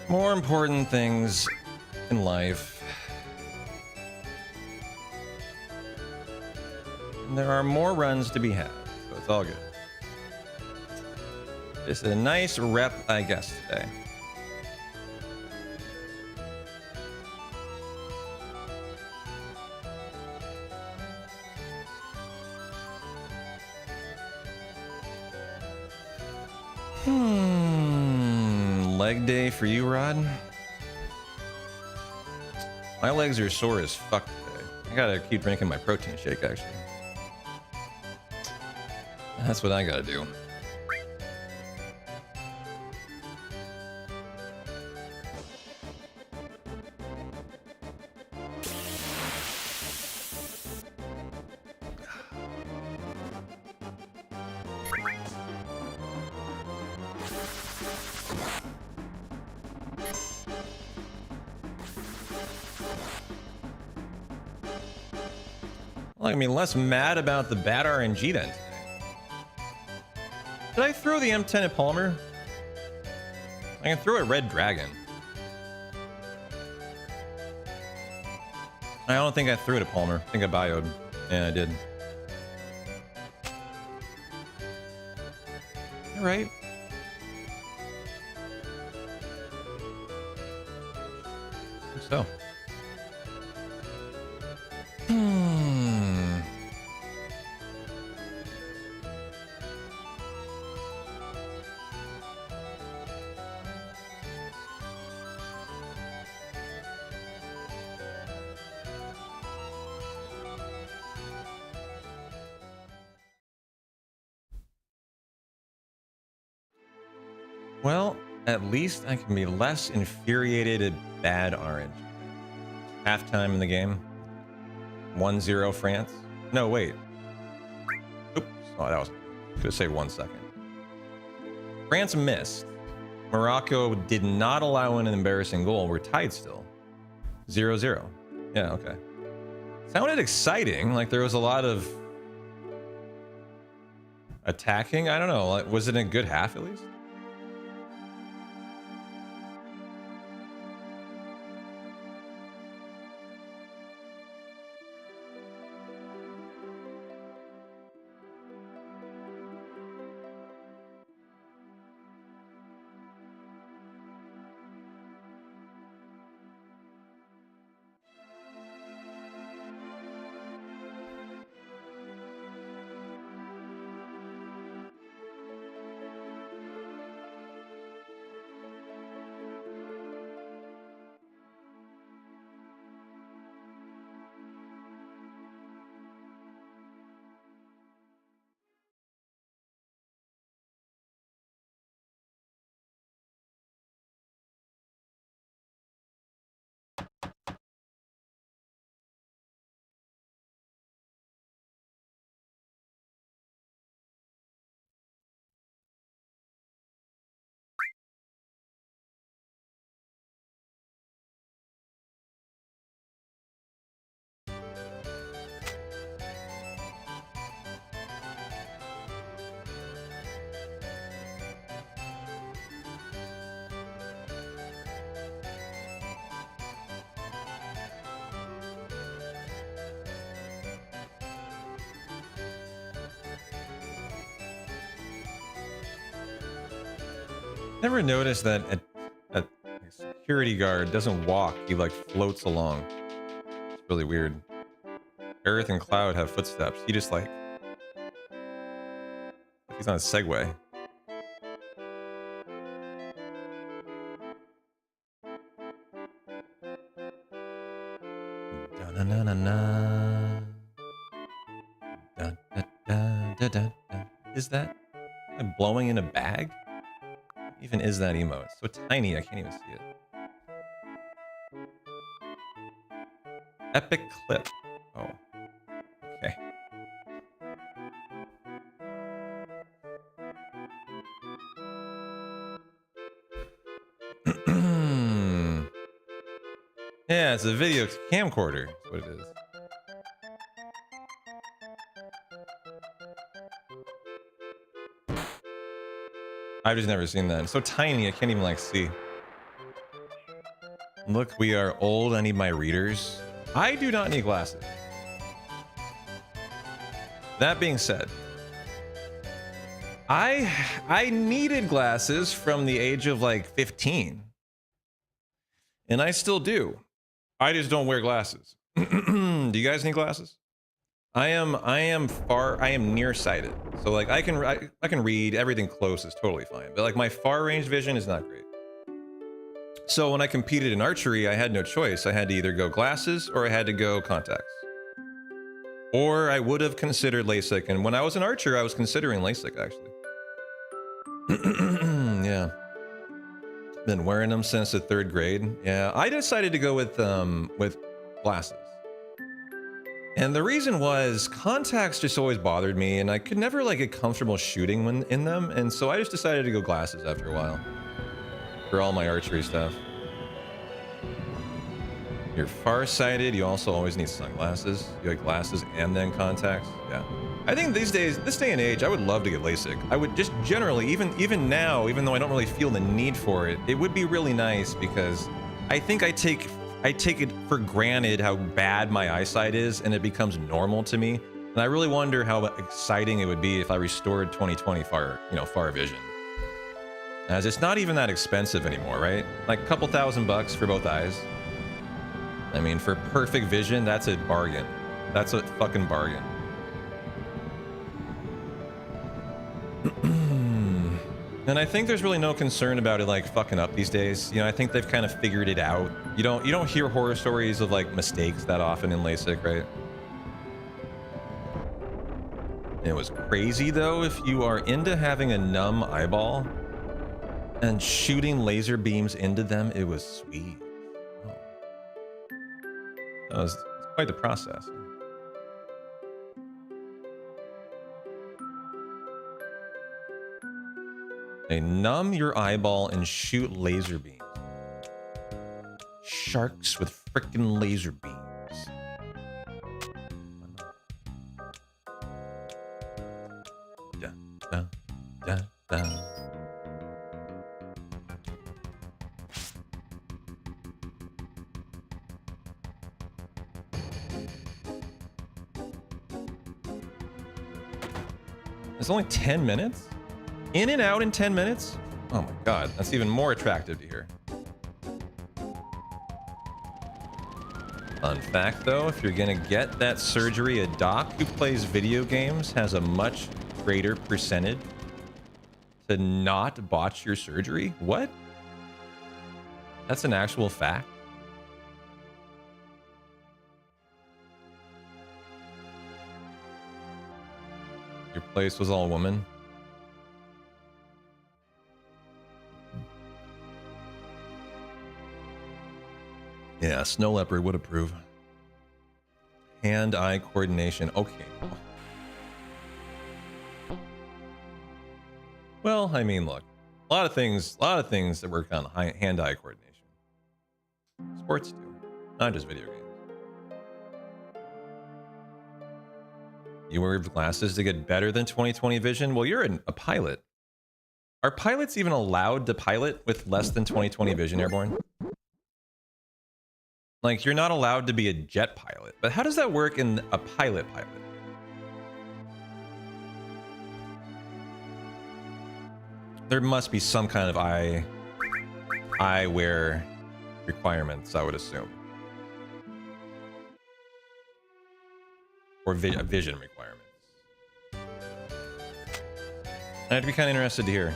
More important things in life. And there are more runs to be had, so it's all good. Just a nice rep, I guess, today. Leg day for you, Rod? My legs are sore as fuck today. I gotta keep drinking my protein shake, actually. That's what I gotta do. Well, I mean, less mad about the bad RNG then today. Did I throw the M10 at Palmer? I can throw a Red Dragon. I don't think I threw it at Palmer. I think I bioed. Yeah, I did. All right. I think so. Well, at least I can be less infuriated at bad RNG. Halftime in the game. 1-0 France. No, wait. Oops. Oh, that was... Could say 1 second. France missed. Morocco did not allow in an embarrassing goal. We're tied still. 0-0. Yeah, okay. Sounded exciting. Like there was a lot of attacking. I don't know. Like, was it a good half at least? Never noticed that a security guard doesn't walk, he like floats along. It's really weird. Earth and Cloud have footsteps. He just like... He's on a Segway. Da-na-na-na-na. Da-da-da-da-da-da. Is that like blowing in a bag? What even is that emote? It's so tiny I can't even see it. Epic clip. Oh. Okay. Yeah, it's a video camcorder. That's what it is. I've just never seen that. It's so tiny, I can't even like see. Look, we are old. I need my readers. I do not need glasses. That being said, I needed glasses from the age of like 15. And I still do. I just don't wear glasses. Do you guys need glasses? I am nearsighted. So like I can read everything close is totally fine. But like my far range vision is not great. So when I competed in archery, I had no choice. I had to either go glasses or I had to go contacts. Or I would have considered LASIK. And when I was an archer, I was considering LASIK actually. Yeah. Been wearing them since the 3rd grade. Yeah, I decided to go with glasses. And the reason was contacts just always bothered me and I could never like get comfortable shooting when in them. And so I just decided to go glasses after a while for all my archery stuff. You're farsighted. You also always need sunglasses. You like glasses and then contacts. Yeah. I think these days, this day and age, I would love to get LASIK. I would just generally, even now, even though I don't really feel the need for it, it would be really nice because I think I take it for granted how bad my eyesight is and it becomes normal to me. And I really wonder how exciting it would be if I restored 20/20 far vision. As it's not even that expensive anymore, right? Like a couple $1,000 for both eyes. I mean, for perfect vision, that's a bargain. That's a fucking bargain. And I think there's really no concern about it like fucking up these days. You know, I think they've kind of figured it out. You don't hear horror stories of like mistakes that often in LASIK, right? It was crazy though if you are into having a numb eyeball and shooting laser beams into them. It was sweet. Oh. That was quite the process. They numb your eyeball and shoot laser beams. Sharks with frickin' laser beams. Da, da, da, da. It's only 10 minutes? In and out in 10 minutes? Oh my god, that's even more attractive to hear. Fun fact though, if you're gonna get that surgery, a doc who plays video games has a much greater percentage to not botch your surgery? What? That's an actual fact? Your place was all woman? Yeah, Snow Leopard would approve. Hand-eye coordination. Okay. Well, I mean, look, a lot of things that work on hand-eye coordination. Sports do, not just video games. You wear glasses to get better than 20/20 vision? Well, you're a pilot. Are pilots even allowed to pilot with less than 20/20 vision airborne? Like, you're not allowed to be a jet pilot, but how does that work in a pilot? there must be some kind of eyewear requirements, I would assume. Or vision requirements. I'd be kind of interested to hear.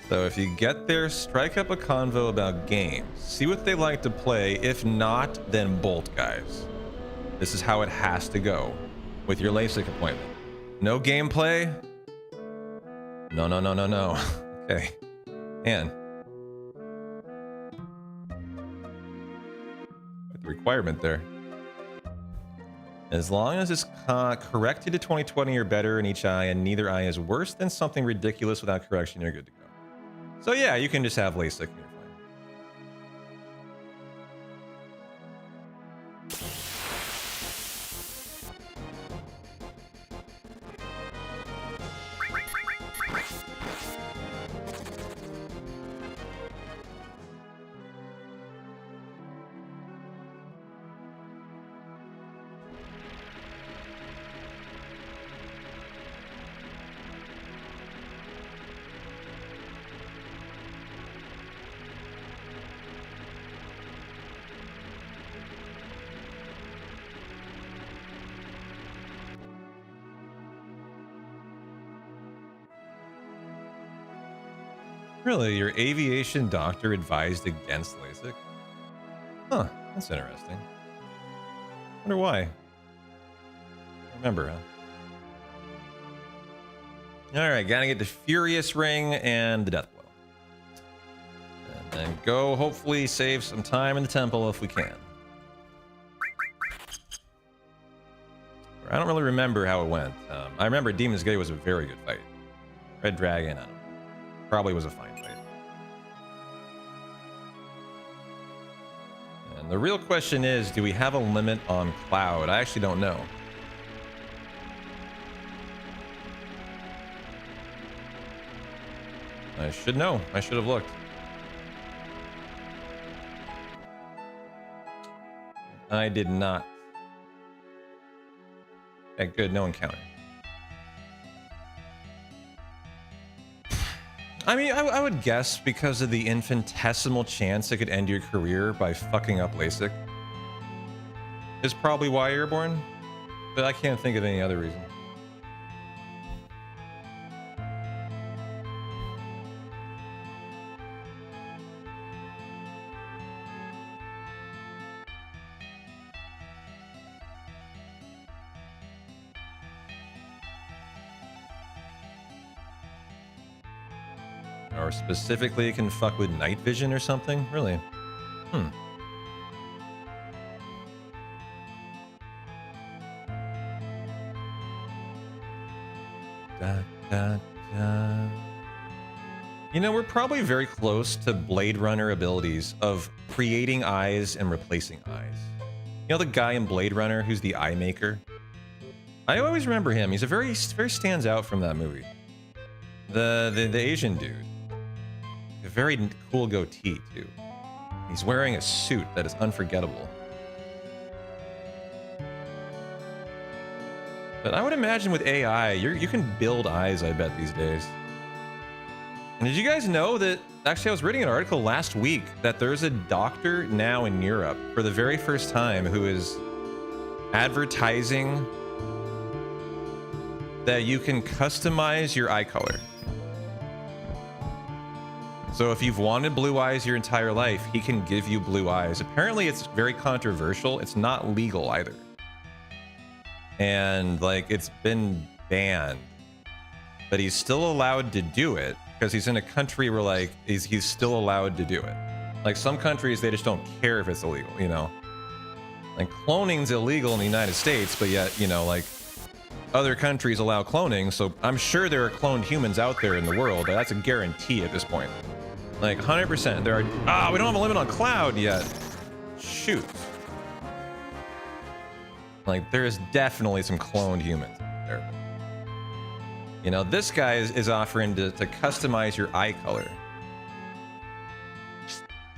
So if you get there, strike up a convo about games. See what they like to play. If not, then bolt, guys. This is how it has to go with your LASIK appointment. No gameplay? No, no, no, no, no. Okay. And the requirement there. As long as it's corrected to 20/20 or better in each eye and neither eye is worse than something ridiculous without correction, you're good to go. So yeah, you can just have LASIK and you're fine. Really? Your aviation doctor advised against LASIK? Huh, that's interesting. Wonder why. I remember, huh? Alright, gotta get the Furious Ring and the Death Blow. And then go hopefully save some time in the temple if we can. I don't really remember how it went. I remember Demon's Gate was a very good fight. Red Dragon, I don't know. Probably was a fine fight. And the real question is, do we have a limit on Cloud? I actually don't know. I should know. I should have looked. I did not. Okay, good. No encounter. I mean, I would guess because of the infinitesimal chance it could end your career by fucking up LASIK is probably why you're born, but I can't think of any other reason. Or specifically it can fuck with night vision or something? Really? Hmm. Da, da, da. You know, we're probably very close to Blade Runner abilities of creating eyes and replacing eyes. You know the guy in Blade Runner who's the eye maker? I always remember him. He's very stands out from that movie. The Asian dude. A very cool goatee, too. He's wearing a suit that is unforgettable. But I would imagine with AI, you can build eyes, I bet, these days. And did you guys know that... Actually, I was reading an article last week that there's a doctor now in Europe for the very first time who is advertising that you can customize your eye color. So if you've wanted blue eyes your entire life, he can give you blue eyes. Apparently it's very controversial. It's not legal either. And like it's been banned, but he's still allowed to do it because he's in a country where like he's still allowed to do it. Like some countries, they just don't care if it's illegal, you know? Like cloning's illegal in the United States, but yet, you know, like other countries allow cloning. So I'm sure there are cloned humans out there in the world. That's a guarantee at this point. Like 100%. There are. We don't have a limit on Cloud yet. Shoot. Like there is definitely some cloned humans there. You know, this guy is offering to customize your eye color.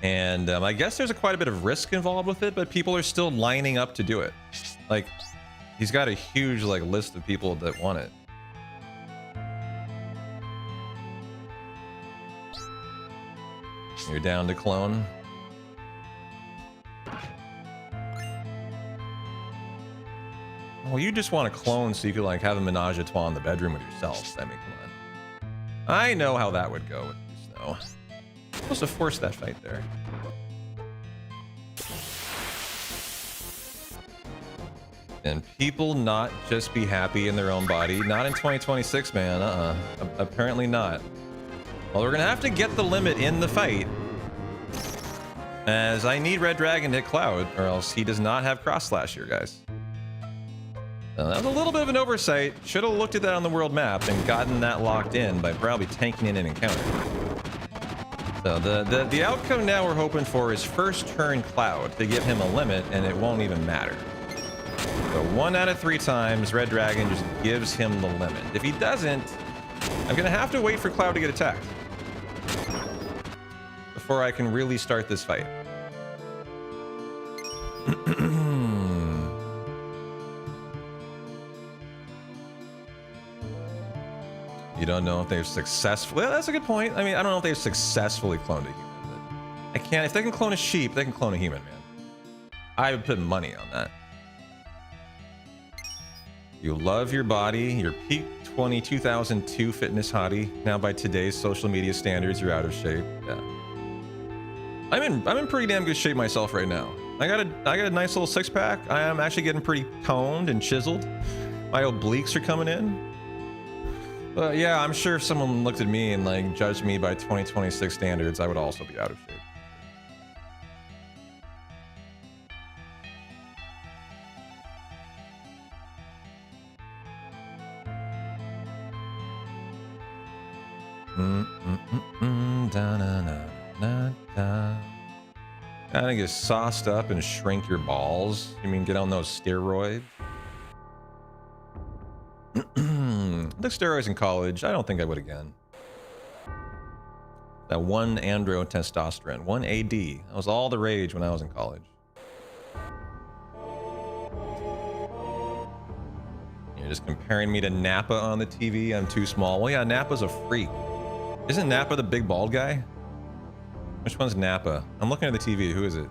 And I guess there's quite a bit of risk involved with it, but people are still lining up to do it. Like, he's got a huge like list of people that want it. You're down to clone. Well, you just want to clone so you could like have a menage a trois in the bedroom with yourself. I mean, come on. I know how that would go with you, Snow. I'm supposed to force that fight there. And people not just be happy in their own body. Not in 2026, man. Apparently not. Well, we're gonna have to get the limit in the fight, as I need Red Dragon to hit Cloud, or else he does not have cross slash here, guys. That was a little bit of an oversight. Should have looked at that on the world map and gotten that locked in by probably tanking in an encounter. So the outcome now we're hoping for is first turn Cloud to give him a limit, and it won't even matter. So 1 out of 3 times, Red Dragon just gives him the limit. If he doesn't, I'm gonna have to wait for Cloud to get attacked before I can really start this fight. You don't know if they've successfully... Well, that's a good point. I mean, I don't know if they've successfully cloned a human. But I can't... If they can clone a sheep, they can clone a human, man. I would put money on that. You love your body. Your peak 2002 fitness hottie. Now by today's social media standards, you're out of shape. Yeah. I'm in pretty damn good shape myself right now. I got a nice little six-pack. I am actually getting pretty toned and chiseled. My obliques are coming in. But yeah, I'm sure if someone looked at me and like judged me by 2026 standards, I would also be out of shape. Kind of get sauced up and shrink your balls. You mean get on those steroids? Took steroids in college. I don't think I would again. That one andro testosterone, 1 AD. That was all the rage when I was in college. You're just comparing me to Nappa on the TV. I'm too small. Well, yeah, Nappa's a freak. Isn't Nappa the big bald guy? Which one's Nappa? I'm looking at the TV. Who is it?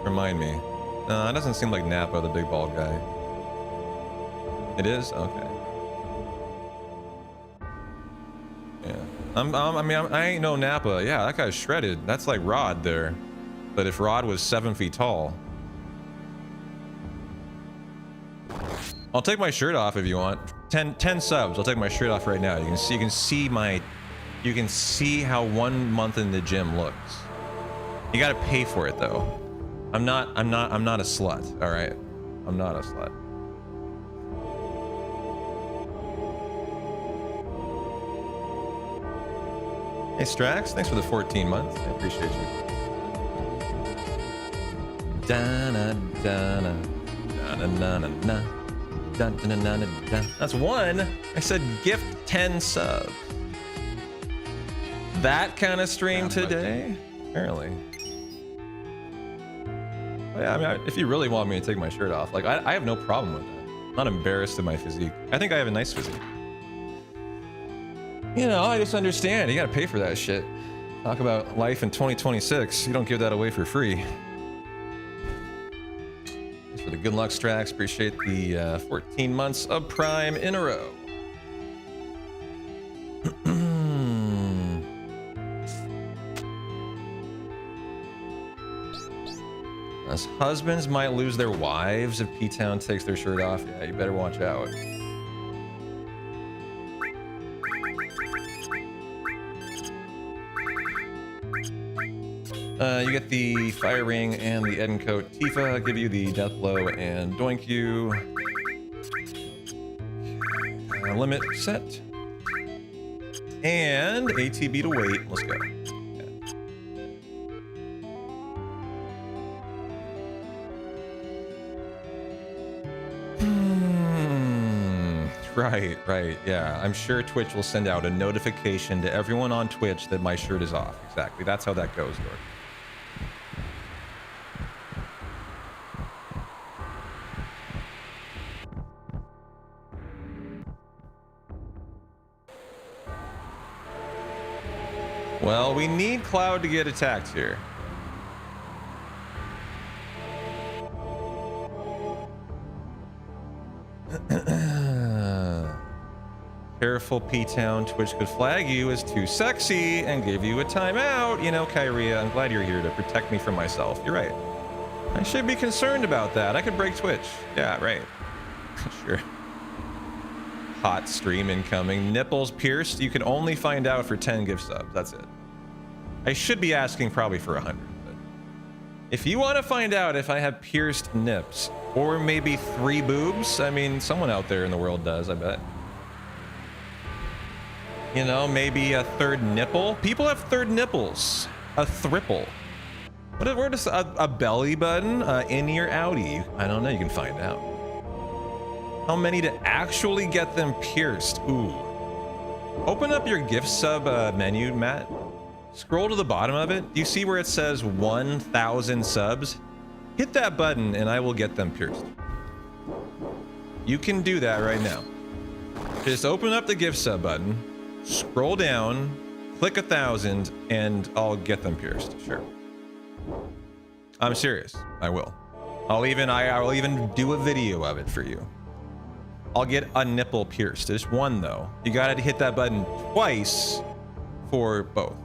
Remind me. No, it doesn't seem like Nappa, the big bald guy. It is? Okay. Yeah. I ain't no Nappa. Yeah, that guy's shredded. That's like Rod there. But if Rod was 7 feet tall. I'll take my shirt off if you want. 10 subs. I'll take my shirt off right now. You can see how 1 month in the gym looks. You gotta pay for it though. I'm not a slut, all right? I'm not a slut. Hey Strax, thanks for the 14 months. I appreciate you. That's 1. I said gift 10 subs. That kind of stream today? Apparently. Yeah, I mean, if you really want me to take my shirt off, like, I have no problem with that. I'm not embarrassed of my physique. I think I have a nice physique. You know, I just understand. You gotta pay for that shit. Talk about life in 2026. You don't give that away for free. Thanks for the good luck, Strax. Appreciate the 14 months of Prime in a row. As husbands might lose their wives if P-Town takes their shirt off. Yeah, you better watch out. You get the Fire Ring and the Eden Coat. Tifa give you the Death Blow and doink you. Limit set. And ATB to wait. Let's go. Right, right. Yeah, I'm sure Twitch will send out a notification to everyone on Twitch that my shirt is off. Exactly. That's how that goes, Dork. Well, we need Cloud to get attacked here. Careful, P-Town. Twitch could flag you as too sexy and give you a timeout. You know, Kyria, I'm glad you're here to protect me from myself. You're right. I should be concerned about that. I could break Twitch. Yeah, right. Sure. Hot stream incoming. Nipples pierced. You can only find out for 10 gift subs. That's it. I should be asking probably for 100. But if you want to find out if I have pierced nips or maybe 3 boobs, I mean, someone out there in the world does, I bet. You know, maybe a 3rd nipple. People have 3rd nipples. A thriple. Where does a belly button? In-ear outie? I don't know. You can find out. How many to actually get them pierced? Ooh. Open up your gift sub menu, Matt. Scroll to the bottom of it. Do you see where it says 1,000 subs? Hit that button and I will get them pierced. You can do that right now. Just open up the gift sub button. Scroll down, click 1,000, and I'll get them pierced. Sure. I'm serious. I will. I'll even do a video of it for you. I'll get a nipple pierced. Just one though. You gotta hit that button twice for both.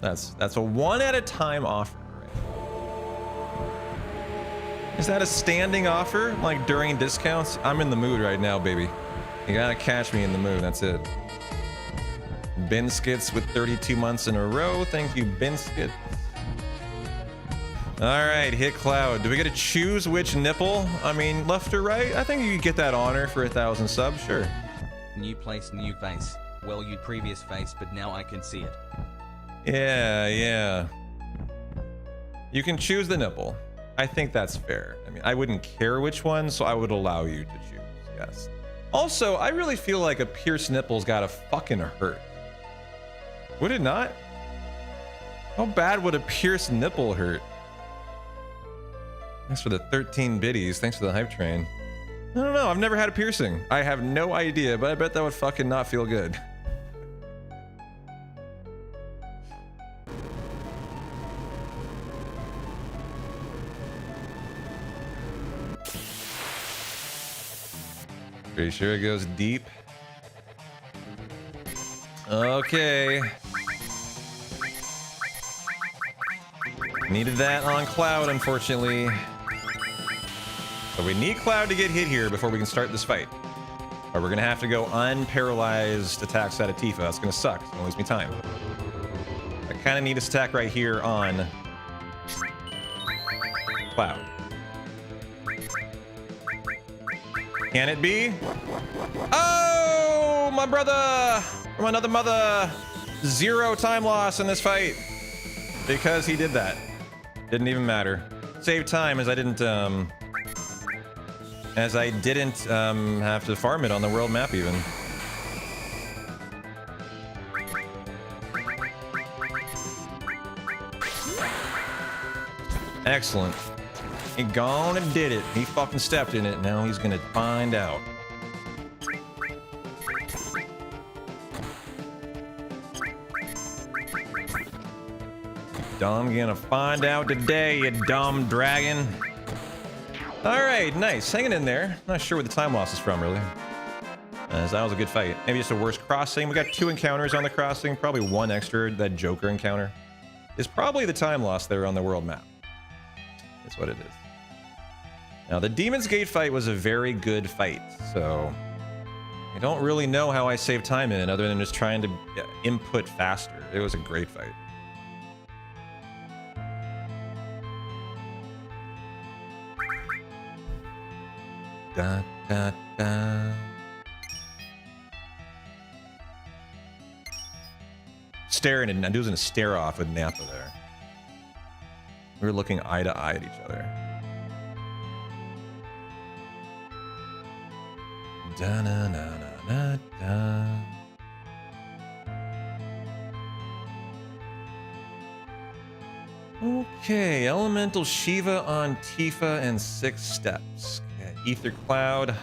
That's a 1 at a time offer. Right? Is that a standing offer? Like during discounts? I'm in the mood right now, baby. You gotta catch me in the mood. That's it. Binskits with 32 months in a row. Thank you, Binskit. All right, hit Cloud. Do we get to choose which nipple? I mean, left or right? I think you could get that honor for 1,000 subs, sure. New place, new face. Well, you previous face, but now I can see it. Yeah, yeah. You can choose the nipple. I think that's fair. I mean, I wouldn't care which one, so I would allow you to choose, yes. Also, I really feel like a pierced nipple's gotta fucking hurt. Would it not? How bad would a pierced nipple hurt? Thanks for the 13 biddies. Thanks for the hype train. I don't know. I've never had a piercing. I have no idea, but I bet that would fucking not feel good. Pretty sure it goes deep. Okay. Needed that on Cloud, unfortunately. So we need Cloud to get hit here before we can start this fight. Or we're gonna have to go unparalyzed attacks out of Tifa. That's gonna suck. It's gonna waste me time. I kinda need this attack right here on Cloud. Can it be? Oh, my brother from another mother. 0 time loss in this fight because he did that. Didn't even matter. Saved time as I didn't have to farm it on the world map even. Excellent. He gone and did it. He fucking stepped in it. Now he's gonna find out. I'm gonna find out today, you dumb dragon. All right, nice. Hanging in there. Not sure where the time loss is from, really. So that was a good fight. Maybe just a worse crossing. We got 2 encounters on the crossing. Probably 1 extra. That Joker encounter is probably the time loss there on the world map. That's what it is. Now, the Demon's Gate fight was a very good fight, so I don't really know how I saved time in it other than just trying to input faster. It was a great fight. Da, da, da. Staring and I'm doing a stare off with Nappa there. We were looking eye to eye at each other. Da-na-na-na-na-na. Okay, Elemental Shiva on Tifa and 6 steps. Okay, Ether Cloud,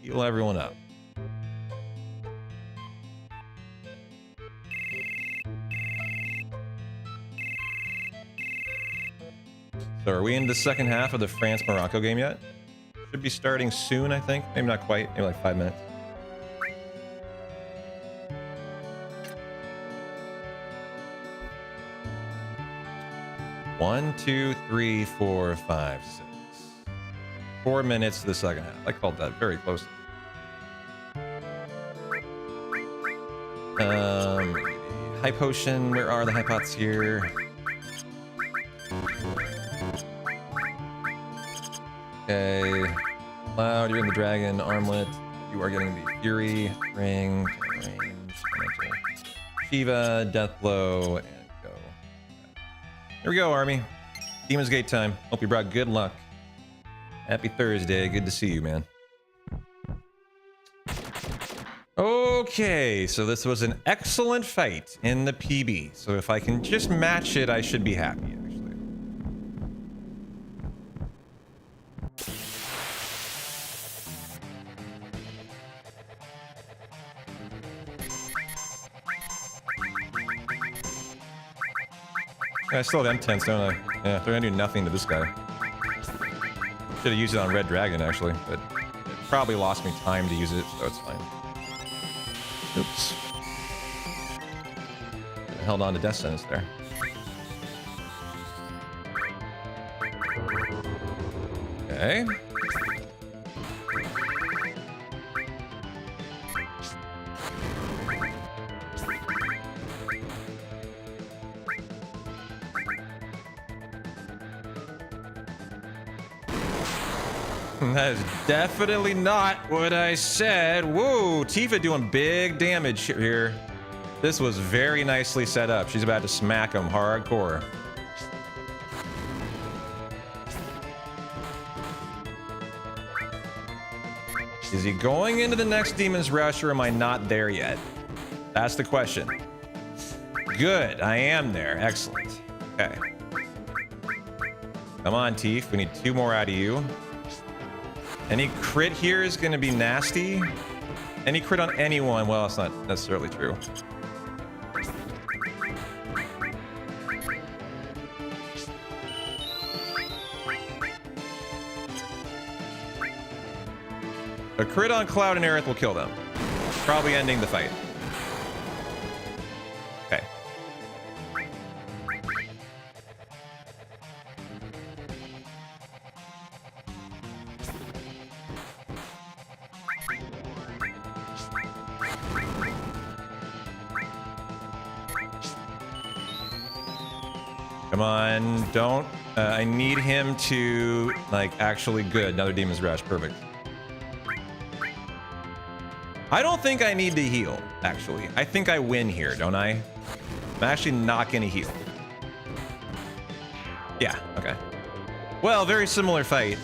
heal everyone up. So are we in the second half of the France-Morocco game yet? Should be starting soon, I think. Maybe not quite, maybe like 5 minutes. One, 2, 3, 4, 5, 6. 4 minutes to the second half. I called that very closely. High potion. Where are the high pots here? Okay. Cloud, you're in the dragon. Armlet. You are getting the Fury. Ring. Range. Shiva. Deathblow. And go. Here we go, Army. Demon's Gate time. Hope you brought good luck. Happy Thursday. Good to see you, man. Okay, so this was an excellent fight in the PB. So if I can just match it, I should be happy, actually. I still have M10s, don't I? Yeah, they're gonna do nothing to this guy. Should have used it on Red Dragon, actually, but it probably lost me time to use it, so it's fine. Oops. Held on to Death Sentence there. Okay. That is definitely not what I said. Whoa, Tifa doing big damage here. This was very nicely set up. She's about to smack him hardcore. Is he going into the next Demon's Rush, or am I not there yet? That's the question. Good, I am there. Excellent. Okay. Come on, Tifa. We need 2 more out of you. Any crit here is going to be nasty. Any crit on anyone, well, it's not necessarily true. A crit on Cloud and Aerith will kill them. Probably ending the fight. Okay. Come on, don't. I need him to, like, actually good. Another Demon's Rush. Perfect. I don't think I need to heal, actually. I think I win here, don't I? I'm actually not gonna heal. Yeah, okay. Well, very similar fight.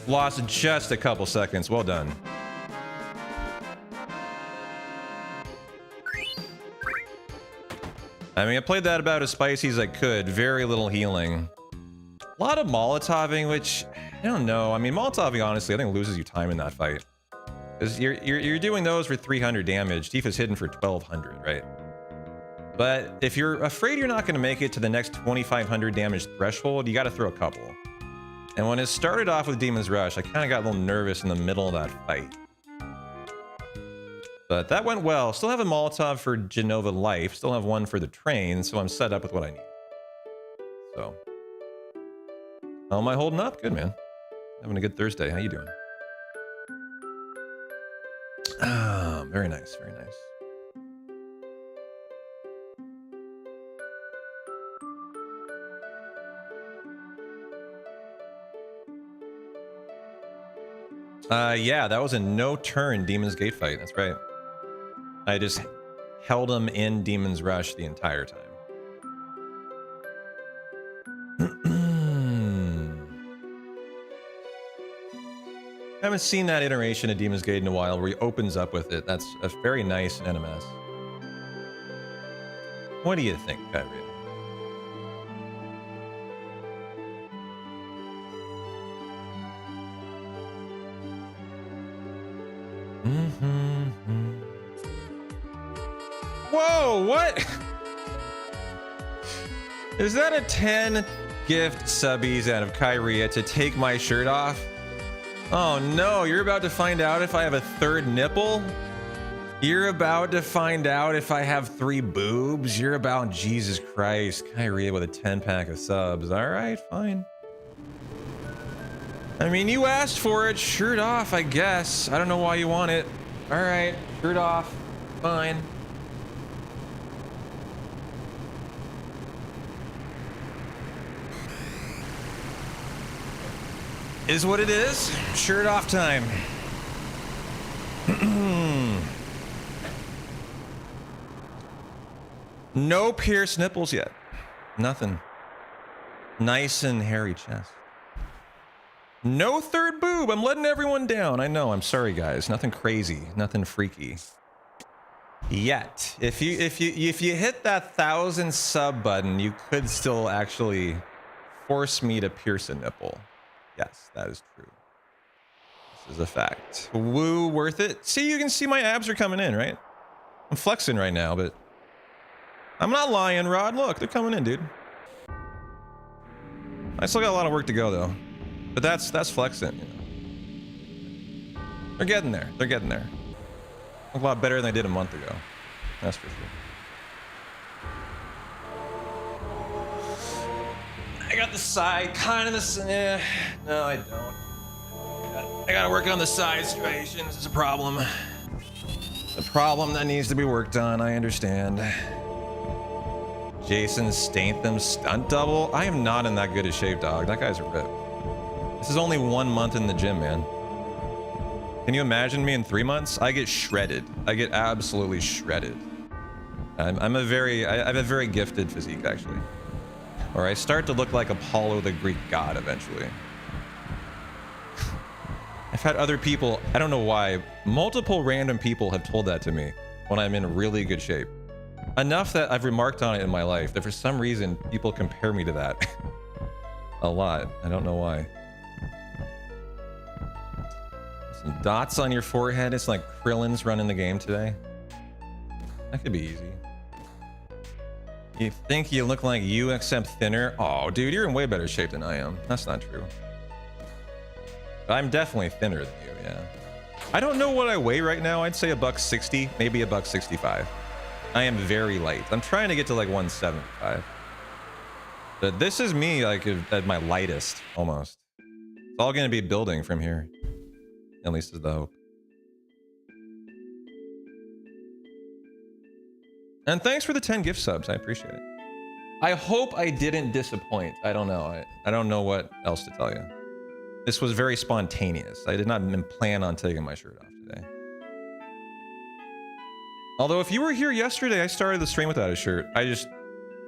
Lost just a couple seconds. Well done. I mean, I played that about as spicy as I could. Very little healing. A lot of Molotoving, which, I don't know. I mean, Molotoving, honestly, I think loses you time in that fight. Because you're doing those for 300 damage. Tifa's hidden for 1200, right? But if you're afraid you're not going to make it to the next 2500 damage threshold, you got to throw a couple. And when it started off with Demon's Rush, I kind of got a little nervous in the middle of that fight. But that went well. Still have a Molotov for Genova Life. Still have one for the train, so I'm set up with what I need. So. How am I holding up? Good, man. Having a good Thursday. How you doing? Ah, very nice, very nice. Yeah, that was a no-turn Demon's Gate fight. That's right. I just held him in Demon's Rush the entire time. I haven't seen that iteration of Demon's Gate in a while where he opens up with it. That's a very nice NMS. What do you think, Kyrie? Whoa, what? Is that a 10 gift subbies out of Kyrie to take my shirt off? Oh no, you're about to find out if I have a third nipple? You're about to find out if I have 3 boobs? You're about, Jesus Christ, Kyrie with a 10 pack of subs. All right, fine. I mean, you asked for it, shirt off, I guess. I don't know why you want it. All right, shirt off, fine. Is what it is. Shirt off time. No pierced nipples yet. Nothing. Nice and hairy chest. No third boob. I'm letting everyone down. I know. I'm sorry, guys. Nothing crazy. Nothing freaky. Yet. If you hit that 1,000 sub button, you could still actually force me to pierce a nipple. Yes, that is true. This is a fact. Woo, worth it. See, you can see my abs are coming in, right? I'm flexing right now, but I'm not lying, Rod. Look, they're coming in, dude. I still got a lot of work to go, though. But that's flexing, you know. They're getting there. They're getting there. A lot better than I did a month ago. That's for sure. I got the side, kind of the... no, I don't. I gotta work on the side striations. It's a problem. A problem that needs to be worked on, I understand. Jason Statham stunt double? I am not in that good a shape, dog. That guy's a rip. This is only 1 month in the gym, man. Can you imagine me in 3 months? I get shredded. I get absolutely shredded. I have a very gifted physique, actually. Or I start to look like Apollo the Greek god eventually. I've had other people, I don't know why, multiple random people have told that to me when I'm in really good shape. Enough that I've remarked on it in my life that for some reason people compare me to that. A lot. I don't know why. Some dots on your forehead. It's like Krillin's running the game today. That could be easy. You think you look like you except thinner? Oh, dude, you're in way better shape than I am. That's not true. I'm definitely thinner than you, yeah. I don't know what I weigh right now. I'd say $160, maybe $165. I am very light. I'm trying to get to like 175. But this is me like at my lightest, almost. It's all going to be building from here. At least is the hope. And thanks for the 10 gift subs. I appreciate it. I hope I didn't disappoint. I don't know. I don't know what else to tell you. This was very spontaneous. I did not plan on taking my shirt off today. Although if you were here yesterday, I started the stream without a shirt. I just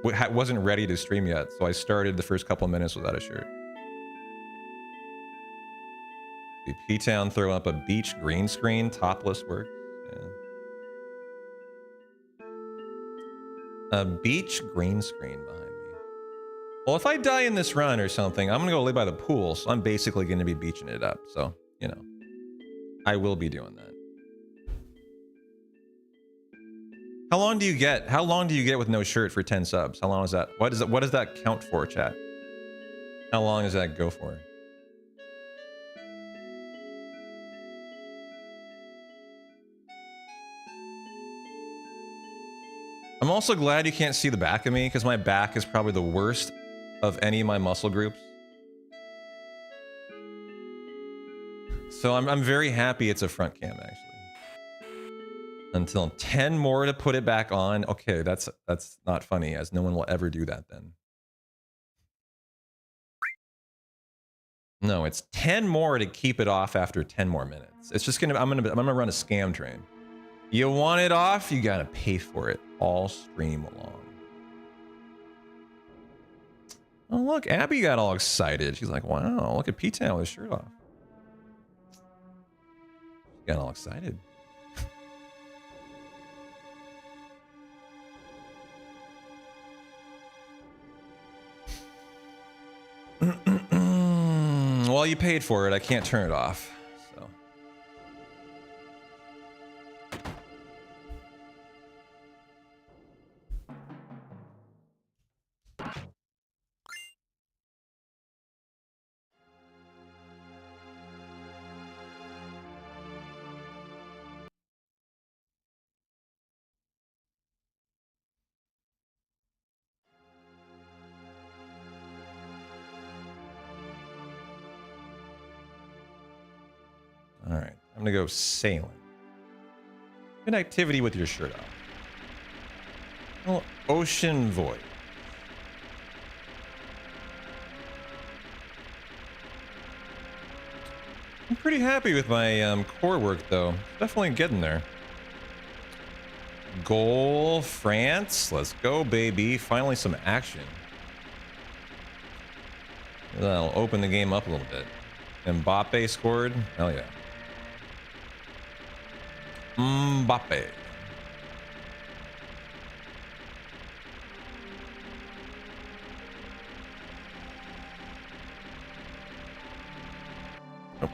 wasn't ready to stream yet. So I started the first couple minutes without a shirt. P-Town throw up a beach green screen. Topless work. Yeah. A beach green screen behind me. Well, if I die in this run or something, I'm gonna go lay by the pool, so I'm basically gonna be beaching it up. So, you know, I will be doing that. How long do you get? How long do you get with no shirt for 10 subs? How long is that? What does that count for, chat? How long does that go for? I'm also glad you can't see the back of me because my back is probably the worst of any of my muscle groups. So I'm very happy it's a front cam actually. Until 10 more to put it back on. Okay, that's not funny as no one will ever do that then. No, it's 10 more to keep it off after 10 more minutes. It's just I'm gonna run a scam train. You want it off, you gotta pay for it all stream along. Oh look, Abby got all excited. She's like, wow, look at P-Town with his shirt off. Got all excited. Well, you paid for it. I can't turn it off. So. All right, I'm gonna go sailing. Good activity with your shirt off. Oh, ocean voyage. I'm pretty happy with my core work, though. Definitely getting there. Goal, France. Let's go, baby. Finally, some action. That'll open the game up a little bit. Mbappe scored. Hell yeah. Mbappe. Oh.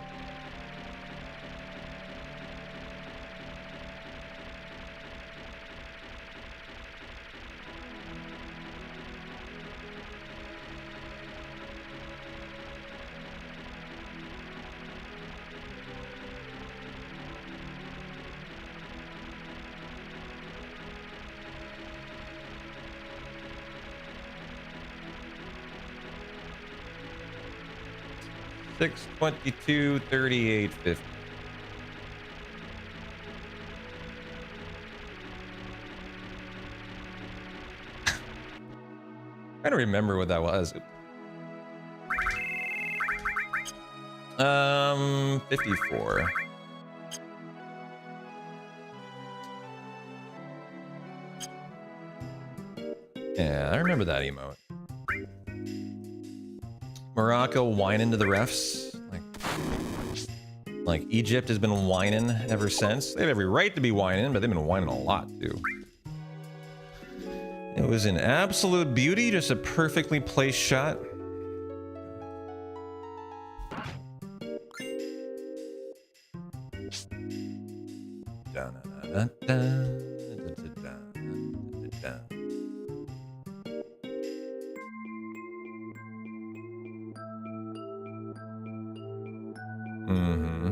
$622, $38.50. I don't remember what that was. 54. Yeah, I remember that emote. Morocco whining to the refs. Like Egypt has been whining ever since. They have every right to be whining, but they've been whining a lot too. It was an absolute beauty, just a perfectly placed shot.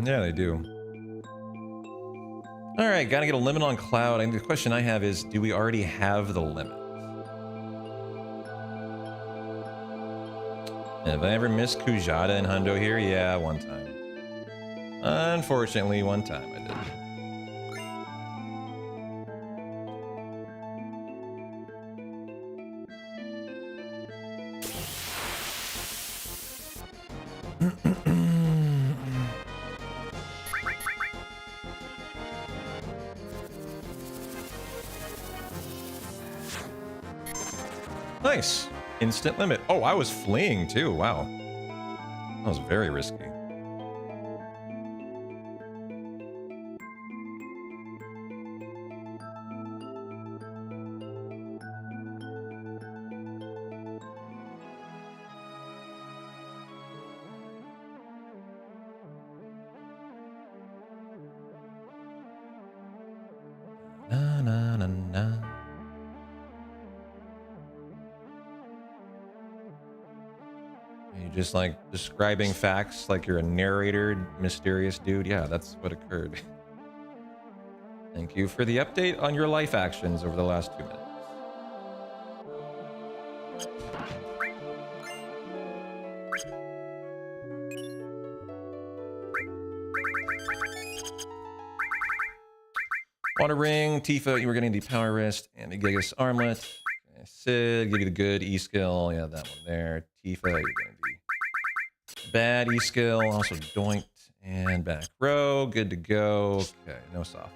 Yeah, they do. All right, gotta get a limit on Cloud. And the question I have is, do we already have the limit? Have I ever missed Kujata and Hundo here? Yeah, one time. Unfortunately, one time I did. Nice. Instant limit. Oh, I was fleeing too. Wow. That was very risky. Na, na, na, na. You just like describing facts like you're a narrator, mysterious dude. Yeah, that's what occurred. Thank you for the update on your life actions over the last 2 minutes. Water ring, Tifa, you were getting the power wrist and the Gigas armlet. Okay, Sid, give you the good E skill. Yeah, that one there. Tifa, you're getting the bad E skill. Also doinked and back row. Good to go. Okay, no soft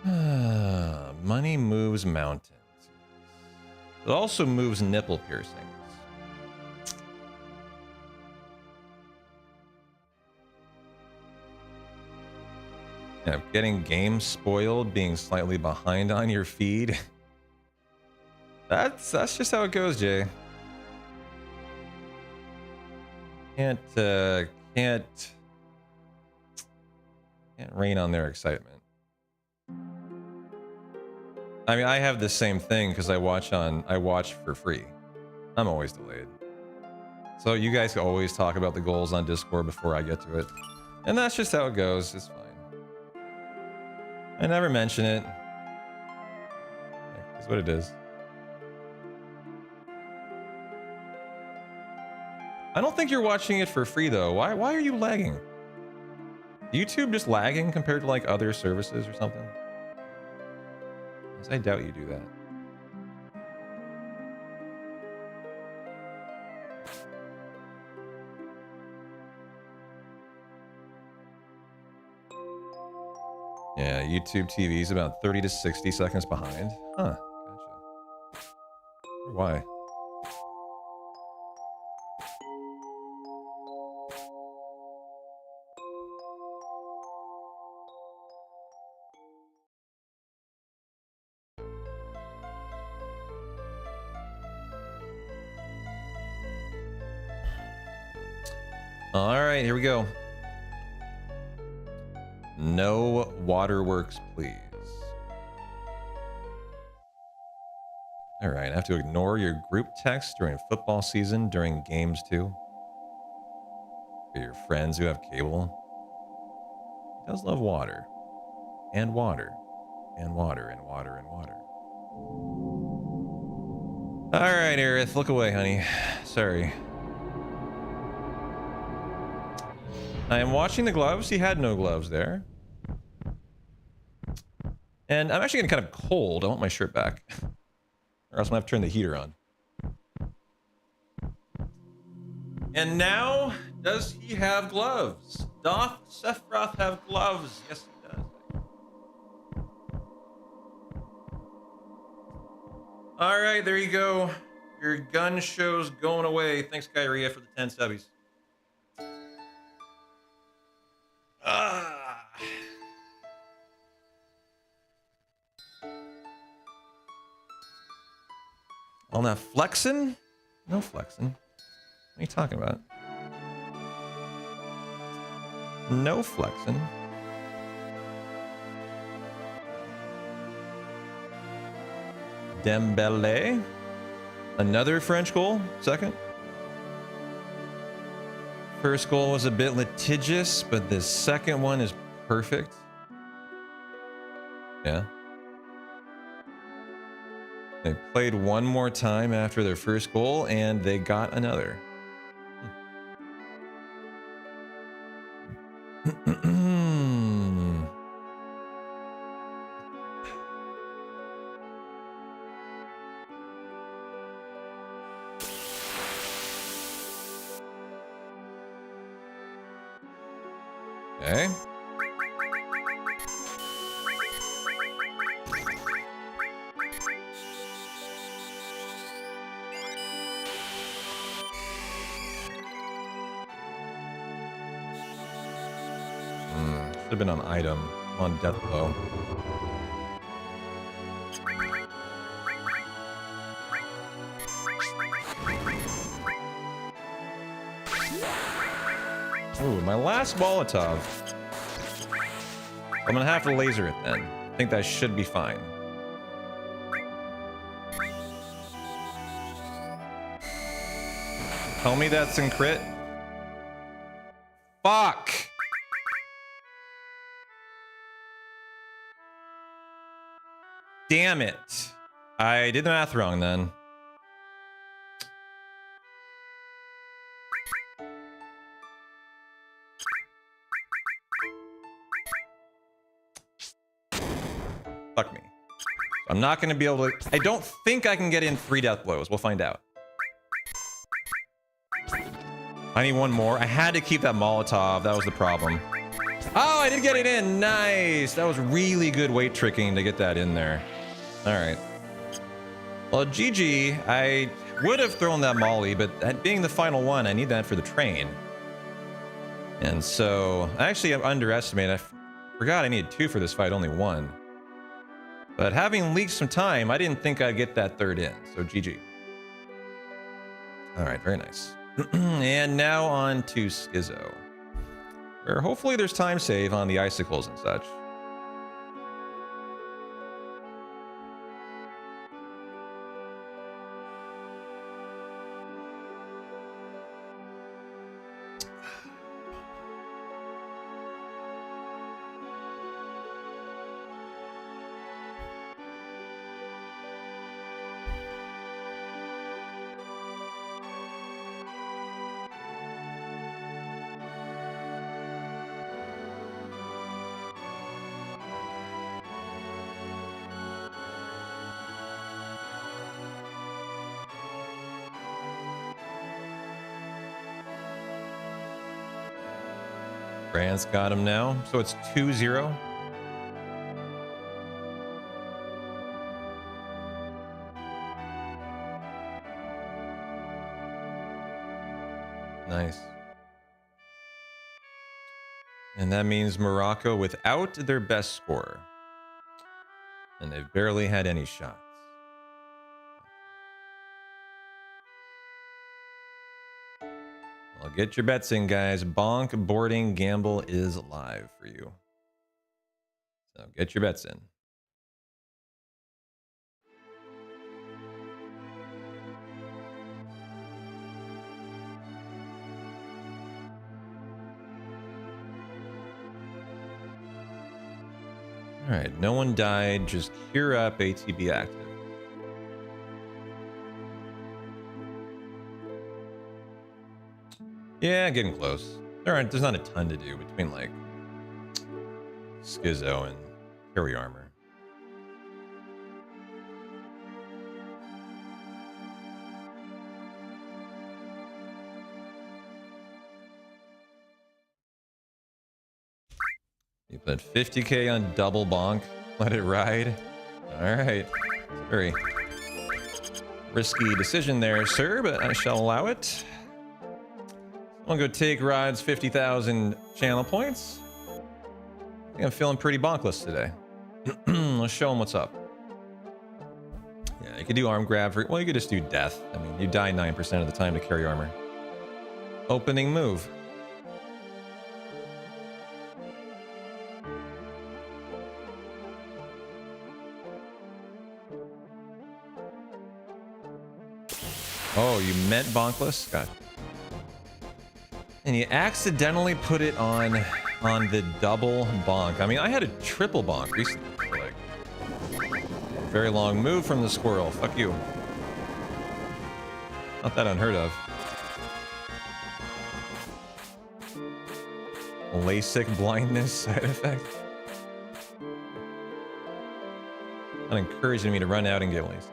lock. Money moves mountains. It also moves nipple piercings. Yeah, getting game spoiled, being slightly behind on your feed. That's just how it goes, Jay. Can't rain on their excitement. I mean, I have the same thing because I watch for free. I'm always delayed. So you guys always talk about the goals on Discord before I get to it. And that's just how it goes. It's fine. I never mention it. It's what it is. I don't think you're watching it for free though. Why are you lagging? YouTube just lagging compared to like other services or something? I doubt you do that. Yeah, YouTube TV is about 30 to 60 seconds behind. Huh, gotcha. Why? All right, here we go. No waterworks, please. All right, I have to ignore your group text during football season, during games too. For your friends who have cable. He does love water. And water. And water, and water, and water. All right, Aerith, look away, honey. Sorry. I am watching the gloves. He had no gloves there. And I'm actually getting kind of cold. I want my shirt back. Or else I'm gonna have to turn the heater on. And now, does he have gloves? Doth Sephiroth have gloves? Yes, he does. All right, there you go. Your gun show's going away. Thanks, Kyria, for the 10 subbies. All that flexing? No flexing. What are you talking about? No flexing. Dembele. Another French goal. Second. First goal was a bit litigious, but the second one is perfect. Yeah. They played one more time after their first goal, and they got another. Okay. Should have been on item, on death blow. Ooh, my last Molotov. I'm gonna have to laser it then. I think that should be fine. Tell me that's in crit. Fuck! Damn it. I did the math wrong then. Fuck me. I'm not going to be able to... I don't think I can get in 3 death blows. We'll find out. I need one more. I had to keep that Molotov. That was the problem. Oh, I did get it in. Nice. That was really good weight tricking to get that in there. All right. Well, GG. I would have thrown that molly, but that being the final one, I need that for the train. And so, I actually underestimated. Forgot I needed 2 for this fight, only 1. But having leaked some time, I didn't think I'd get that 3rd in, so GG. Alright, very nice. And now on to Schizo, where hopefully there's time save on the icicles and such. Brand's got him now, so it's 2-0. Nice. And that means Morocco without their best scorer. And they've barely had any shots. Well, get your bets in, guys. Bonk boarding gamble is live for you. So get your bets in. All right, no one died. Just cure up ATB active. Yeah, getting close. There's not a ton to do between like Schizo and carry armor. You put 50k on double bonk. Let it ride. All right. It's a very risky decision there, sir, but I shall allow it. I'll go take Rod's 50,000 channel points. I think I'm feeling pretty bonkless today. Let's show him what's up. Yeah, you could do arm grab for, well, you could just do death. I mean, you die 9% of the time to carry armor. Opening move. Oh, you meant bonkless? Gotcha. And you accidentally put it on the double bonk. I mean, I had a triple bonk recently. Like, very long move from the squirrel. Fuck you. Not that unheard of. LASIK blindness side effect. Not encouraging me to run out and get LASIK.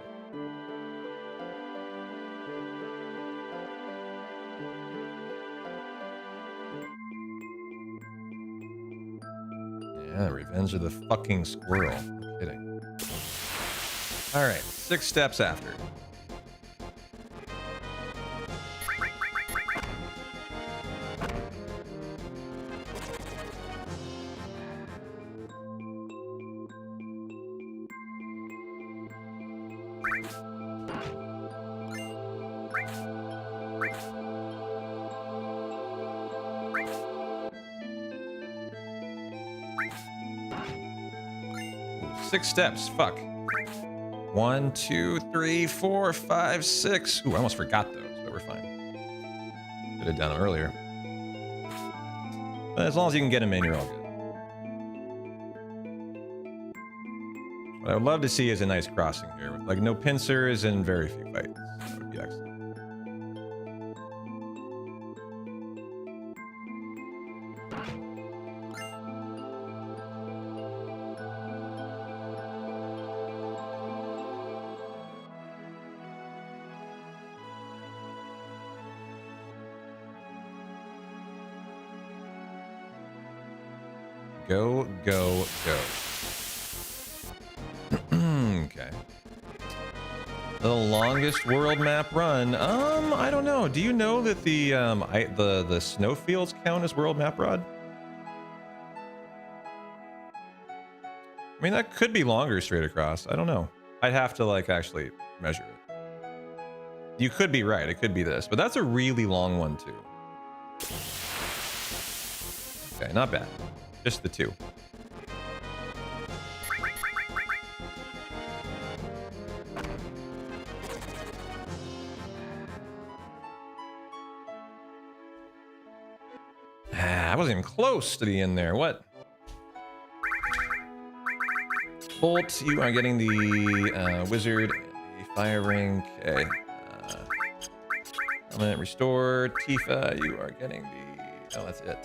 Yeah, revenge of the fucking squirrel. I'm kidding. Alright, 6 steps after. Six steps. Fuck. 1, 2, 3, 4, 5, 6. Ooh, I almost forgot those, but we're fine. Could have done them earlier. But as long as you can get them in, you're all good. What I would love to see is a nice crossing here with like no pincers and very few fights. That would be excellent. Go, go, go. Okay. The longest world map run. I don't know. Do you know that the snowfields count as world map run? I mean, that could be longer straight across. I don't know. I'd have to like actually measure it. You could be right. It could be this, but that's a really long one too. Okay, not bad. Just the two. I wasn't even close to the end there. What? Bolt, you are getting the wizard, the fire ring. Okay. Element restore. Tifa, you are getting the. Oh, that's it.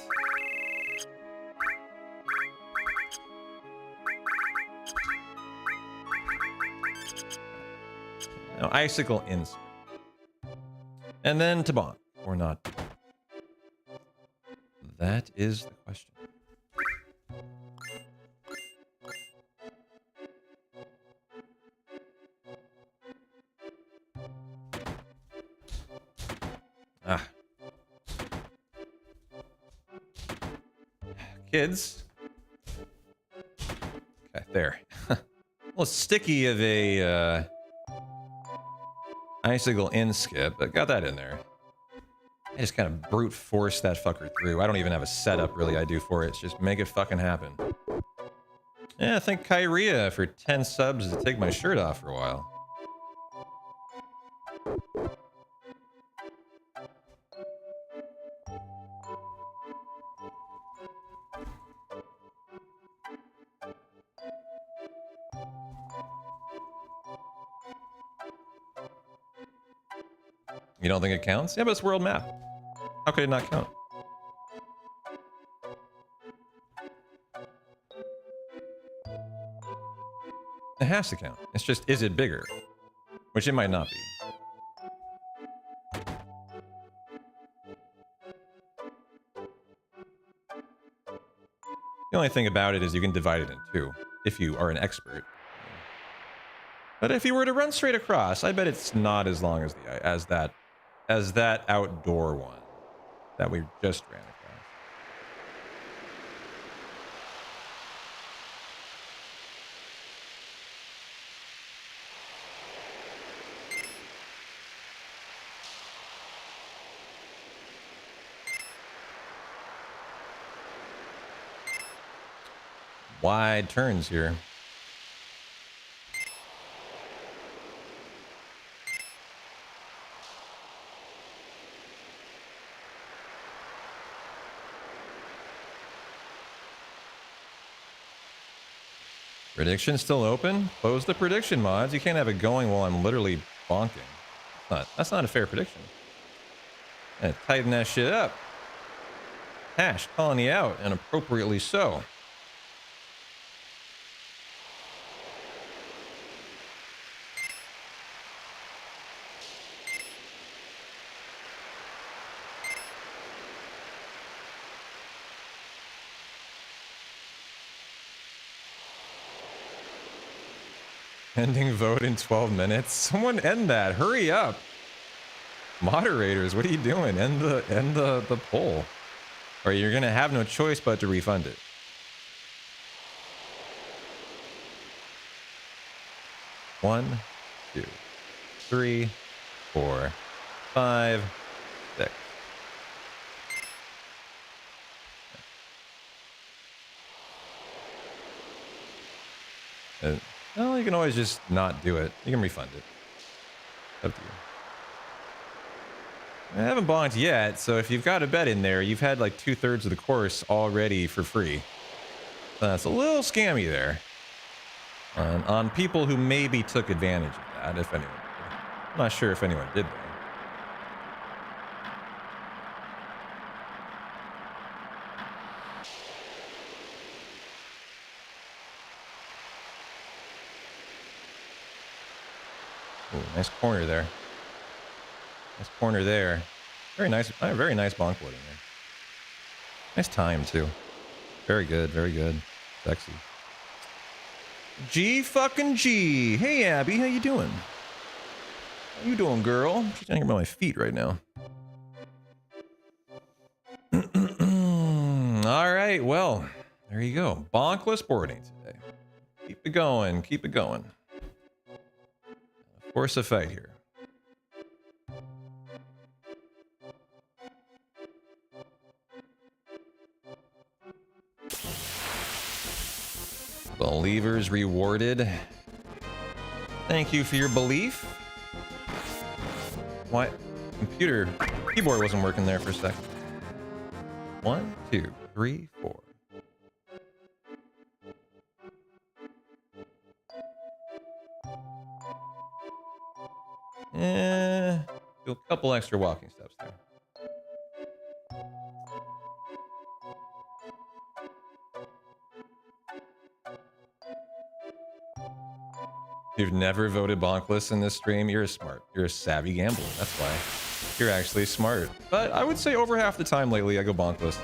Now, icicle insert. And then to bonk or not. That is the question. Ah. Kids. Okay, there. A little sticky of a icicle in skip, but got that in there. I just kind of brute force that fucker through. I don't even have a setup really I do for it. It's just make it fucking happen. Yeah, thank Kyria for 10 subs to take my shirt off for a while. You don't think it counts? Yeah, but it's world map. How could it not count? It has to count. It's just, is it bigger? Which it might not be. The only thing about it is you can divide it in two, if you are an expert. But if you were to run straight across, I bet it's not as long as that outdoor one that we just ran across. Wide turns here. Prediction still open? Close the prediction mods. You can't have it going while I'm literally bonking. That's not a fair prediction. Tighten that shit up. Hash calling you out, and appropriately so. Ending vote in 12 minutes. Someone end that. Hurry up. Moderators, what are you doing? End the poll. Or you're gonna have no choice but to refund it. One, 2, 3, 4, 5, 6. Well, you can always just not do it. You can refund it. Up to you. I haven't bonked yet, so if you've got a bet in there, you've had like 2/3 of the course already for free. That's a little scammy there. On people who maybe took advantage of that, if anyone did. I'm not sure if anyone did, though. Ooh, nice corner there. Nice corner there. Very nice bonk loading there. Nice time, too. Very good, very good. Sexy. G fucking G. Hey, Abby, how you doing? How you doing, girl? She's down here by my feet right now. All right, well, there you go. Bonkless boarding today. Keep it going. Keep it going. Force a fight here. Believers rewarded. Thank you for your belief. What? Keyboard wasn't working there for a second. 1, 2, 3, 4. Do a couple extra walking steps there. If you've never voted bonkless in this stream, you're smart. You're a savvy gambler. That's why. You're actually smart. But I would say over half the time lately I go bonkless.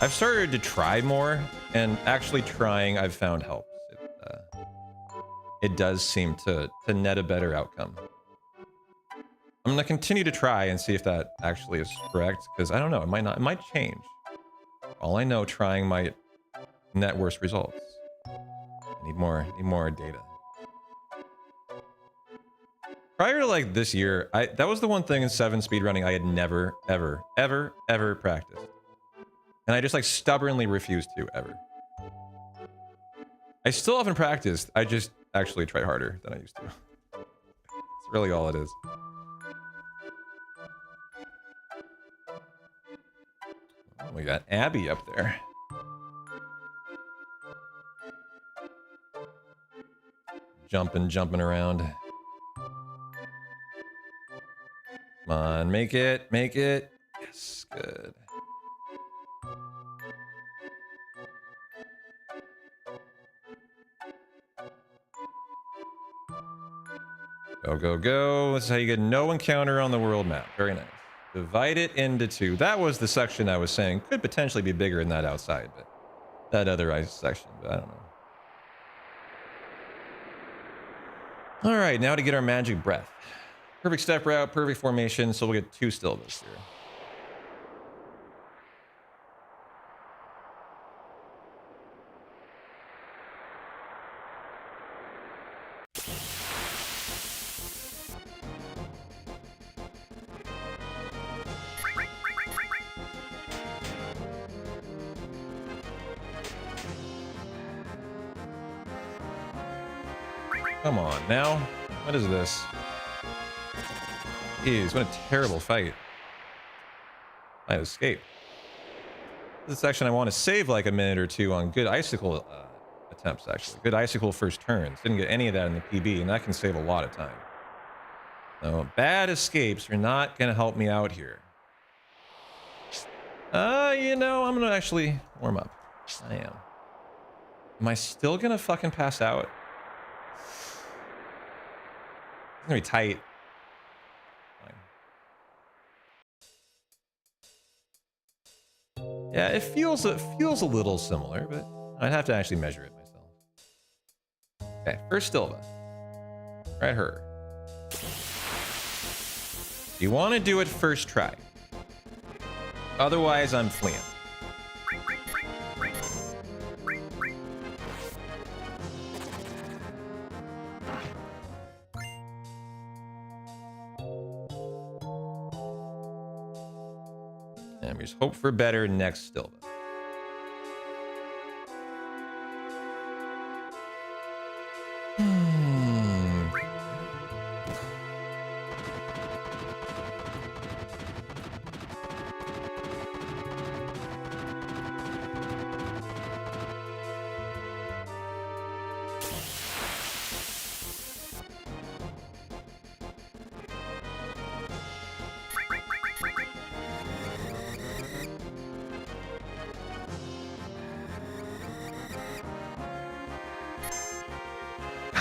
I've started to try more, and actually trying I've found helps. It does seem to net a better outcome. I'm gonna continue to try and see if that actually is correct, because I don't know, it might not, it might change. All I know, trying might net worse results. I need more data. Prior to like this year, that was the one thing in 7 speedrunning I had never, ever practiced. And I just like stubbornly refused to, ever. I still haven't practiced, I just actually try harder than I used to. It's really all it is. Oh, we got Abby up there. Jumping around. Come on, make it. Yes, good. Go. This is how you get no encounter on the world map. Very nice. Divide it into 2. That was the section I was saying could potentially be bigger than that outside, but that other ice section, but I don't know. All right, now to get our magic breath. Perfect step route, perfect formation, so we'll get 2 stilbas here. Come on, now. What is this? Jeez, what a terrible fight. I escaped. This is a section I want to save like a minute or 2 on good icicle attempts, actually. Good icicle first turns. Didn't get any of that in the PB, and that can save a lot of time. So, bad escapes are not going to help me out here. You know, I'm going to actually warm up. I am. Am I still going to fucking pass out? It's gonna be tight. Fine. Yeah, it feels a little similar, but I'd have to actually measure it myself. Okay, first Stilva. Right her. You want to do it first try. Otherwise, I'm fleeing. And we just hope for better next Stilva.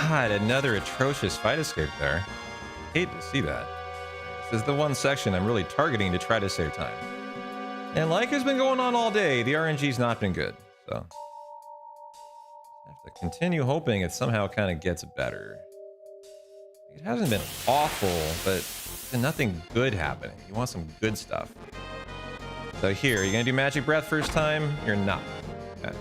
God, another atrocious fight escape there. Hate to see that. This is the one section I'm really targeting to try to save time. And like has been going on all day, the RNG's not been good, so I have to continue hoping it somehow kind of gets better. It hasn't been awful, but there's nothing good happening. You want some good stuff. So here, you gonna do Magic Breath first time? You're not. Okay.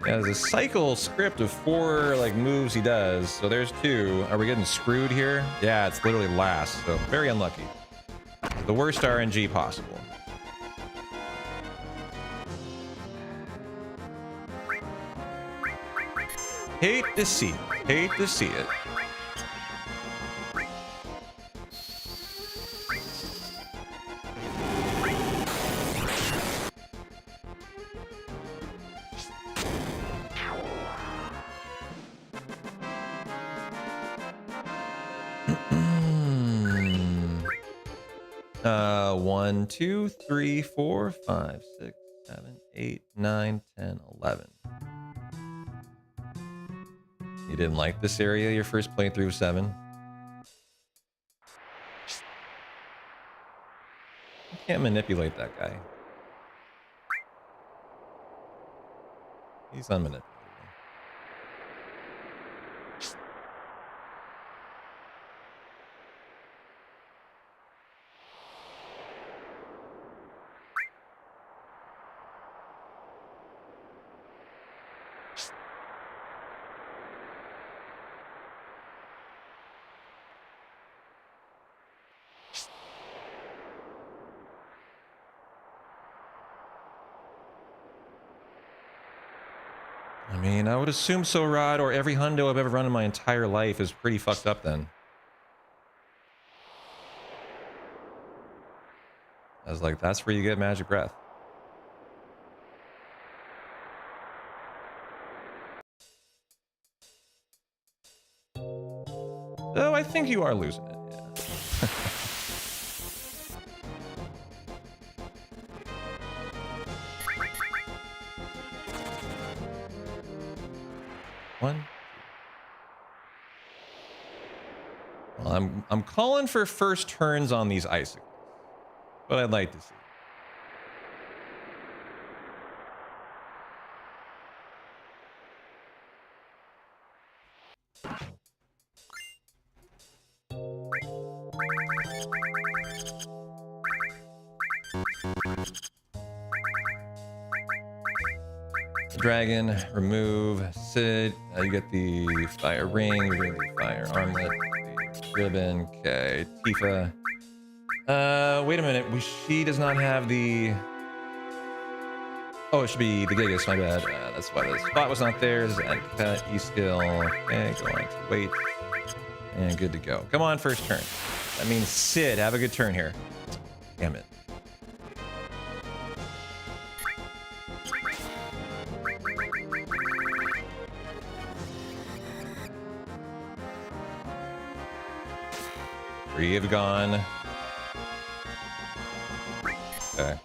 Yeah, there's a cycle script of 4 like moves he does. So there's 2. Are we getting screwed here? Yeah, it's literally last. So very unlucky. The worst RNG possible. Hate to see it. Hate to see it. One, 2, 3, 4, 5, 6, 7, 8, 9, 10, 11. You didn't like this area your first playthrough of 7? You can't manipulate that guy. He's unmanipulable. I mean, I would assume so, Rod, or every hundo I've ever run in my entire life is pretty fucked up then. I was like, that's where you get magic breath. Oh, I think you are losing it, yeah. One. Well, I'm calling for first turns on these icicles, but I'd like to see. Dragon, remove, Sid, you get the fire ring, you get the fire armlet, the ribbon, okay, Tifa. Wait a minute, she does not have the... Oh, it should be the Gigas, my bad. That's why the spot was not there. This is add cut, E-skill, okay, go on to wait, and good to go. Come on, first turn. That means Sid, have a good turn here. Damn it. Three have gone. Okay.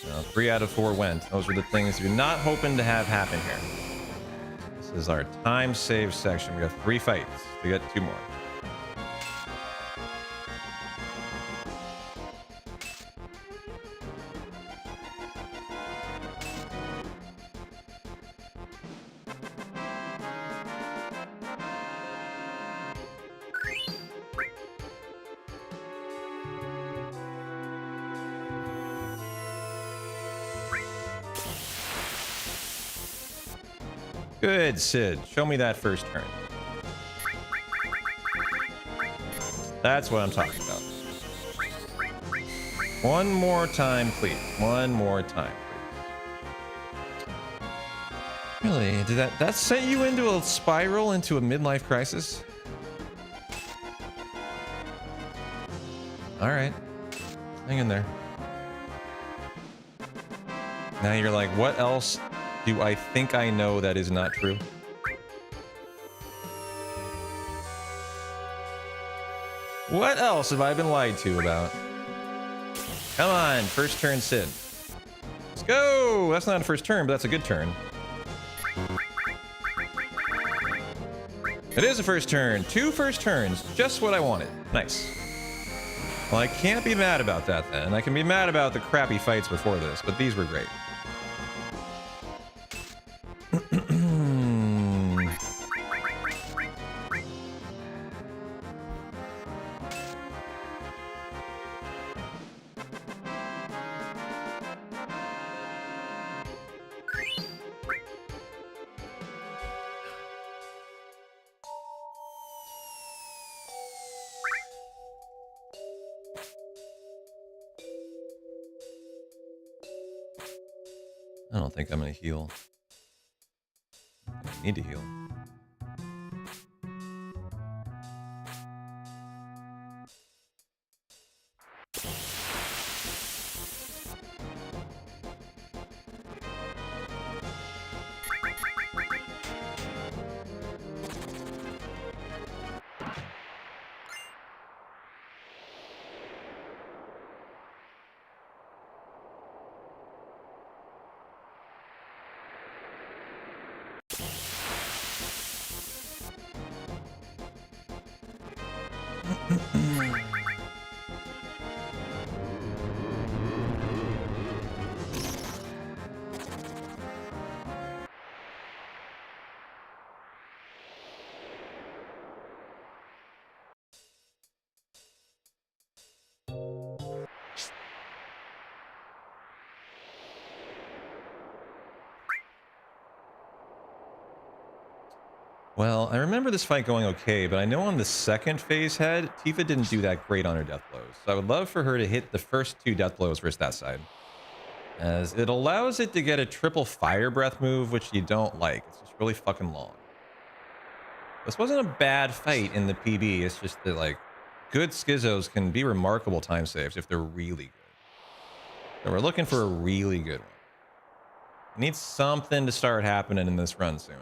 Now, 3 out of 4 went. Those are the things you're not hoping to have happen here. This is our time save section. We got 3 fights. We got 2 more. Good, Sid. Show me that first turn. That's what I'm talking about. One more time, please. One more time, please. Really? Did that sent you into a spiral, into a midlife crisis? All right. Hang in there. Now you're like, what else do I think I know that is not true? What else have I been lied to about? Come on, first turn Sid. Let's go! That's not a first turn, but that's a good turn. It is a first turn. 2 first turns. Just what I wanted. Nice. Well, I can't be mad about that then. I can be mad about the crappy fights before this, but these were great. I don't think I'm gonna heal. I need to heal. Well, I remember this fight going okay, but I know on the second phase head, Tifa didn't do that great on her death blows. So I would love for her to hit the first 2 death blows versus that side, as it allows it to get a triple fire breath move, which you don't like. It's just really fucking long. This wasn't a bad fight in the PB. It's just that, like, good schizos can be remarkable time saves if they're really good. So we're looking for a really good one. We need something to start happening in this run soon.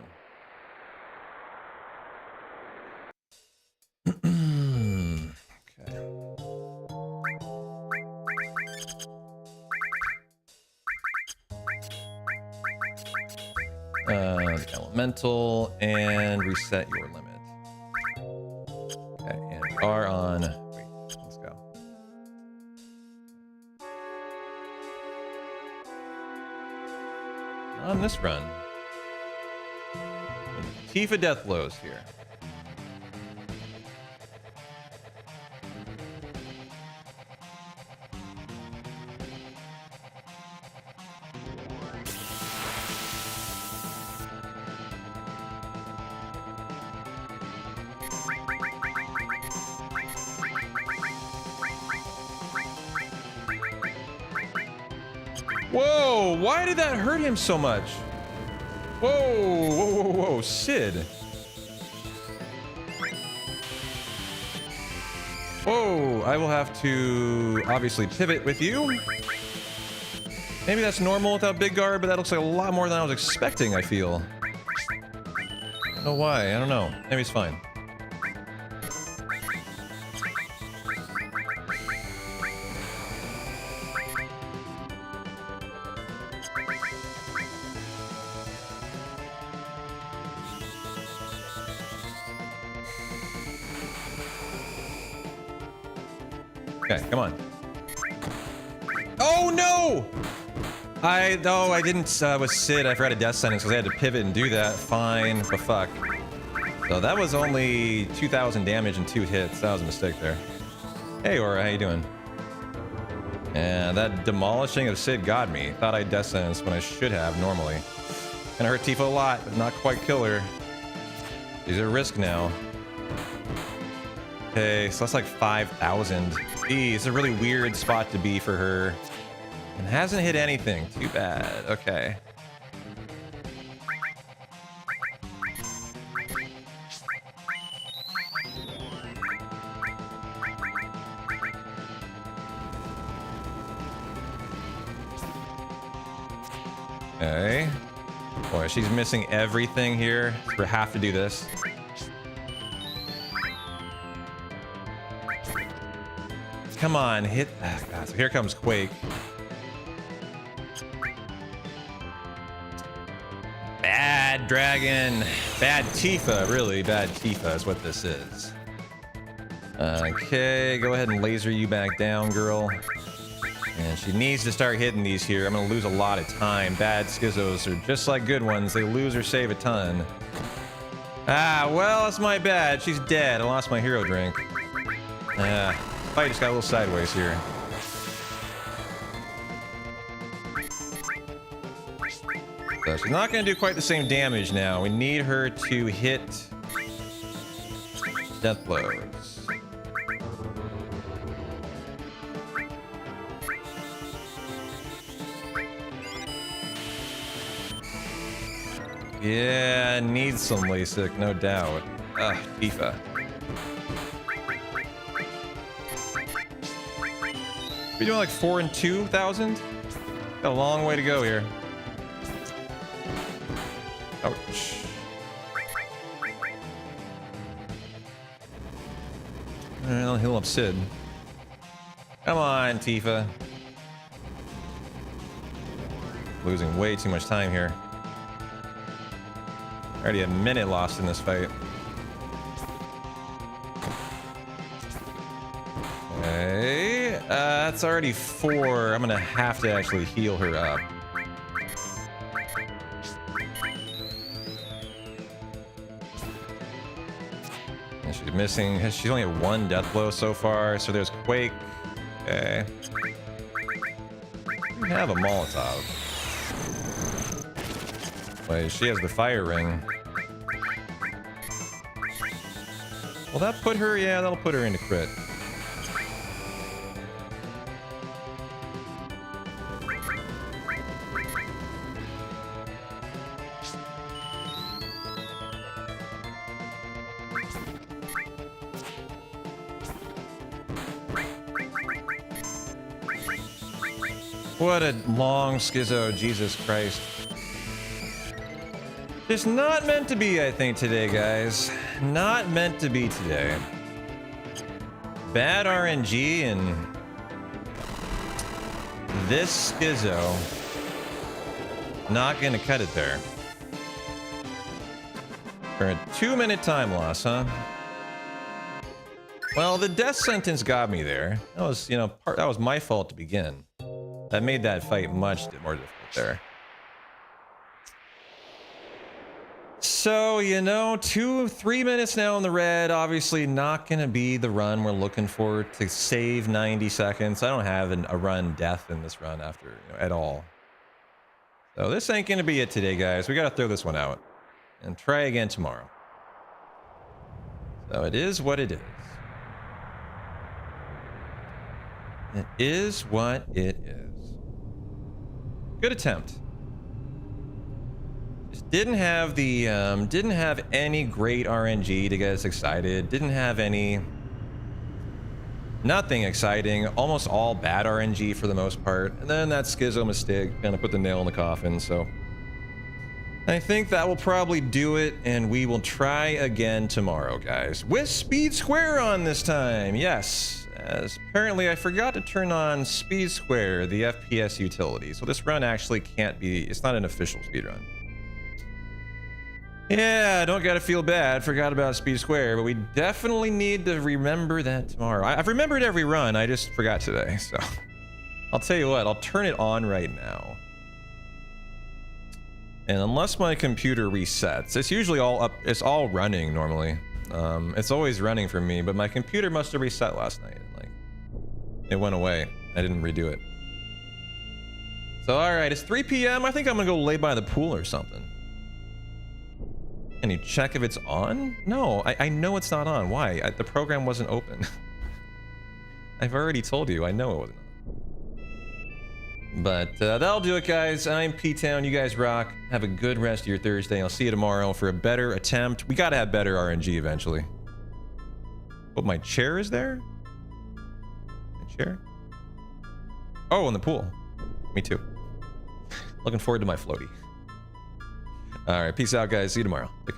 Okay. Elemental and reset your limit. Okay, and we are on. Wait, let's go. On this run, Tifa death blows here. Whoa, why did that hurt him so much? Whoa, whoa, whoa, whoa, Sid. Whoa, I will have to obviously pivot with you. Maybe that's normal without big guard, but that looks like a lot more than I was expecting, I feel. I don't know why, I don't know. Maybe it's fine. Okay, come on. Oh no! I didn't with Sid. I forgot a death sentence because I had to pivot and do that. Fine, but fuck. So that was only 2,000 damage and 2 hits. That was a mistake there. Hey Aura, how you doing? And that demolishing of Sid got me. Thought I death sentenced when I should have normally. Gonna hurt Tifa a lot, but not quite kill her. She's at risk now. Okay, so that's like 5,000. Gee, it's a really weird spot to be for her. And hasn't hit anything. Too bad. Okay. Okay. Boy, she's missing everything here. We have to do this. Come on, hit. Ah, God, so here comes Quake. Bad dragon. Bad Tifa, really. Bad Tifa is what this is. Okay, go ahead and laser you back down, girl. And she needs to start hitting these here. I'm gonna lose a lot of time. Bad schizos are just like good ones. They lose or save a ton. Ah, well, that's my bad. She's dead. I lost my hero drink. Fight just got a little sideways here. So she's not going to do quite the same damage now. We need her to hit death blows. Yeah, needs some LASIK, no doubt. Ugh, Tifa. We doing like 4 and 2,000? Got a long way to go here. Ouch. I'll heal up Sid. Come on, Tifa. Losing way too much time here. Already a minute lost in this fight. Okay. That's already 4. I'm gonna have to actually heal her up. And she's missing. She's only at 1 death blow so far. So there's Quake. Okay. We have a Molotov. Wait, she has the fire ring. Will that put her? Yeah, that'll put her into crit. What a long schizo, Jesus Christ. Just not meant to be, I think, today, guys. Not meant to be today. Bad RNG and this schizo. Not gonna cut it there. For a 2-minute time loss, huh? Well, the death sentence got me there. That was, you know, that was my fault to begin. That made that fight much more difficult there. So, you know, 2-3 minutes now in the red. Obviously not going to be the run we're looking for to save 90 seconds. I don't have a run death in this run after, you know, at all. So this ain't going to be it today, guys. We got to throw this one out and try again tomorrow. So it is what it is. It is what it is. Good attempt. Just didn't have the didn't have any great RNG to get us excited. Didn't have nothing exciting. Almost all bad RNG for the most part. And then that schizo mistake kind of put the nail in the coffin. So I think that will probably do it, and we will try again tomorrow, guys. With Speed Square on this time. Yes. As apparently I forgot to turn on Speed Square, the FPS utility. So this run actually can't be, it's not an official speedrun. Yeah, don't gotta feel bad, forgot about Speed Square, but we definitely need to remember that tomorrow. I've remembered every run, I just forgot today, so. I'll tell you what, I'll turn it on right now. And unless my computer resets, it's usually all up, it's all running normally. It's always running for me, but my computer must have reset last night. Like, it went away. I didn't redo it. So, alright, it's 3 p.m. I think I'm gonna go lay by the pool or something. Can you check if it's on? No, I know it's not on. Why? The program wasn't open. I've already told you, I know it wasn't on. But that'll do it, guys. I'm P-Town. You guys rock. Have a good rest of your Thursday. I'll see you tomorrow for a better attempt. We gotta have better RNG eventually. But my chair is there? My chair? Oh, in the pool. Me too. Looking forward to my floaty. All right, peace out, guys. See you tomorrow. Take care.